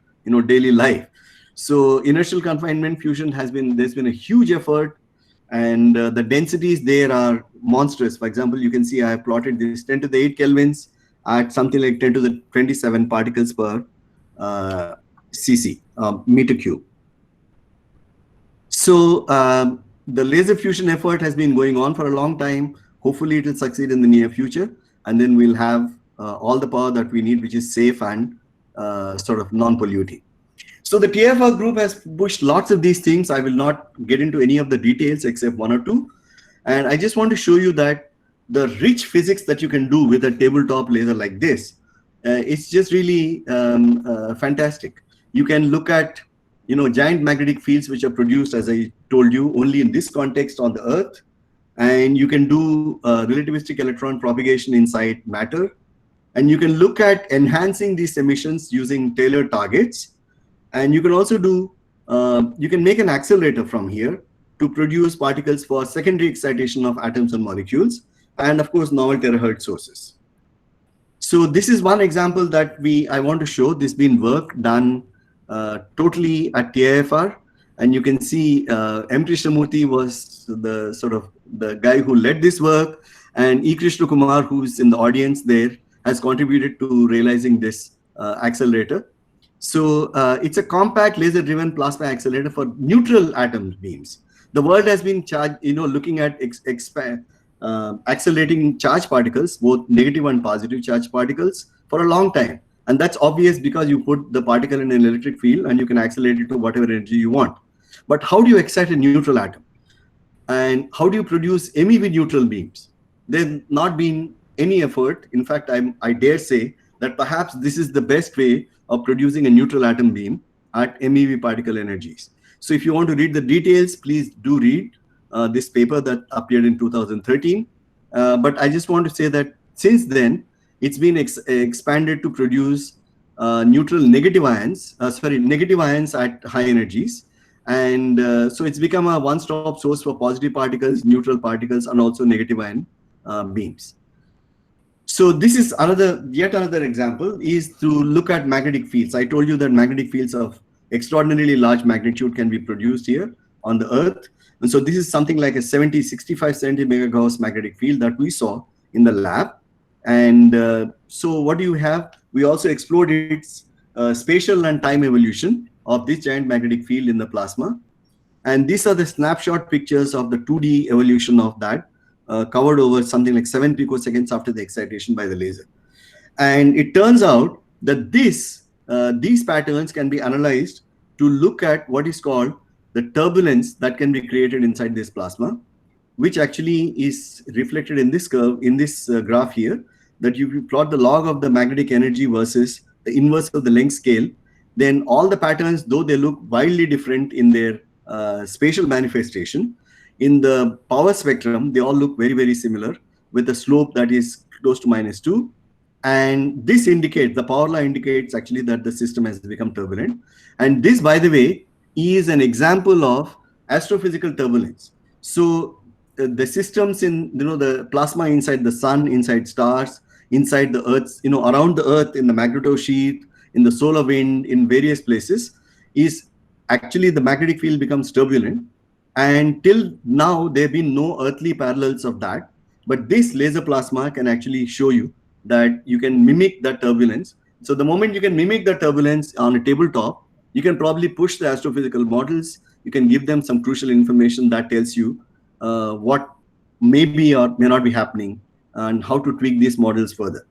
M: daily life. So inertial confinement fusion there's been a huge effort, and the densities there are monstrous. For example, you can see I have plotted this 10 to the 8 kelvins at something like 10 to the 27 particles per cc, meter cube. So the laser fusion effort has been going on for a long time. Hopefully it will succeed in the near future, and then we'll have all the power that we need, which is safe and sort of non-polluting. So the TFR group has pushed lots of these things. I will not get into any of the details except one or two. And I just want to show you that the rich physics that you can do with a tabletop laser like this, it's just really fantastic. You can look at giant magnetic fields which are produced, as I told you, only in this context on the Earth. and you can do relativistic electron propagation inside matter, and you can look at enhancing these emissions using tailored targets, and you can also do, you can make an accelerator from here to produce particles for secondary excitation of atoms and molecules, and of course novel terahertz sources. So this is one example that I want to show. This been work done totally at TIFR, and you can see M. Krishnamurthy was the sort of the guy who led this work, and E. Krishna Kumar, who's in the audience there, has contributed to realizing this accelerator. So it's a compact laser-driven plasma accelerator for neutral atom beams. The world has been looking at accelerating charged particles, both negative and positive charged particles, for a long time. And that's obvious because you put the particle in an electric field and you can accelerate it to whatever energy you want. But how do you excite a neutral atom? And how do you produce MEV neutral beams? There's not been any effort. In fact, I dare say that perhaps this is the best way of producing a neutral atom beam at MEV particle energies. So if you want to read the details, please do read this paper that appeared in 2013. But I just want to say that since then, it's been expanded to produce neutral negative ions at high energies. And so it's become a one-stop source for positive particles, neutral particles, and also negative ion beams. So this is yet another example is to look at magnetic fields. I told you that magnetic fields of extraordinarily large magnitude can be produced here on the Earth. And so this is something like a 65, 70 megagauss magnetic field that we saw in the lab. And so what do you have? We also explored its spatial and time evolution of this giant magnetic field in the plasma. And these are the snapshot pictures of the 2D evolution of that, covered over something like 7 picoseconds after the excitation by the laser. And it turns out that these patterns can be analyzed to look at what is called the turbulence that can be created inside this plasma, which actually is reflected in this curve, in this graph here, that you plot the log of the magnetic energy versus the inverse of the length scale, then all the patterns, though they look wildly different in their spatial manifestation, in the power spectrum, they all look very, very similar with a slope that is close to -2. And this indicates, the power law indicates actually that the system has become turbulent. And this, by the way, is an example of astrophysical turbulence. So the systems in, the plasma inside the sun, inside stars, inside the Earth, around the Earth, in the magnetosheath, in the solar wind, in various places, is actually the magnetic field becomes turbulent. And till now, there have been no earthly parallels of that. But this laser plasma can actually show you that you can mimic that turbulence. So the moment you can mimic the turbulence on a tabletop, you can probably push the astrophysical models. You can give them some crucial information that tells you what may be or may not be happening and how to tweak these models further.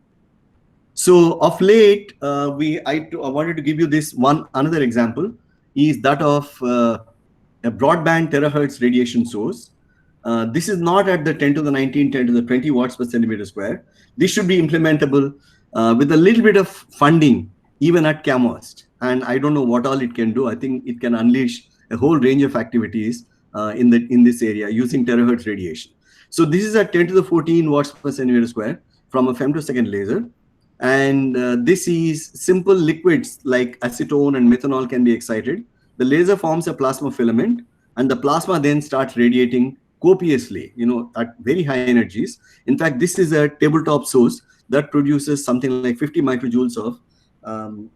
M: So of late, I wanted to give you this another example is that of a broadband terahertz radiation source. This is not at the 10 to the 19, 10 to the 20 watts per centimeter square. This should be implementable with a little bit of funding, even at CAMOST. And I don't know what all it can do. I think it can unleash a whole range of activities in this area using terahertz radiation. So this is at 10 to the 14 watts per centimeter square from a femtosecond laser. And this is simple liquids like acetone and methanol can be excited. The laser forms a plasma filament, and the plasma then starts radiating copiously, at very high energies. In fact, this is a tabletop source that produces something like 50 microjoules of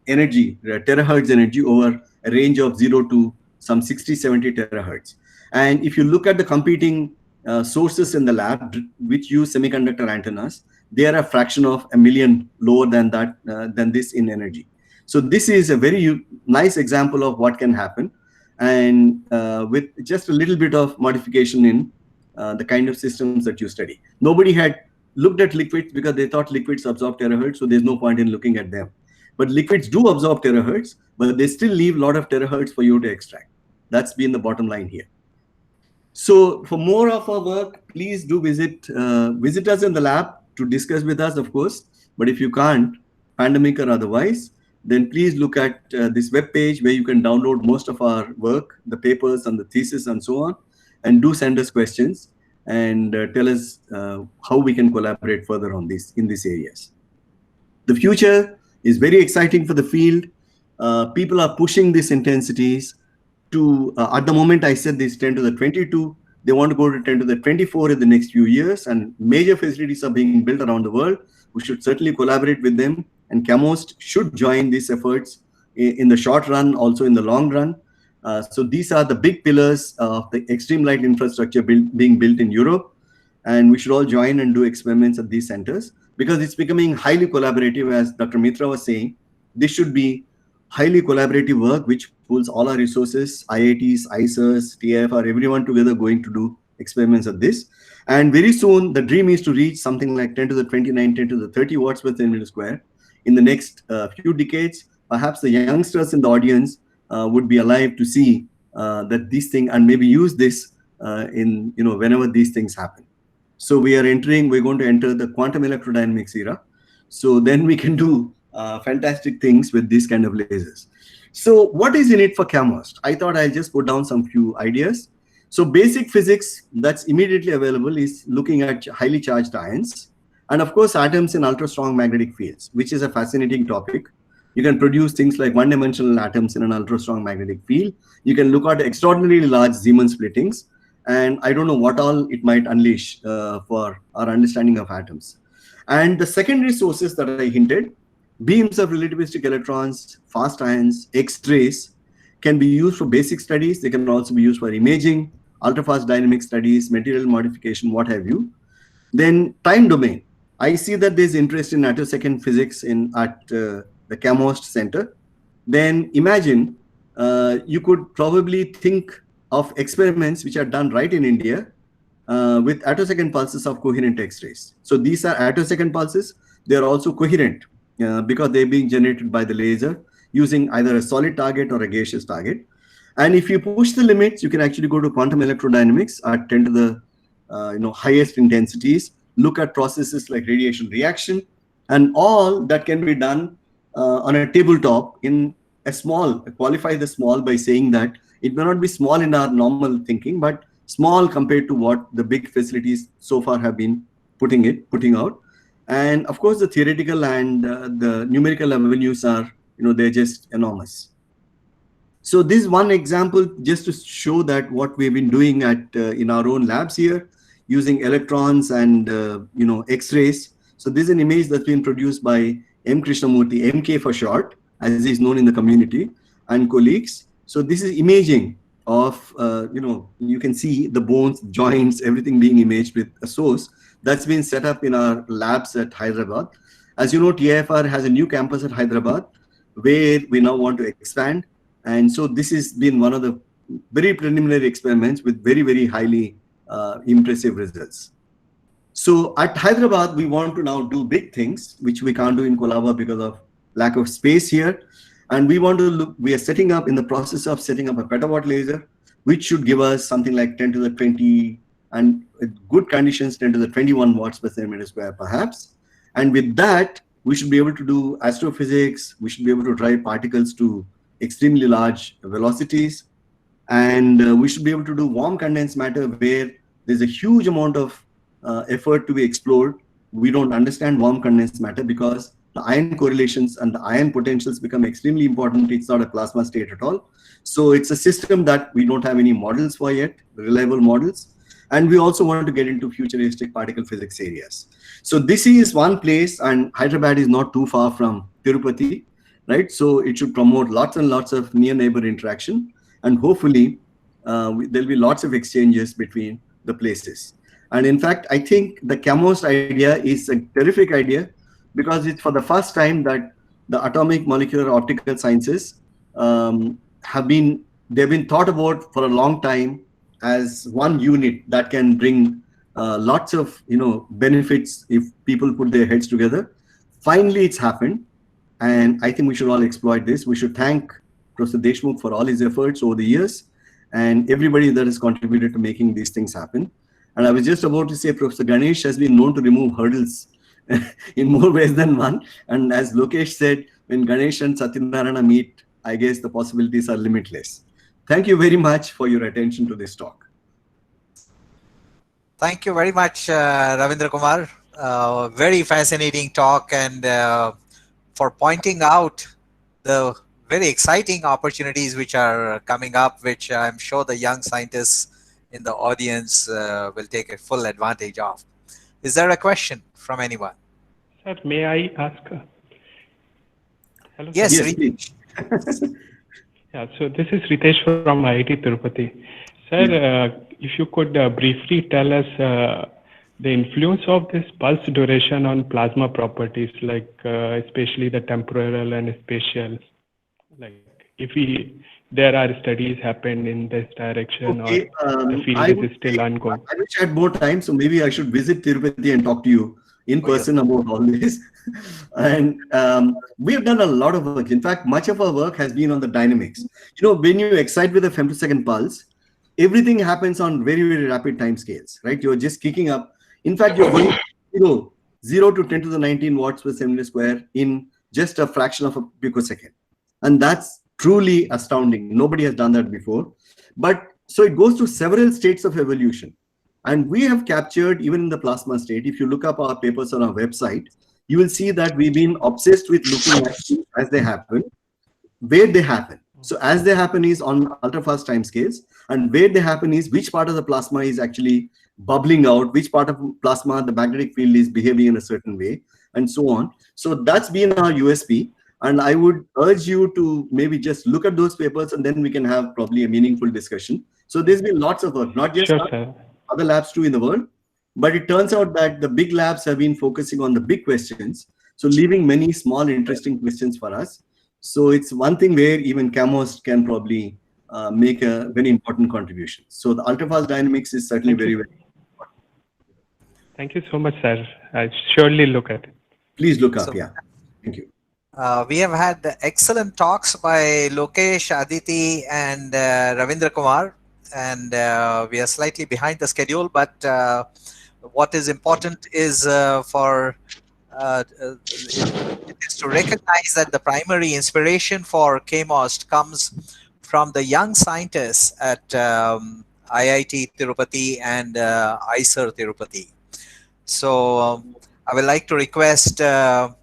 M: energy, terahertz energy over a range of 0 to some 60, 70 terahertz. And if you look at the competing sources in the lab, which use semiconductor antennas, they are a fraction of a million lower than that, than this in energy. So this is a very nice example of what can happen. And with just a little bit of modification in the kind of systems that you study. Nobody had looked at liquids because they thought liquids absorb terahertz, so there's no point in looking at them. But liquids do absorb terahertz, but they still leave a lot of terahertz for you to extract. That's been the bottom line here. So for more of our work, please do visit us in the lab to discuss with us, of course. But if you can't, pandemic or otherwise, then please look at this web page where you can download most of our work, the papers and the thesis and so on, and do send us questions. and tell us how we can collaborate further on this in these areas. The future is very exciting for the field. People are pushing these intensities to, at the moment I said this 10 to the 22, they want to go to 10 to the 24 in the next few years, and major facilities are being built around the world. We should certainly collaborate with them, and CAMOST should join these efforts in the short run, also in the long run. So these are the big pillars of the extreme light infrastructure being built in Europe, and we should all join and do experiments at these centers, because it's becoming highly collaborative. As Dr. Mitra was saying, this should be highly collaborative work which pulls all our resources, IITs, IISERs, TIFR, everyone together going to do experiments at this. And very soon the dream is to reach something like 10 to the 29, 10 to the 30 watts per centimeter square in the next few decades. Perhaps the youngsters in the audience would be alive to see that these things, and maybe use this in, whenever these things happen. So we're going to enter the quantum electrodynamics era. So then we can do fantastic things with these kind of lasers. So what is in it for CAMOST? I thought I'll just put down some few ideas. So basic physics that's immediately available is looking at highly charged ions, and of course atoms in ultra strong magnetic fields, which is a fascinating topic. You can produce things like one-dimensional atoms in an ultra strong magnetic field. You can look at extraordinarily large Zeeman splittings, and I don't know what all it might unleash for our understanding of atoms. And the secondary sources that I hinted, beams of relativistic electrons, fast ions, X-rays, can be used for basic studies. They can also be used for imaging, ultra-fast dynamic studies, material modification, what have you. Then time domain. I see that there's interest in attosecond physics at the CAMOST Center. Then imagine you could probably think of experiments which are done right in India with attosecond pulses of coherent X-rays. So these are attosecond pulses. They're also coherent because they're being generated by the laser using either a solid target or a gaseous target. And if you push the limits, you can actually go to quantum electrodynamics at 10 to the highest intensities, look at processes like radiation reaction, and all that can be done on a tabletop in a small, qualify the small by saying that it may not be small in our normal thinking, but small compared to what the big facilities so far have been putting out. And of course, the theoretical and the numerical avenues are, they're just enormous. So this is one example just to show that what we've been doing in our own labs here, using electrons and X-rays. So this is an image that's been produced by M. Krishnamurthy, MK for short, as is known in the community, and colleagues. So this is imaging of, you can see the bones, joints, everything being imaged with a source that's been set up in our labs at Hyderabad. As you know, TIFR has a new campus at Hyderabad where we now want to expand. And so this has been one of the very preliminary experiments with very, very highly impressive results. So at Hyderabad, we want to now do big things, which we can't do in Colaba because of lack of space here. And we want to look, we are setting up in the process of setting up a petawatt laser, which should give us something like 10 to the 20, and with good conditions, 10 to the 21 watts per centimeter square, perhaps. And with that, we should be able to do astrophysics. We should be able to drive particles to extremely large velocities. And we should be able to do warm condensed matter where there's a huge amount of effort to be explored. We don't understand warm condensed matter because the ion correlations and the ion potentials become extremely important. It's not a plasma state at all. So it's a system that we don't have any models for yet, reliable models. And we also want to get into futuristic particle physics areas. So this is one place, and Hyderabad is not too far from Tirupati, right? So it should promote lots and lots of near neighbor interaction. And hopefully there'll be lots of exchanges between the places. And in fact, I think the CAMOST idea is a terrific idea because it's for the first time that the atomic molecular optical sciences they've been thought about for a long time as one unit that can bring lots of benefits if people put their heads together. Finally, it's happened. And I think we should all exploit this. We should thank Professor Deshmukh for all his efforts over the years and everybody that has contributed to making these things happen. And I was just about to say Professor Ganesh has been known to remove hurdles in more ways than one. And as Lokesh said, when Ganesh and Satyanarayana meet, I guess the possibilities are limitless. Thank you very much for your attention to this talk.
A: Thank you very much, Ravindra Kumar. Very fascinating talk, and for pointing out the very exciting opportunities which are coming up, which I'm sure the young scientists in the audience will take a full advantage of. Is there a question from anyone?
O: Sir, may I ask? Hello,
A: yes,
O: sir.
A: yes,
M: please.
O: Yeah, so this is Ritesh from IIT Tirupati. Sir, if you could briefly tell us the influence of this pulse duration on plasma properties, like especially the temporal and spatial. Like if there are studies happened in this direction,
M: Okay,
O: or the field is still ongoing.
M: I wish I had more time, so maybe I should visit Tirupati and talk to you in person about all this. And we have done a lot of work. In fact, much of our work has been on the dynamics. You know, when you excite with a femtosecond pulse, everything happens on very, very rapid time scales, right? You're just kicking up. In fact, you're going 0 to 10 to the 19 watts per centimeter square in just a fraction of a picosecond. And that's truly astounding. Nobody has done that before. But so it goes to several states of evolution. And we have captured, even in the plasma state, if you look up our papers on our website, you will see that we've been obsessed with looking at as they happen, where they happen. So as they happen is on ultra-fast time scales, and where they happen is which part of the plasma is actually bubbling out, which part of plasma the magnetic field is behaving in a certain way, and so on. So that's been our USP. And I would urge you to maybe just look at those papers, and then we can have probably a meaningful discussion. So there's been lots of work, not just other labs too in the world, but it turns out that the big labs have been focusing on the big questions, so leaving many small interesting questions for us. So it's one thing where even CAMOST can probably make a very important contribution. So the ultrafast dynamics is certainly very, very important.
O: Thank you so much, sir. I surely look at it.
M: Please look up, yeah. Thank you.
A: We have had excellent talks by Lokesh, Aditi, and Ravindra Kumar, and we are slightly behind the schedule, but what is important is it is to recognize that the primary inspiration for CAMOST comes from the young scientists at IIT Tirupati and IISER Tirupati. So I would like to request the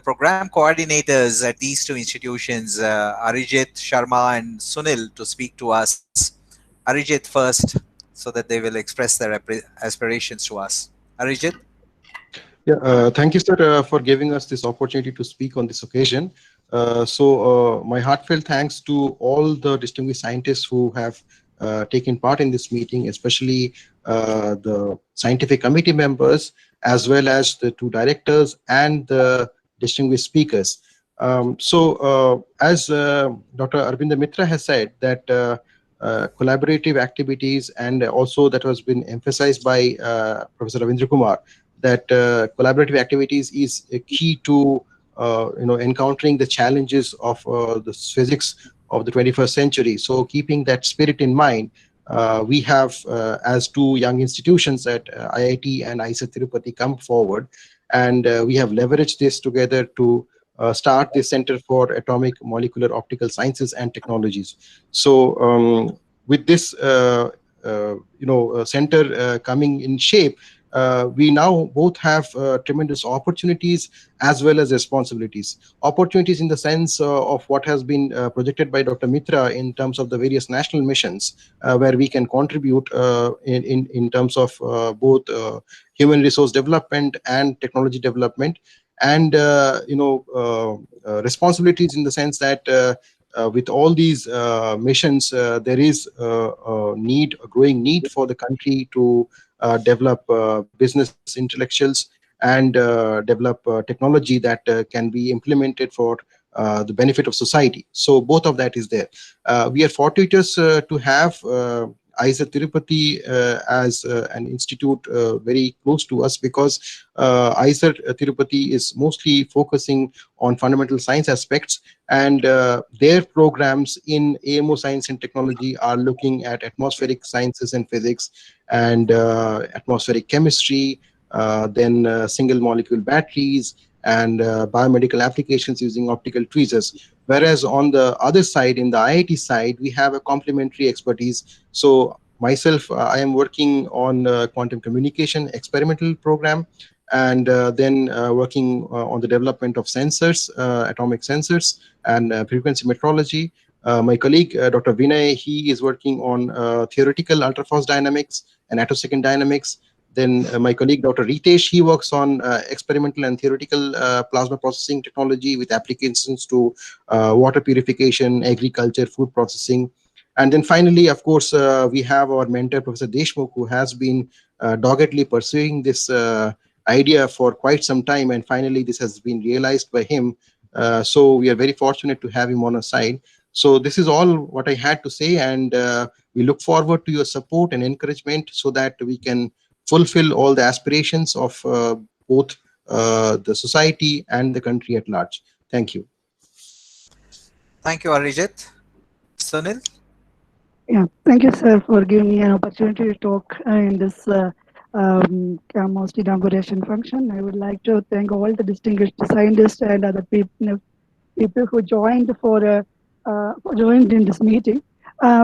A: program coordinators at these two institutions, Arijit Sharma and Sunil, to speak to us. Arijit first, so that they will express their aspirations to us. Arijit?
L: Yeah, thank you, sir, for giving us this opportunity to speak on this occasion. My heartfelt thanks to all the distinguished scientists who have taken part in this meeting, especially the scientific committee members, as well as the two directors and the distinguished speakers. As Dr. Arabinda Mitra has said, that collaborative activities, and also that has been emphasized by Professor Ravindra Kumar, that collaborative activities is a key to encountering the challenges of the physics of the 21st century. So keeping that spirit in mind, we have, as two young institutions at IIT and IISER Tirupati, come forward, and we have leveraged this together to start the Center for Atomic, Molecular, Optical Sciences and Technologies. So with this center coming in shape, we now both have tremendous opportunities as well as responsibilities. Opportunities in the sense of what has been projected by Dr. Mitra in terms of the various national missions, where we can contribute in terms of both human resource development and technology development, and responsibilities in the sense that with all these missions, there is a growing need for the country to develop business intellectuals and develop technology that can be implemented for the benefit of society. So both of that is there. We are fortuitous to have IISER Tirupati as an institute very close to us, because IISER Tirupati is mostly focusing on fundamental science aspects, and their programs in AMO science and technology are looking at atmospheric sciences and physics, and atmospheric chemistry, then single molecule batteries, and biomedical applications using optical tweezers. Whereas on the other side, in the IIT side, we have a complementary expertise. So myself, I am working on quantum communication experimental program, and then working on the development of sensors, atomic sensors, and frequency metrology. My colleague, Dr. Vinay, he is working on theoretical ultrafast dynamics and attosecond dynamics. Then my colleague, Dr. Ritesh, he works on experimental and theoretical plasma processing technology with applications to water purification, agriculture, food processing. And then finally, of course, we have our mentor, Professor Deshmukh, who has been doggedly pursuing this idea for quite some time. And finally, this has been realized by him. So we are very fortunate to have him on our side. So this is all what I had to say. And we look forward to your support and encouragement so that we can fulfill all the aspirations of both the society and the country at large. Thank you.
A: Thank you, Arijit. Sunil?
I: Yeah, thank you, sir, for giving me an opportunity to talk in this CAMOST inauguration function. I would like to thank all the distinguished scientists and other people who joined joined in this meeting.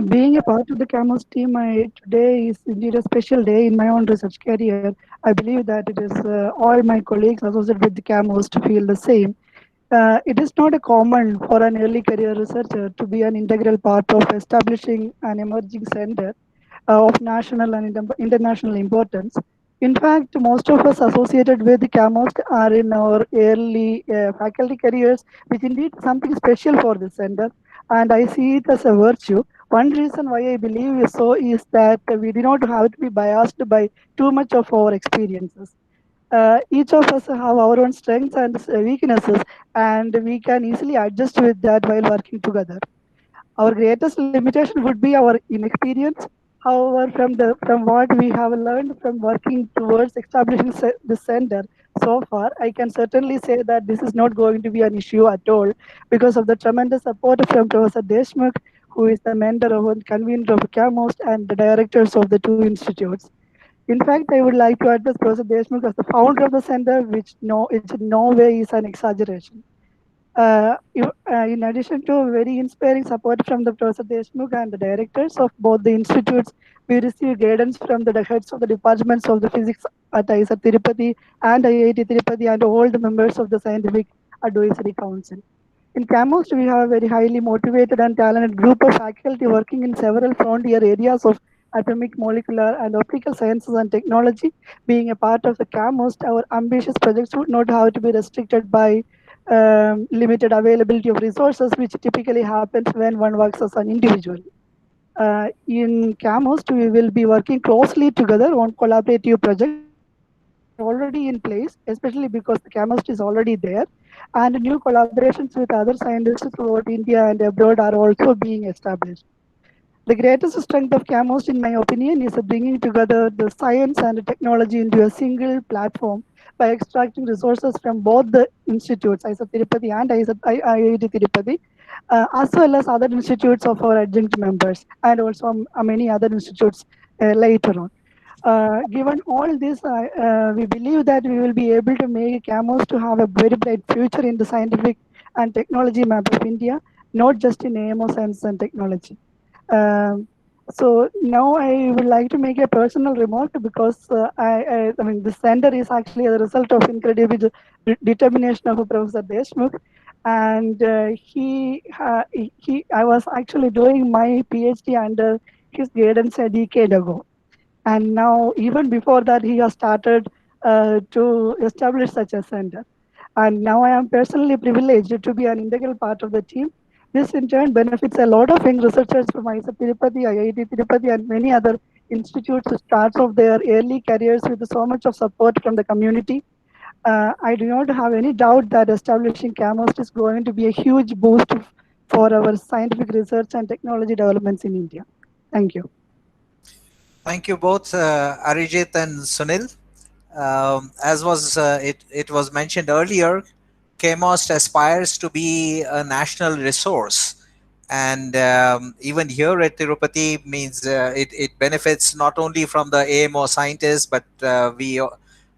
I: Being a part of the CAMOST team, today is indeed a special day in my own research career. I believe that it is all my colleagues associated with the CAMOST feel the same. It is not a common for an early career researcher to be an integral part of establishing an emerging center of national and international importance. In fact, most of us associated with the CAMOST are in our early faculty careers, which indeed is something special for the center, and I see it as a virtue. One reason why I believe so is that we do not have to be biased by too much of our experiences. Each of us have our own strengths and weaknesses, and we can easily adjust with that while working together. Our greatest limitation would be our inexperience. However, from what we have learned from working towards establishing the center so far, I can certainly say that this is not going to be an issue at all because of the tremendous support from Professor Deshmukh, who is the mentor and convener of CAMOST and the directors of the two institutes. In fact, I would like to address Professor Deshmukh as the founder of the center, which in no way is an exaggeration. In addition to very inspiring support from the Professor Deshmukh and the directors of both the institutes, we received guidance from the heads of the departments of the physics at IISER Tirupati and IIT Tirupati and all the members of the Scientific Advisory Council. In CAMOST, we have a very highly motivated and talented group of faculty working in several frontier areas of atomic, molecular, and optical sciences and technology. Being a part of the CAMOST, our ambitious projects would not have to be restricted by limited availability of resources, which typically happens when one works as an individual. In CAMOST, we will be working closely together on collaborative projects already in place, especially because the CAMOST is already there, and new collaborations with other scientists throughout India and abroad are also being established. The greatest strength of CAMOST, in my opinion, is bringing together the science and the technology into a single platform by extracting resources from both the institutes, IISER Tirupati and IIT Tirupati, as well as other institutes of our adjunct members, and also many other institutes later on. Given all this, we believe that we will be able to make CAMOST to have a very bright future in the scientific and technology map of India, not just in AMO science and technology. So now I would like to make a personal remark because I mean the center is actually the result of incredible determination of Professor Deshmukh, and I was actually doing my PhD under his guidance a decade ago. And now, even before that, he has started to establish such a center. And now I am personally privileged to be an integral part of the team. This in turn benefits a lot of young researchers from IISER Tirupati, IIT Tirupati, and many other institutes who start off their early careers with so much of support from the community. I do not have any doubt that establishing CAMOST is going to be a huge boost for our scientific research and technology developments in India. Thank you.
A: Thank you both, Arijit and Sunil. As it was mentioned earlier, CAMOST aspires to be a national resource, and even here at Tirupati means it benefits not only from the AMO scientists, but we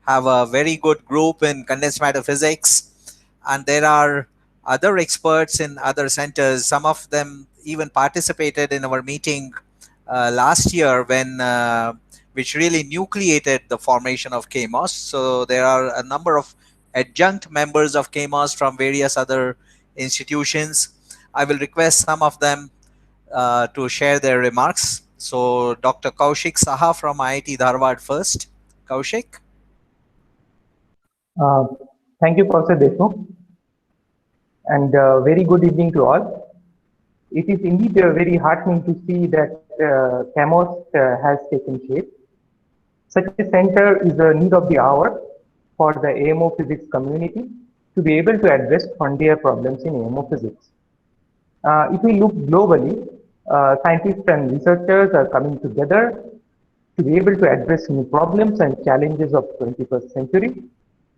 A: have a very good group in condensed matter physics, and there are other experts in other centers. Some of them even participated in our meeting last year when which really nucleated the formation of CAMOST. So there are a number of adjunct members of CAMOST from various other institutions. I will request some of them to share their remarks. So Dr. Kaushik Saha from IIT Dharwad first. Kaushik.
N: Thank you, Professor Deshmukh, and very good evening to all. It is indeed very heartening to see that CAMOST has taken shape. Such a center is a need of the hour for the AMO physics community to be able to address frontier problems in AMO physics. If we look globally, scientists and researchers are coming together to be able to address new problems and challenges of 21st century.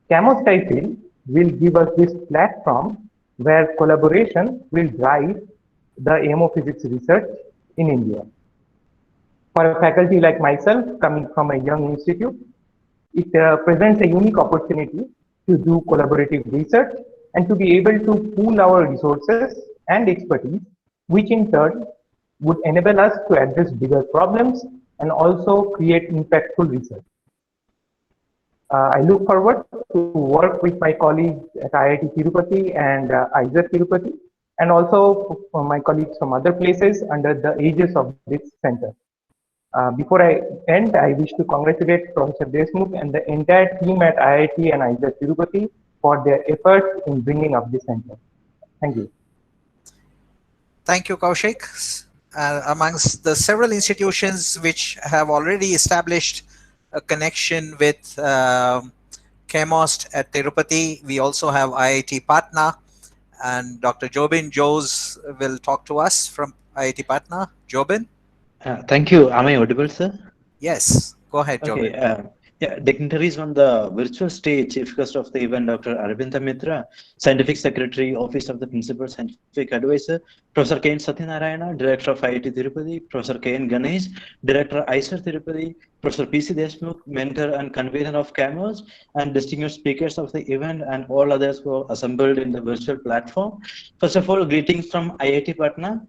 N: CAMOST, I feel, will give us this platform where collaboration will drive the AMO physics research in India. For a faculty like myself, coming from a young institute, it presents a unique opportunity to do collaborative research and to be able to pool our resources and expertise, which in turn would enable us to address bigger problems and also create impactful research. I look forward to work with my colleagues at IIT Tirupati and IISER Tirupati, and also for my colleagues from other places under the aegis of this center. Before I end, I wish to congratulate Professor Deshmukh and the entire team at IIT and IISER Tirupati for their efforts in bringing up this center. Thank you.
A: Thank you, Kaushik. Amongst the several institutions which have already established a connection with CAMOST at Tirupati, we also have IIT Patna, and Dr. Jobin Jose will talk to us from IIT Patna. Jobin?
P: Thank you. Am I audible, sir?
A: Yes, go ahead, Jobin.
P: Okay. Yeah, dignitaries on the virtual stage, chief guest of the event, Dr. Arabinda Mitra, Scientific Secretary, Office of the Principal Scientific Advisor, Professor K. N. Satyanarayana, Director of IIT Tirupati, Professor K. N. Ganesh, Director IISER Tirupati, Professor P.C. Deshmukh, Mentor and Convener of CAMOST, and distinguished speakers of the event, and all others who are assembled in the virtual platform. First of all, greetings from IIT Patna.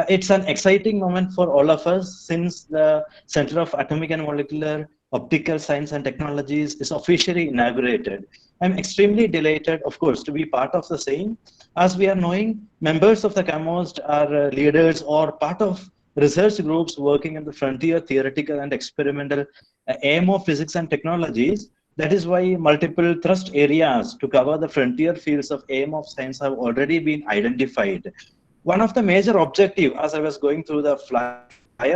P: It's an exciting moment for all of us since the Center of Atomic and Molecular Optical Science and Technologies is officially inaugurated. I'm extremely delighted, of course, to be part of the same. As we are knowing, members of the CAMOST are leaders or part of research groups working in the frontier theoretical and experimental AMO physics and technologies. That is why multiple thrust areas to cover the frontier fields of AMO of science have already been identified. One of the major objectives, as I was going through the flyer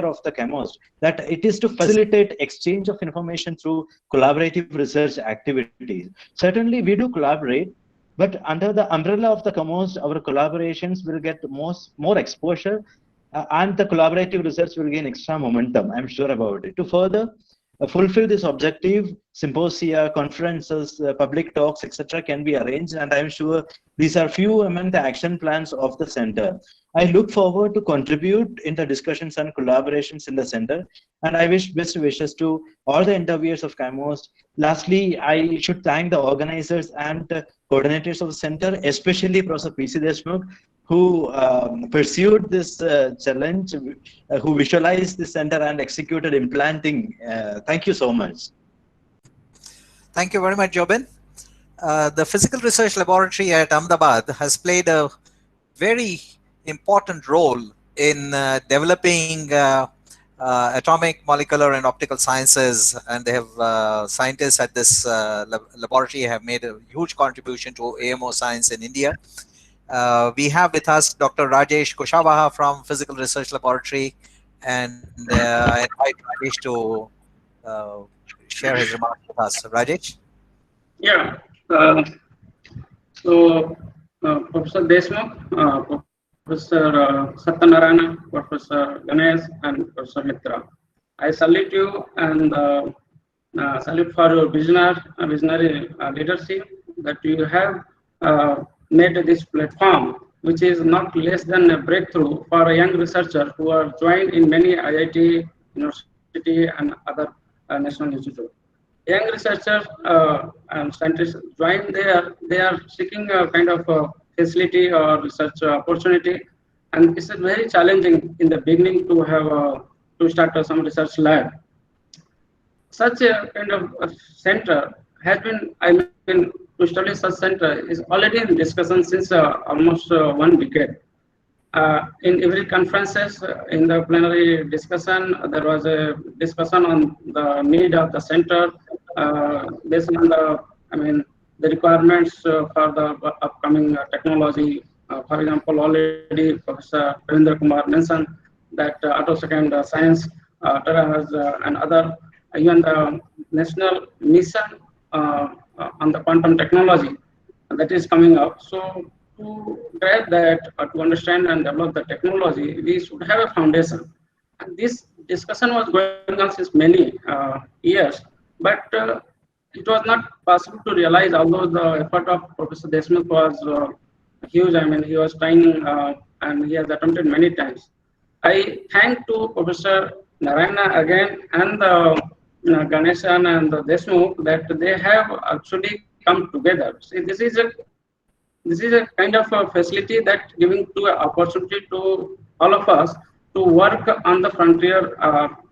P: of the CAMOST, that it is to facilitate exchange of information through collaborative research activities. Certainly, we do collaborate, but under the umbrella of the CAMOST, our collaborations will get more exposure, and the collaborative research will gain extra momentum. I'm sure about it. To further fulfill this objective, symposia, conferences, public talks, etc. can be arranged, and I'm sure these are few among the action plans of the center. I look forward to contribute in the discussions and collaborations in the center, and I wish best wishes to all the interviewers of CAMOST. Lastly, I should thank the organizers and coordinators of the center, especially Professor P.C. Deshmukh, who pursued this challenge, who visualized the center and executed implanting. Thank you so much.
A: Thank you very much, Jobin. The Physical Research Laboratory at Ahmedabad has played a very important role in developing atomic, molecular, and optical sciences, and they have scientists at this laboratory have made a huge contribution to AMO science in India. We have with us Dr. Rajesh Kushawaha from Physical Research Laboratory, and I invite Rajesh to share his remarks with us. Rajesh?
Q: Yeah. Professor Deshmukh, Professor Satyanarayana, Professor Ganesh, and Professor Mitra, I salute you and salute for your visionary leadership that you have made this platform, which is not less than a breakthrough for a young researcher who are joined in many IIT, university, and other national institutes. Young researchers and scientists join there, they are seeking a kind of facility or research opportunity, and it's very challenging in the beginning to have to start some research lab. Such a kind of center has been, I mean, to study such center is already in discussion since almost 1 decade. In every conferences, in the plenary discussion, there was a discussion on the need of the center based on the, I mean, the requirements for the upcoming technology. For example, already Professor Arabinda Kumar mentioned that auto-second science, Terahertz and other, even the national mission on the quantum technology that is coming up. So to grab that, to understand and develop the technology, we should have a foundation. And this discussion was going on since many years, but it was not possible to realize, although the effort of Professor Deshmukh was huge. I mean, he was trying and he has attempted many times. I thank to Professor Narayana again and Ganeshan and Deshmukh that they have actually come together. See, this is a kind of a facility that giving to an opportunity to all of us to work on the frontier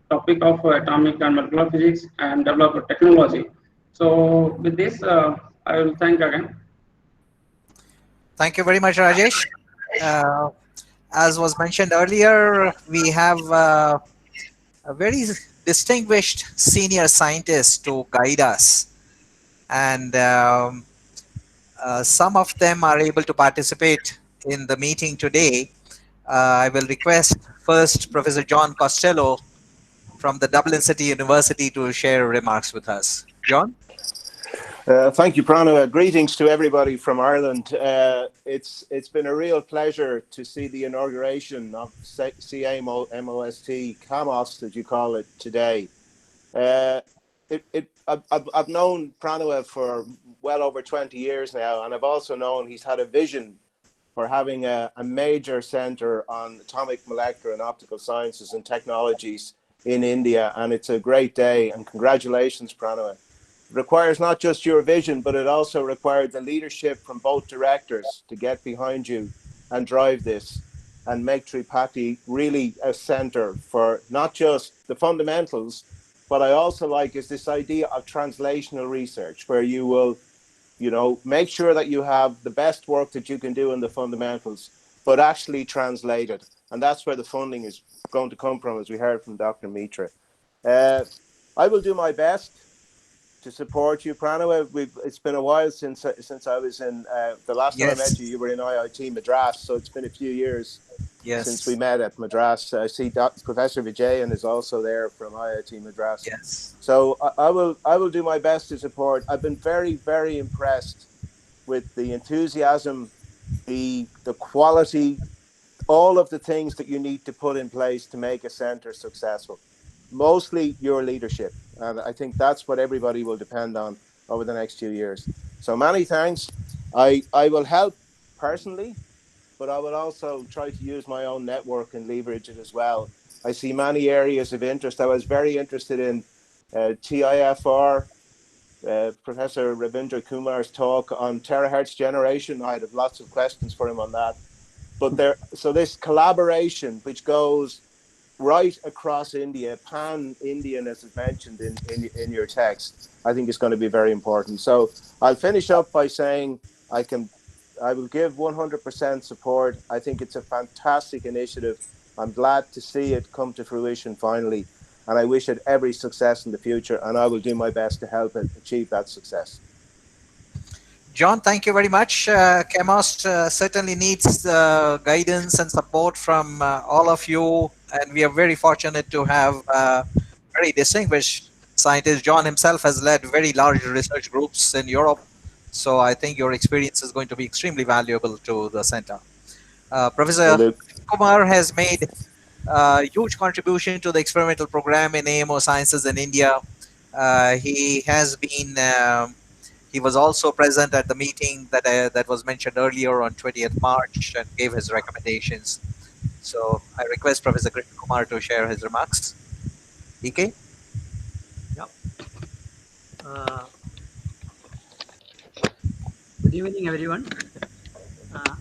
Q: topic of atomic and molecular physics and develop technology. So with this, I will thank again.
A: Thank you very much, Rajesh. As was mentioned earlier, we have a very distinguished senior scientist to guide us, and some of them are able to participate in the meeting today. I will request first Professor John Costello from the Dublin City University to share remarks with us. John?
R: Thank you, Pranav. Greetings to everybody from Ireland. It's been a real pleasure to see the inauguration of CAMOST, as you call it, today. I've known Pranav for well over 20 years now, and I've also known he's had a vision for having a major center on atomic, molecular, and optical sciences and technologies in India, and it's a great day, and congratulations, Pranav. It requires not just your vision, but it also required the leadership from both directors to get behind you and drive this and make Tirupati really a center for not just the fundamentals, but I also like is this idea of translational research, where you will, you know, make sure that you have the best work that you can do in the fundamentals, but actually translate it. And that's where the funding is going to come from, as we heard from Dr. Mitra. I will do my best to support you, Pranav. It's been a while since I was in, the last time I met you were in IIT Madras, so it's been a few years since we met at Madras. I see Professor Vijayan is also there from IIT Madras.
A: Yes.
R: So I will do my best to support. I've been very, very impressed with the enthusiasm, the quality, all of the things that you need to put in place to make a center successful. Mostly your leadership. And I think that's what everybody will depend on over the next few years. So many thanks. I will help personally, but I will also try to use my own network and leverage it as well. I see many areas of interest. I was very interested in TIFR, Professor Arabinda Kumar's talk on terahertz generation. I'd have lots of questions for him on that. But so this collaboration, which goes right across India, pan-Indian, as is mentioned in your text, I think is going to be very important. So I'll finish up by saying I will give 100% support. I think it's a fantastic initiative. I'm glad to see it come to fruition finally, and I wish it every success in the future, and I will do my best to help it achieve that success.
A: John, thank you very much. CAMOST certainly needs guidance and support from all of you, and we are very fortunate to have very distinguished scientists. John himself has led very large research groups in Europe, so I think your experience is going to be extremely valuable to the center. Professor Kumar has made a huge contribution to the experimental program in AMO Sciences in India. He has been he was also present at the meeting that was mentioned earlier on 20th March and gave his recommendations. So I request Professor Kumar to share his remarks. EK?
S: Yeah. Good evening, everyone.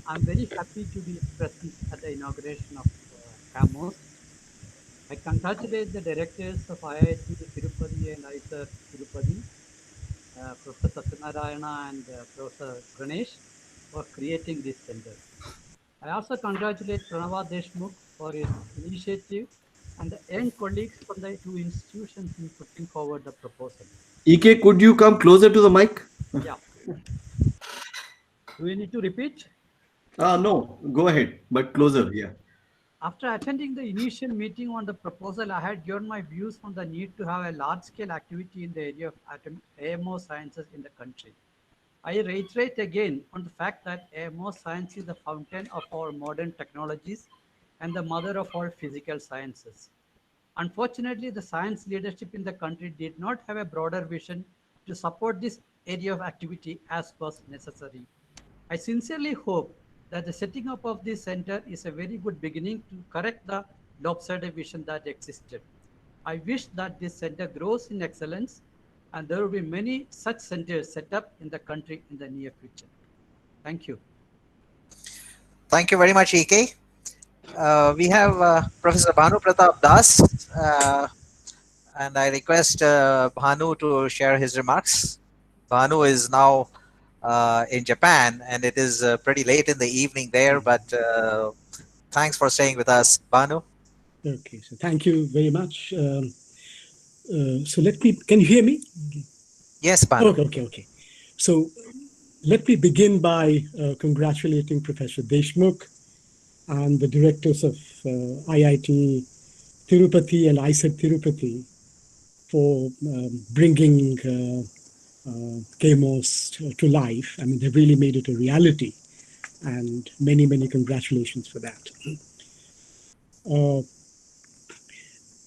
S: I'm very happy to be present at the inauguration of CAMOST. I congratulate the directors of IIT Tirupati and IISER Tirupati, Professor Satyanarayana and Professor Ganesh, for creating this center. I also congratulate Pranava Deshmukh for his initiative and the young colleagues from the two institutions in putting forward the proposal.
M: EK, could you come closer to the mic?
S: Yeah. Do we need to repeat?
M: No, go ahead, but closer, yeah.
S: After attending the initial meeting on the proposal, I had given my views on the need to have a large-scale activity in the area of AMO sciences in the country. I reiterate again on the fact that AMO science is the fountain of our modern technologies and the mother of all physical sciences. Unfortunately, the science leadership in the country did not have a broader vision to support this area of activity as was necessary. I sincerely hope that the setting up of this center is a very good beginning to correct the lopsided vision that existed. I wish that this center grows in excellence and there will be many such centers set up in the country in the near future. Thank you.
A: Thank you very much, EK. We have Professor Bhanu Pratap Das, and I request Bhanu to share his remarks. Bhanu is now in Japan, and it is pretty late in the evening there, but thanks for staying with us, Bhanu.
T: Okay, so thank you very much. So can you hear me?
A: Yes, Bhanu.
T: Okay. So let me begin by congratulating Professor Deshmukh and the directors of IIT Tirupati and IISER Tirupati for bringing CAMOST to life. I mean, they really made it a reality, and many congratulations for that.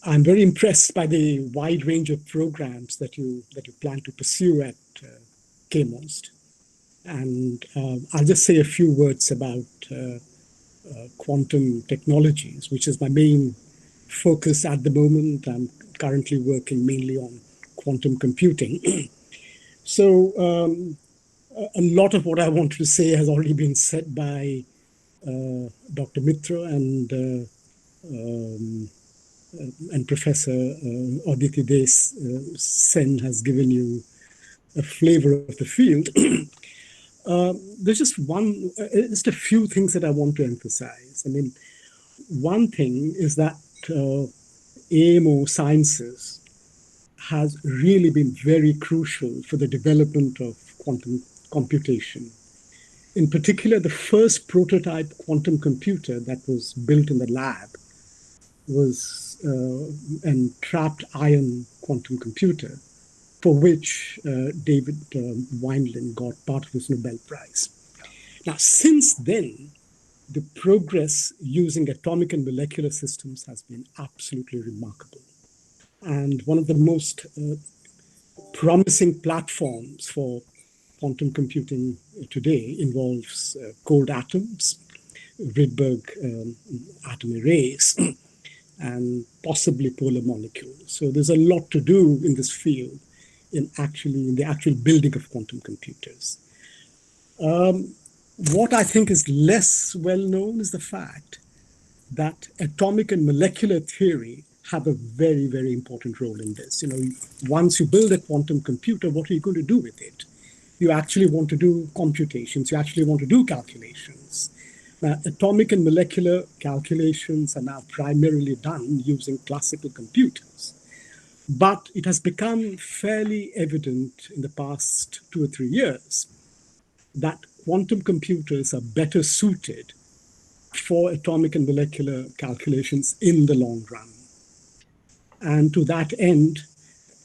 T: I'm very impressed by the wide range of programs that you plan to pursue at CAMOST, and I'll just say a few words about quantum technologies, which is my main focus at the moment. I'm currently working mainly on quantum computing. So a lot of what I wanted to say has already been said by Dr. Mitra and Professor Aditi Des Sen has given you a flavor of the field. There's just a few things that I want to emphasize. I mean, one thing is that AMO sciences has really been very crucial for the development of quantum computation. In particular, the first prototype quantum computer that was built in the lab was an trapped ion quantum computer, for which David Wineland got part of his Nobel Prize. Now, since then, the progress using atomic and molecular systems has been absolutely remarkable. And one of the most promising platforms for quantum computing today involves cold atoms, Rydberg atom arrays, and possibly polar molecules. So there's a lot to do in this field in the actual building of quantum computers. What I think is less well known is the fact that atomic and molecular theory have a very important role in this. Once you build a quantum computer, what are you going to do with it? You actually want to do computations, you actually want to do calculations. Now, atomic and molecular calculations are now primarily done using classical computers. But it has become fairly evident in the past 2 or 3 years that quantum computers are better suited for atomic and molecular calculations in the long run. And to that end,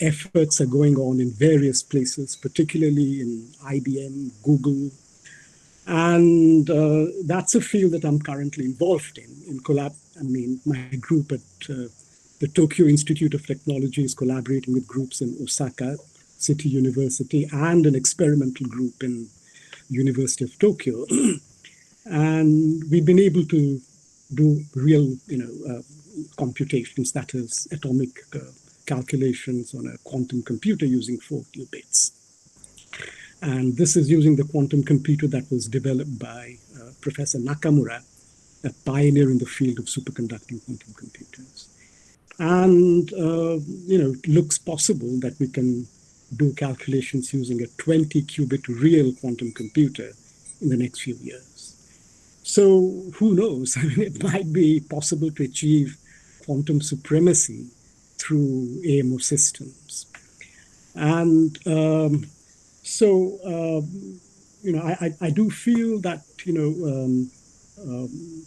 T: efforts are going on in various places, particularly in IBM, Google, and that's a field that I'm currently involved in my group at the Tokyo Institute of Technology is collaborating with groups in Osaka City University and an experimental group in University of Tokyo. And we've been able to do real, computations, that is atomic calculations on a quantum computer using 4 qubits. And this is using the quantum computer that was developed by Professor Nakamura, a pioneer in the field of superconducting quantum computers. And, it looks possible that we can do calculations using a 20-qubit real quantum computer in the next few years. So who knows? I mean, it might be possible to achieve quantum supremacy through AMO systems. And I do feel that,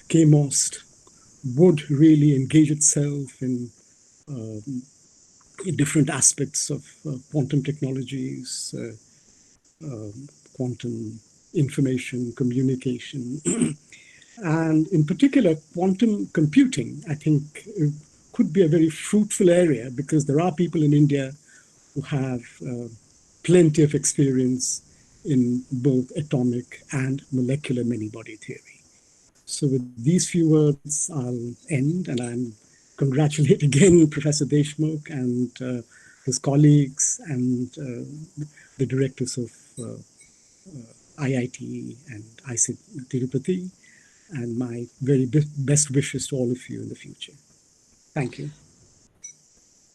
T: CAMOST would really engage itself in different aspects of quantum technologies, quantum information, communication, and in particular, quantum computing, I think, could be a very fruitful area because there are people in India who have plenty of experience in both atomic and molecular many-body theory. So with these few words, I'll end, and I congratulate again Professor Deshmukh and his colleagues and the directors of IIT and IISER Tirupati, and my very best wishes to all of you in the future. Thank you.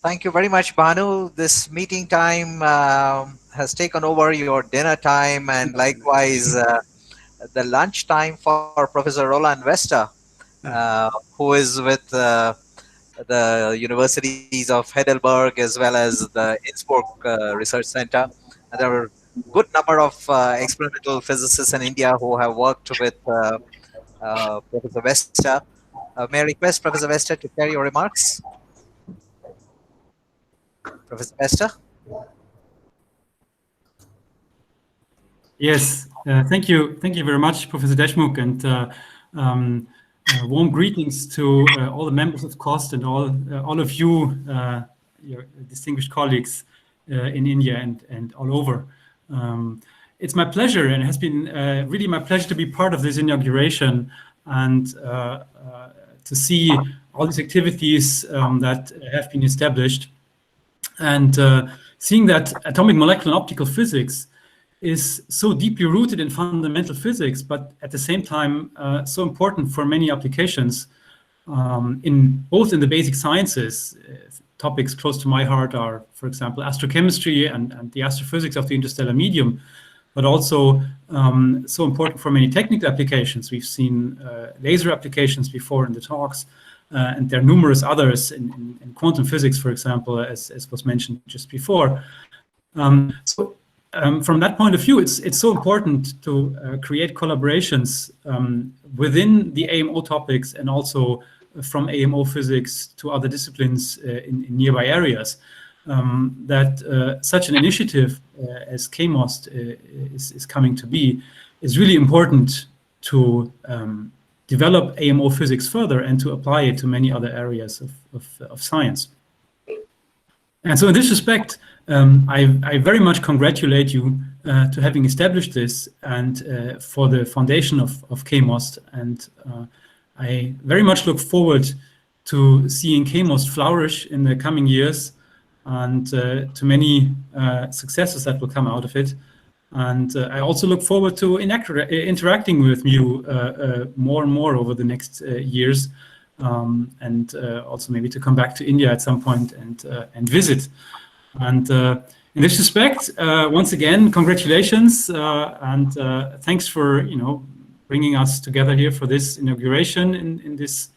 A: Thank you very much, Bhanu. This meeting time has taken over your dinner time, and likewise the lunch time for Professor Roland Wester, who is with the universities of Heidelberg as well as the Innsbruck Research Center. And there are a good number of experimental physicists in India who have worked with Professor Wester. May I request Professor Wester to share your remarks? Professor Wester?
U: Yes, thank you. Thank you very much, Professor Deshmukh, and warm greetings to all the members of COST and all of you, your distinguished colleagues in India and all over. It's my pleasure, and it has been really my pleasure to be part of this inauguration and to see all these activities that have been established, and seeing that atomic, molecular, and optical physics is so deeply rooted in fundamental physics, but at the same time so important for many applications in both in the basic sciences. Topics close to my heart are, for example, astrochemistry and the astrophysics of the interstellar medium, but also so important for many technical applications. We've seen laser applications before in the talks, and there are numerous others in quantum physics, for example, as was mentioned just before. From that point of view, it's so important to create collaborations within the AMO topics and also from AMO physics to other disciplines in nearby areas. That such an initiative as CAMOST is coming to be is really important to develop AMO physics further and to apply it to many other areas of science. And so in this respect, I very much congratulate you to having established this and for the foundation of CAMOST. And I very much look forward to seeing CAMOST flourish in the coming years and to many successes that will come out of it. And I also look forward to interacting with you more and more over the next years, and also maybe to come back to India at some point and visit. And in this respect, once again, congratulations and thanks for bringing us together here for this inauguration in this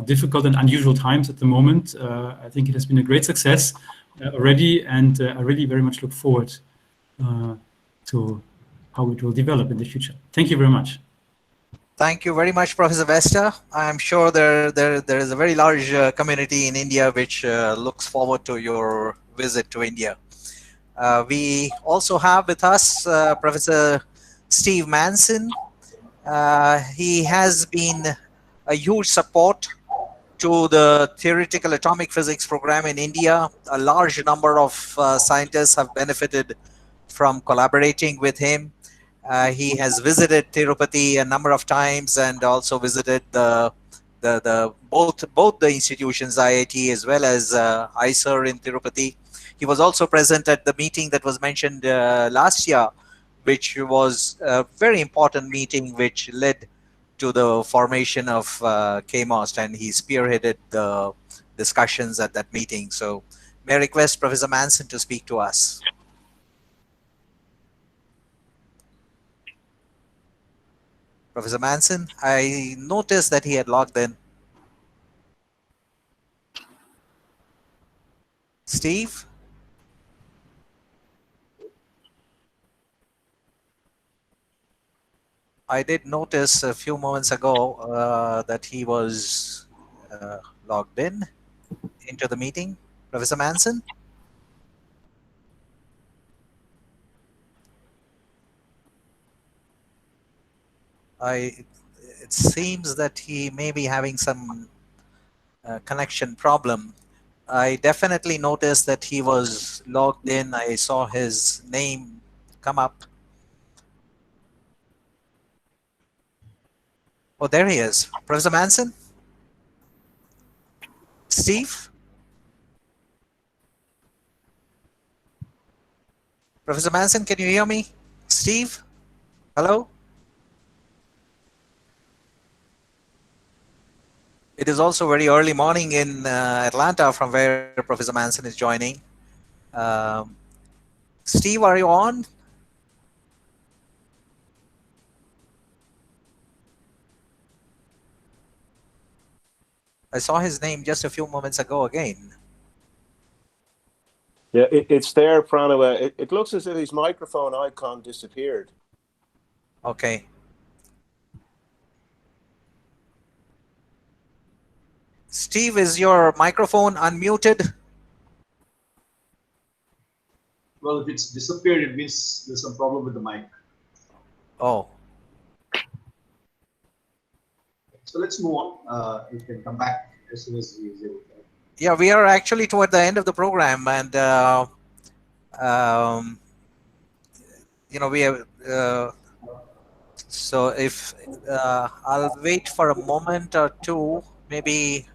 U: difficult and unusual times at the moment. I think it has been a great success already, and I really very much look forward to how it will develop in the future. Thank you very much.
A: Thank you very much, Professor Wester. I'm sure there is a very large community in India which looks forward to your visit to India. We also have with us Professor Steve Manson. He has been a huge support to the theoretical atomic physics program in India. A large number of scientists have benefited from collaborating with him. He has visited Tirupati a number of times and also visited both the institutions, IIT as well as IISER in Tirupati. He was also present at the meeting that was mentioned last year, which was a very important meeting which led to the formation of CAMOST, and he spearheaded discussions at that meeting. So may I request Professor Manson to speak to us. Professor Manson, I noticed that he had logged in. Steve? I did notice a few moments ago that he was logged in into the meeting. Professor Manson? It seems that he may be having some connection problem. I definitely noticed that he was logged in. I saw his name come up. Oh, there he is. Professor Manson? Steve? Professor Manson, can you hear me? Steve? Hello? It is also very early morning in Atlanta from where Professor Manson is joining. Steve, are you on? I saw his name just a few moments ago again.
R: Yeah, it's there, Pranav. It looks as if his microphone icon disappeared.
A: Okay. Steve, is your microphone unmuted?
D: Well, if it's disappeared, it means there's some problem with the mic.
A: Oh.
D: So let's move on. You can come back as soon as he's able to.
A: Yeah, we are actually toward the end of the program, and you know, we have. So if I'll wait for a moment or two, maybe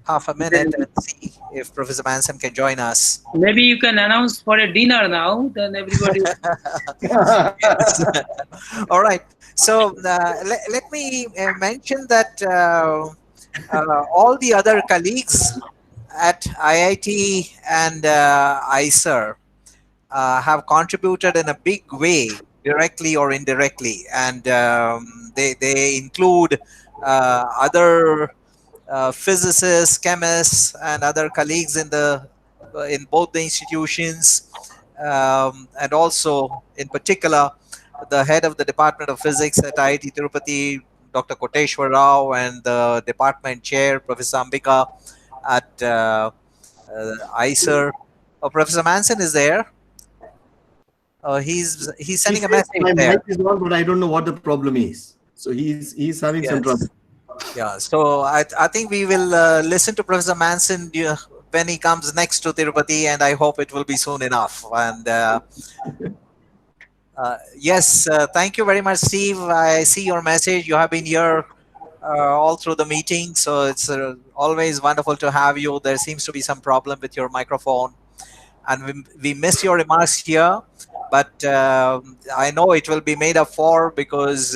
A: half a minute, and see if Professor Manson can join us.
H: Maybe you can announce for a dinner now, then everybody.
A: Yes. All right. So let me mention that all the other colleagues at IIT and IISER have contributed in a big way, directly or indirectly, and they include other physicists, chemists, and other colleagues in both the institutions, and also in particular the head of the Department of Physics at IIT Tirupati, Dr. Koteshwar Rao, and the department chair, Professor Ambika at IISER. Professor Manson is there. He's sending a message
M: My
A: there.
M: mic is on, but I don't know what the problem is. So he's having some trouble.
A: Yeah, so I think we will listen to Professor Manson when he comes next to Tirupati, and I hope it will be soon enough. And yes, thank you very much, Steve. I see your message. You have been here all through the meeting, so it's always wonderful to have you. There seems to be some problem with your microphone, and we missed your remarks here, but I know it will be made up for, because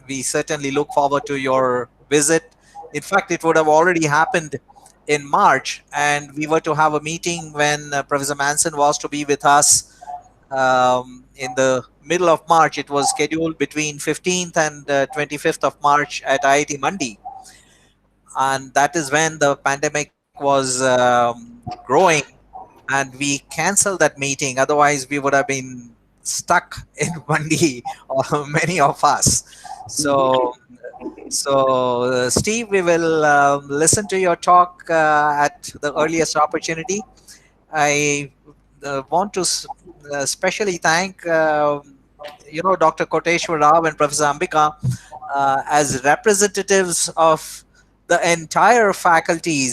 A: we certainly look forward to your visit. In fact, it would have already happened in March, and we were to have a meeting when Professor Manson was to be with us in the middle of March. It was scheduled between 15th and 25th of March at IIT Mandi. And that is when the pandemic was growing, and we canceled that meeting. Otherwise, we would have been stuck in Mandi, many of us. So, Steve, we will listen to your talk at the earliest opportunity. I want to especially thank Dr. Koteshwar Rao and Professor Ambika as representatives of the entire faculty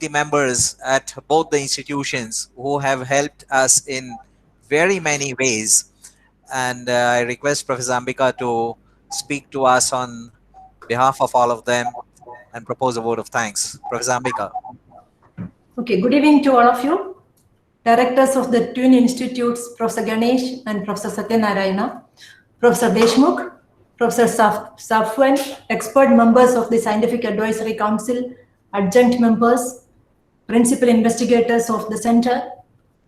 A: members at both the institutions, who have helped us in very many ways. And I request Professor Ambika to speak to us on behalf of all of them and propose a vote of thanks. Professor Ambika.
C: Okay, good evening to all of you. Directors of the Twin Institutes, Professor Ganesh and Professor Satyanarayana, Professor Deshmukh, Professor Safwan, expert members of the Scientific Advisory Council, adjunct members, principal investigators of the center,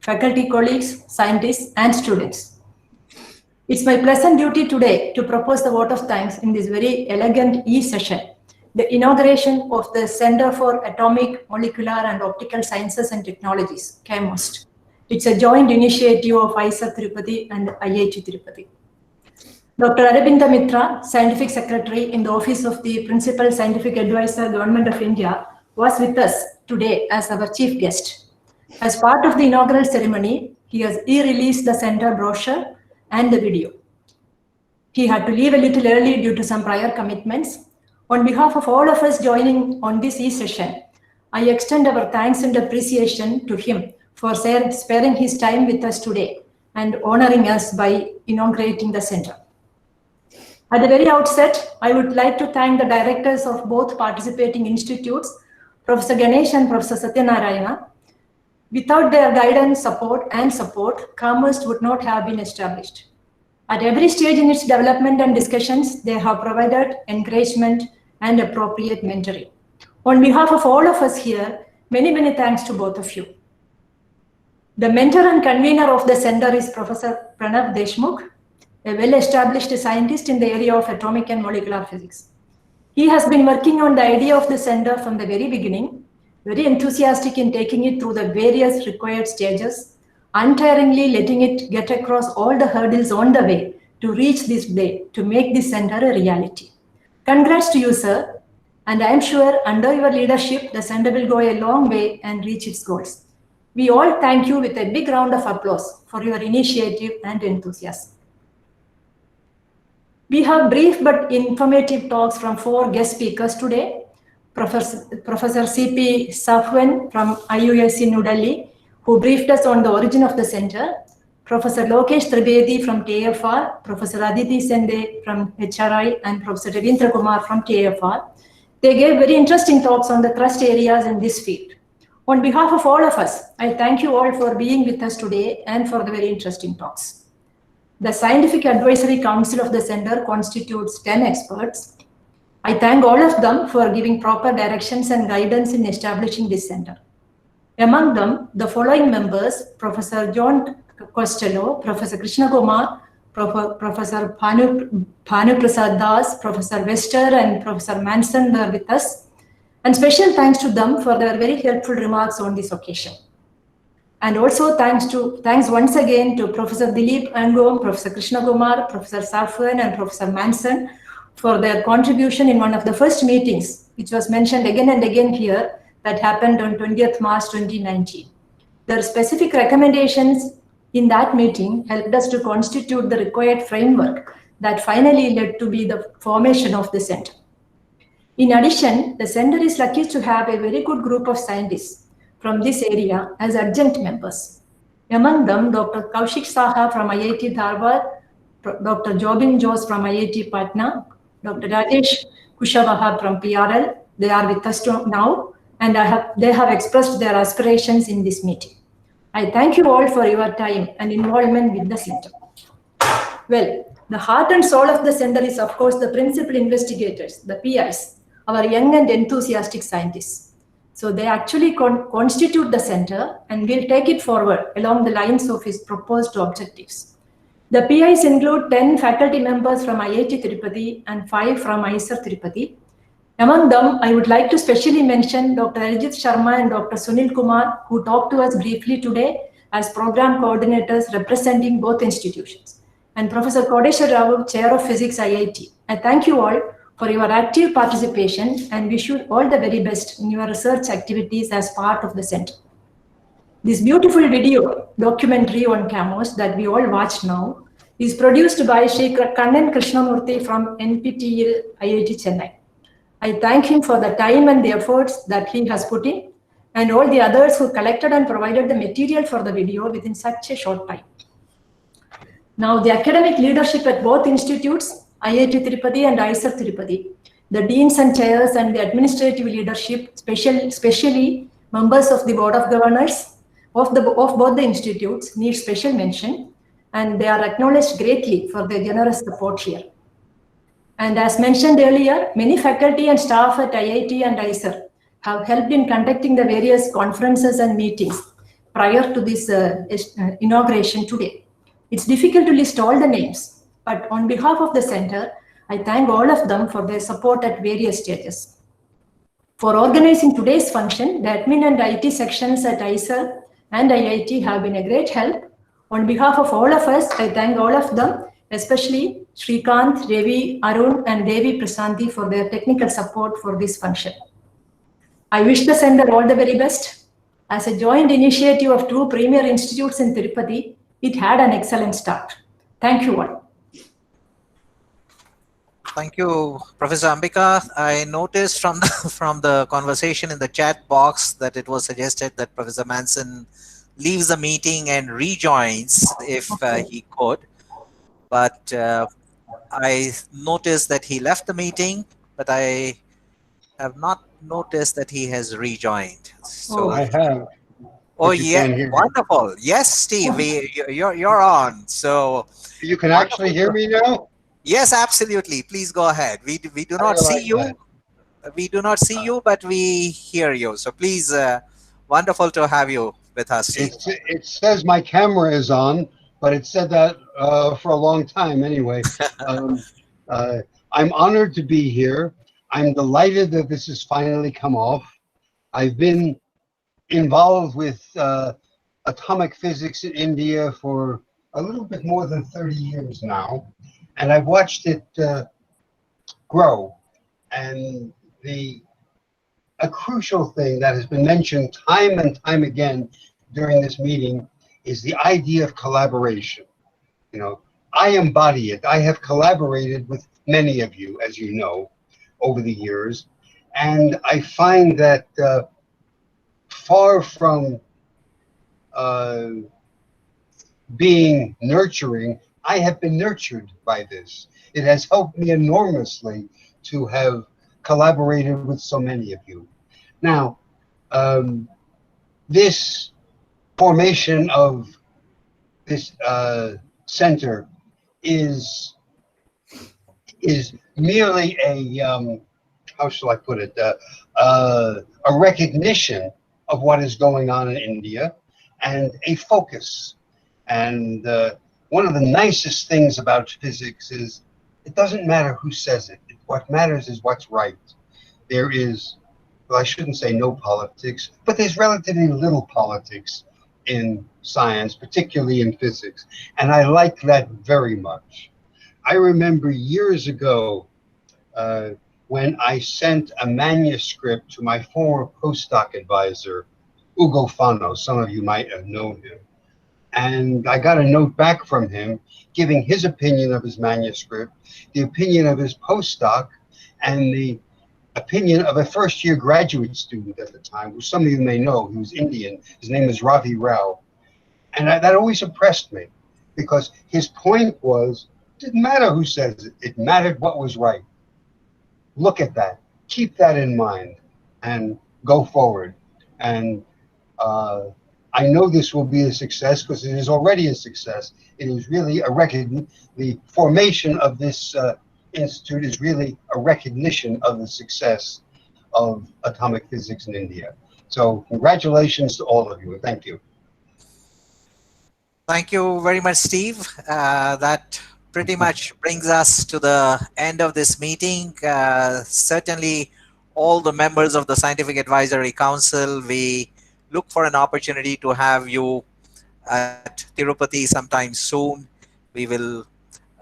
C: faculty colleagues, scientists, and students. It's my pleasant duty today to propose the vote of thanks in this very elegant e-session, the inauguration of the Center for Atomic, Molecular, and Optical Sciences and Technologies, CAMOST. It's a joint initiative of IISER Tirupati and IIT Tirupati. Dr. Arabinda Mitra, Scientific Secretary in the Office of the Principal Scientific Advisor, Government of India, was with us today as our chief guest. As part of the inaugural ceremony, he has e-released the center brochure and the video. He had to leave a little early due to some prior commitments. On behalf of all of us joining on this e-session, I extend our thanks and appreciation to him for sparing his time with us today and honoring us by inaugurating the center. At the very outset, I would like to thank the directors of both participating institutes, Professor Ganesh and Professor Satyanarayana. Without their guidance, support, CAMOST would not have been established. At every stage in its development and discussions, they have provided encouragement and appropriate mentoring. On behalf of all of us here, many, many thanks to both of you. The mentor and convener of the center is Professor Pranav Deshmukh, a well-established scientist in the area of atomic and molecular physics. He has been working on the idea of the center from the very beginning, very enthusiastic in taking it through the various required stages, untiringly letting it get across all the hurdles on the way to reach this day, to make this center a reality. Congrats to you, sir. And I am sure under your leadership, the center will go a long way and reach its goals. We all thank you with a big round of applause for your initiative and enthusiasm. We have brief but informative talks from 4 guest speakers today. Professor C.P. Safwan from IISc New Delhi, who briefed us on the origin of the center. Professor Lokesh Trivedi from TFR, Professor Aditi Sende from HRI, and Professor Ravindra Kumar from TFR. They gave very interesting talks on the thrust areas in this field. On behalf of all of us, I thank you all for being with us today and for the very interesting talks. The Scientific Advisory Council of the Center constitutes 10 experts. I thank all of them for giving proper directions and guidance in establishing this center. Among them, the following members, Professor John Costello, Professor Krishna Kumar, Professor Bhanu Prasad Das, Professor Wester, and Professor Manson were with us. And special thanks to them for their very helpful remarks on this occasion. And also thanks once again to Professor Dilip Angom, Professor Krishna Kumar, Professor Safwan, and Professor Manson for their contribution in one of the first meetings, which was mentioned again and again here, that happened on 20th March 2019. Their specific recommendations in that meeting helped us to constitute the required framework that finally led to be the formation of the center. In addition, the center is lucky to have a very good group of scientists from this area as adjunct members. Among them, Dr. Kaushik Saha from IIT Dharwad, Dr. Jobin Jose from IIT Patna, Dr. Rajesh Kushavahar from PRL. They are with us now, and they have expressed their aspirations in this meeting. I thank you all for your time and involvement with the center. Well, the heart and soul of the center is, of course, the principal investigators, the PIs, our young and enthusiastic scientists. So they actually constitute the center and will take it forward along the lines of its proposed objectives. The PIs include 10 faculty members from IIT Tirupati and 5 from IISER Tirupati. Among them, I would like to specially mention Dr. Arijit Sharma and Dr. Sunil Kumar, who talked to us briefly today as program coordinators representing both institutions, and Professor Kodeshwar Rao, Chair of Physics, IIT. I thank you all for your active participation and wish you all the very best in your research activities as part of the center. This beautiful video documentary on CAMOST that we all watch now is produced by Sri Kannan Krishnamurthy from NPTEL IIT Chennai. I thank him for the time and the efforts that he has put in, and all the others who collected and provided the material for the video within such a short time. Now, the academic leadership at both institutes, IIT Tirupati and IISER Tirupati, the deans and chairs and the administrative leadership, especially members of the board of governors of both the institutes, need special mention, and they are acknowledged greatly for their generous support here. And as mentioned earlier, many faculty and staff at IIT and IISER have helped in conducting the various conferences and meetings prior to this inauguration today. It's difficult to list all the names, but on behalf of the center, I thank all of them for their support at various stages. For organizing today's function, the admin and IT sections at IISER and IIT have been a great help. On behalf of all of us, I thank all of them, especially Shrikant, Ravi, Arun, and Devi Prasanthi for their technical support for this function. I wish the center all the very best. As a joint initiative of two premier institutes in Tirupati, it had an excellent start. Thank you all.
A: Thank you, Professor Ambika. I noticed from the conversation in the chat box that it was suggested that Professor Manson leaves the meeting and rejoins if he could. But I noticed that he left the meeting, but I have not noticed that he has rejoined. So,
E: I have.
A: Oh
E: yeah,
A: wonderful. Yes, Steve, you're on. So
E: you can actually hear me now?
A: Yes, absolutely. Please go ahead. We do not see you. We do not see you, but we hear you. So please, wonderful to have you with us, Steve.
E: It says my camera is on, but it said that for a long time anyway. I'm honored to be here. I'm delighted that this has finally come off. I've been involved with atomic physics in India for a little bit more than 30 years now, and I've watched it grow. And a crucial thing that has been mentioned time and time again during this meeting is the idea of collaboration. You know, I embody it. I have collaborated with many of you, as you know, over the years, and I find that far from being nurturing, I have been nurtured by this. It has helped me enormously to have collaborated with so many of you. Now, this formation of this center is merely a how shall I put it, a recognition of what is going on in India and a focus. And one of the nicest things about physics is it doesn't matter who says it. What matters is what's right. There is, well, I shouldn't say no politics, but there's relatively little politics in science, particularly in physics. And I like that very much. I remember years ago when I sent a manuscript to my former postdoc advisor, Ugo Fano. Some of you might have known him. And I got a note back from him giving his opinion of his manuscript, the opinion of his postdoc, and the opinion of a first-year graduate student at the time, which some of you may know. He was Indian. His name is Ravi Rao. And that always impressed me because his point was, it didn't matter who says it. It mattered what was right. Look at that. Keep that in mind and go forward. And I know this will be a success because it is already a success. It is really a recognition. The formation of this institute is really a recognition of the success of atomic physics in India. So congratulations to all of you. Thank you.
A: Thank you very much, Steve. That pretty much brings us to the end of this meeting. Certainly, all the members of the Scientific Advisory Council, we look for an opportunity to have you at Tirupati sometime soon. We will,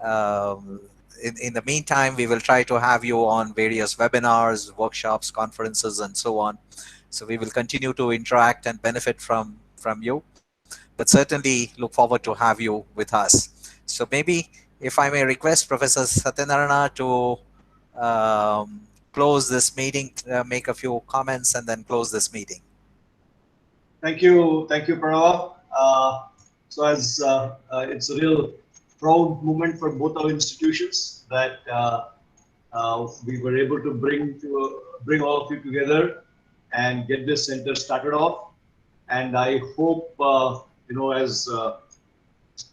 A: in the meantime, we will try to have you on various webinars, workshops, conferences, and so on. So we will continue to interact and benefit from you, but certainly look forward to have you with us. So maybe if I may request Professor Satyanarayana to close this meeting, make a few comments and then close this meeting.
D: Thank you, Pranav. So as it's a real proud moment for both our institutions that we were able to bring all of you together and get this center started off. And I hope, you know, as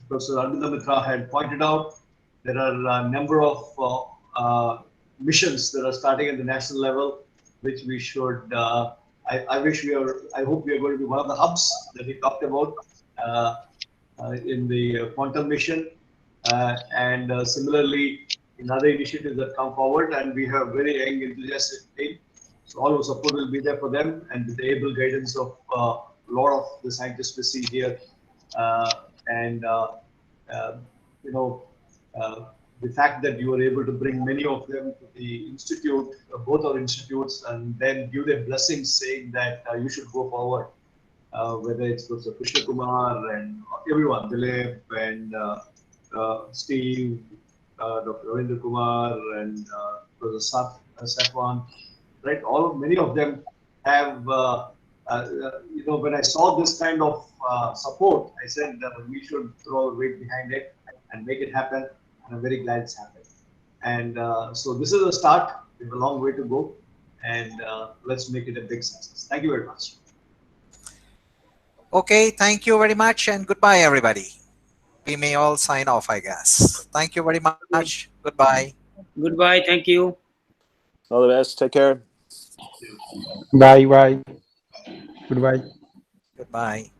D: Professor Arabinda Mitra had pointed out, there are a number of missions that are starting at the national level, which we should I hope we are going to be one of the hubs that we talked about in the quantum mission, and similarly in other initiatives that come forward, and we have very young enthusiastic team. So all our support will be there for them, and with the able guidance of a lot of the scientists we see here, the fact that you were able to bring many of them to the institute, both our institutes, and then give their blessings, saying that you should go forward. Whether it's Professor Krishna Kumar and everyone, Dilip and Steve, Dr. Ravindra Kumar and Professor Safwan, right? Many of them have, when I saw this kind of support, I said that we should throw weight behind it and make it happen. And I'm very glad it's happened. And so this is a start. We have a long way to go, and let's make it a big success. Thank you very much.
A: Okay, thank you very much, and goodbye, everybody. We may all sign off, I guess. Thank you very much. Goodbye.
H: Goodbye. Thank you.
R: All the best. Take care.
B: Bye. Bye. Goodbye.
A: Goodbye.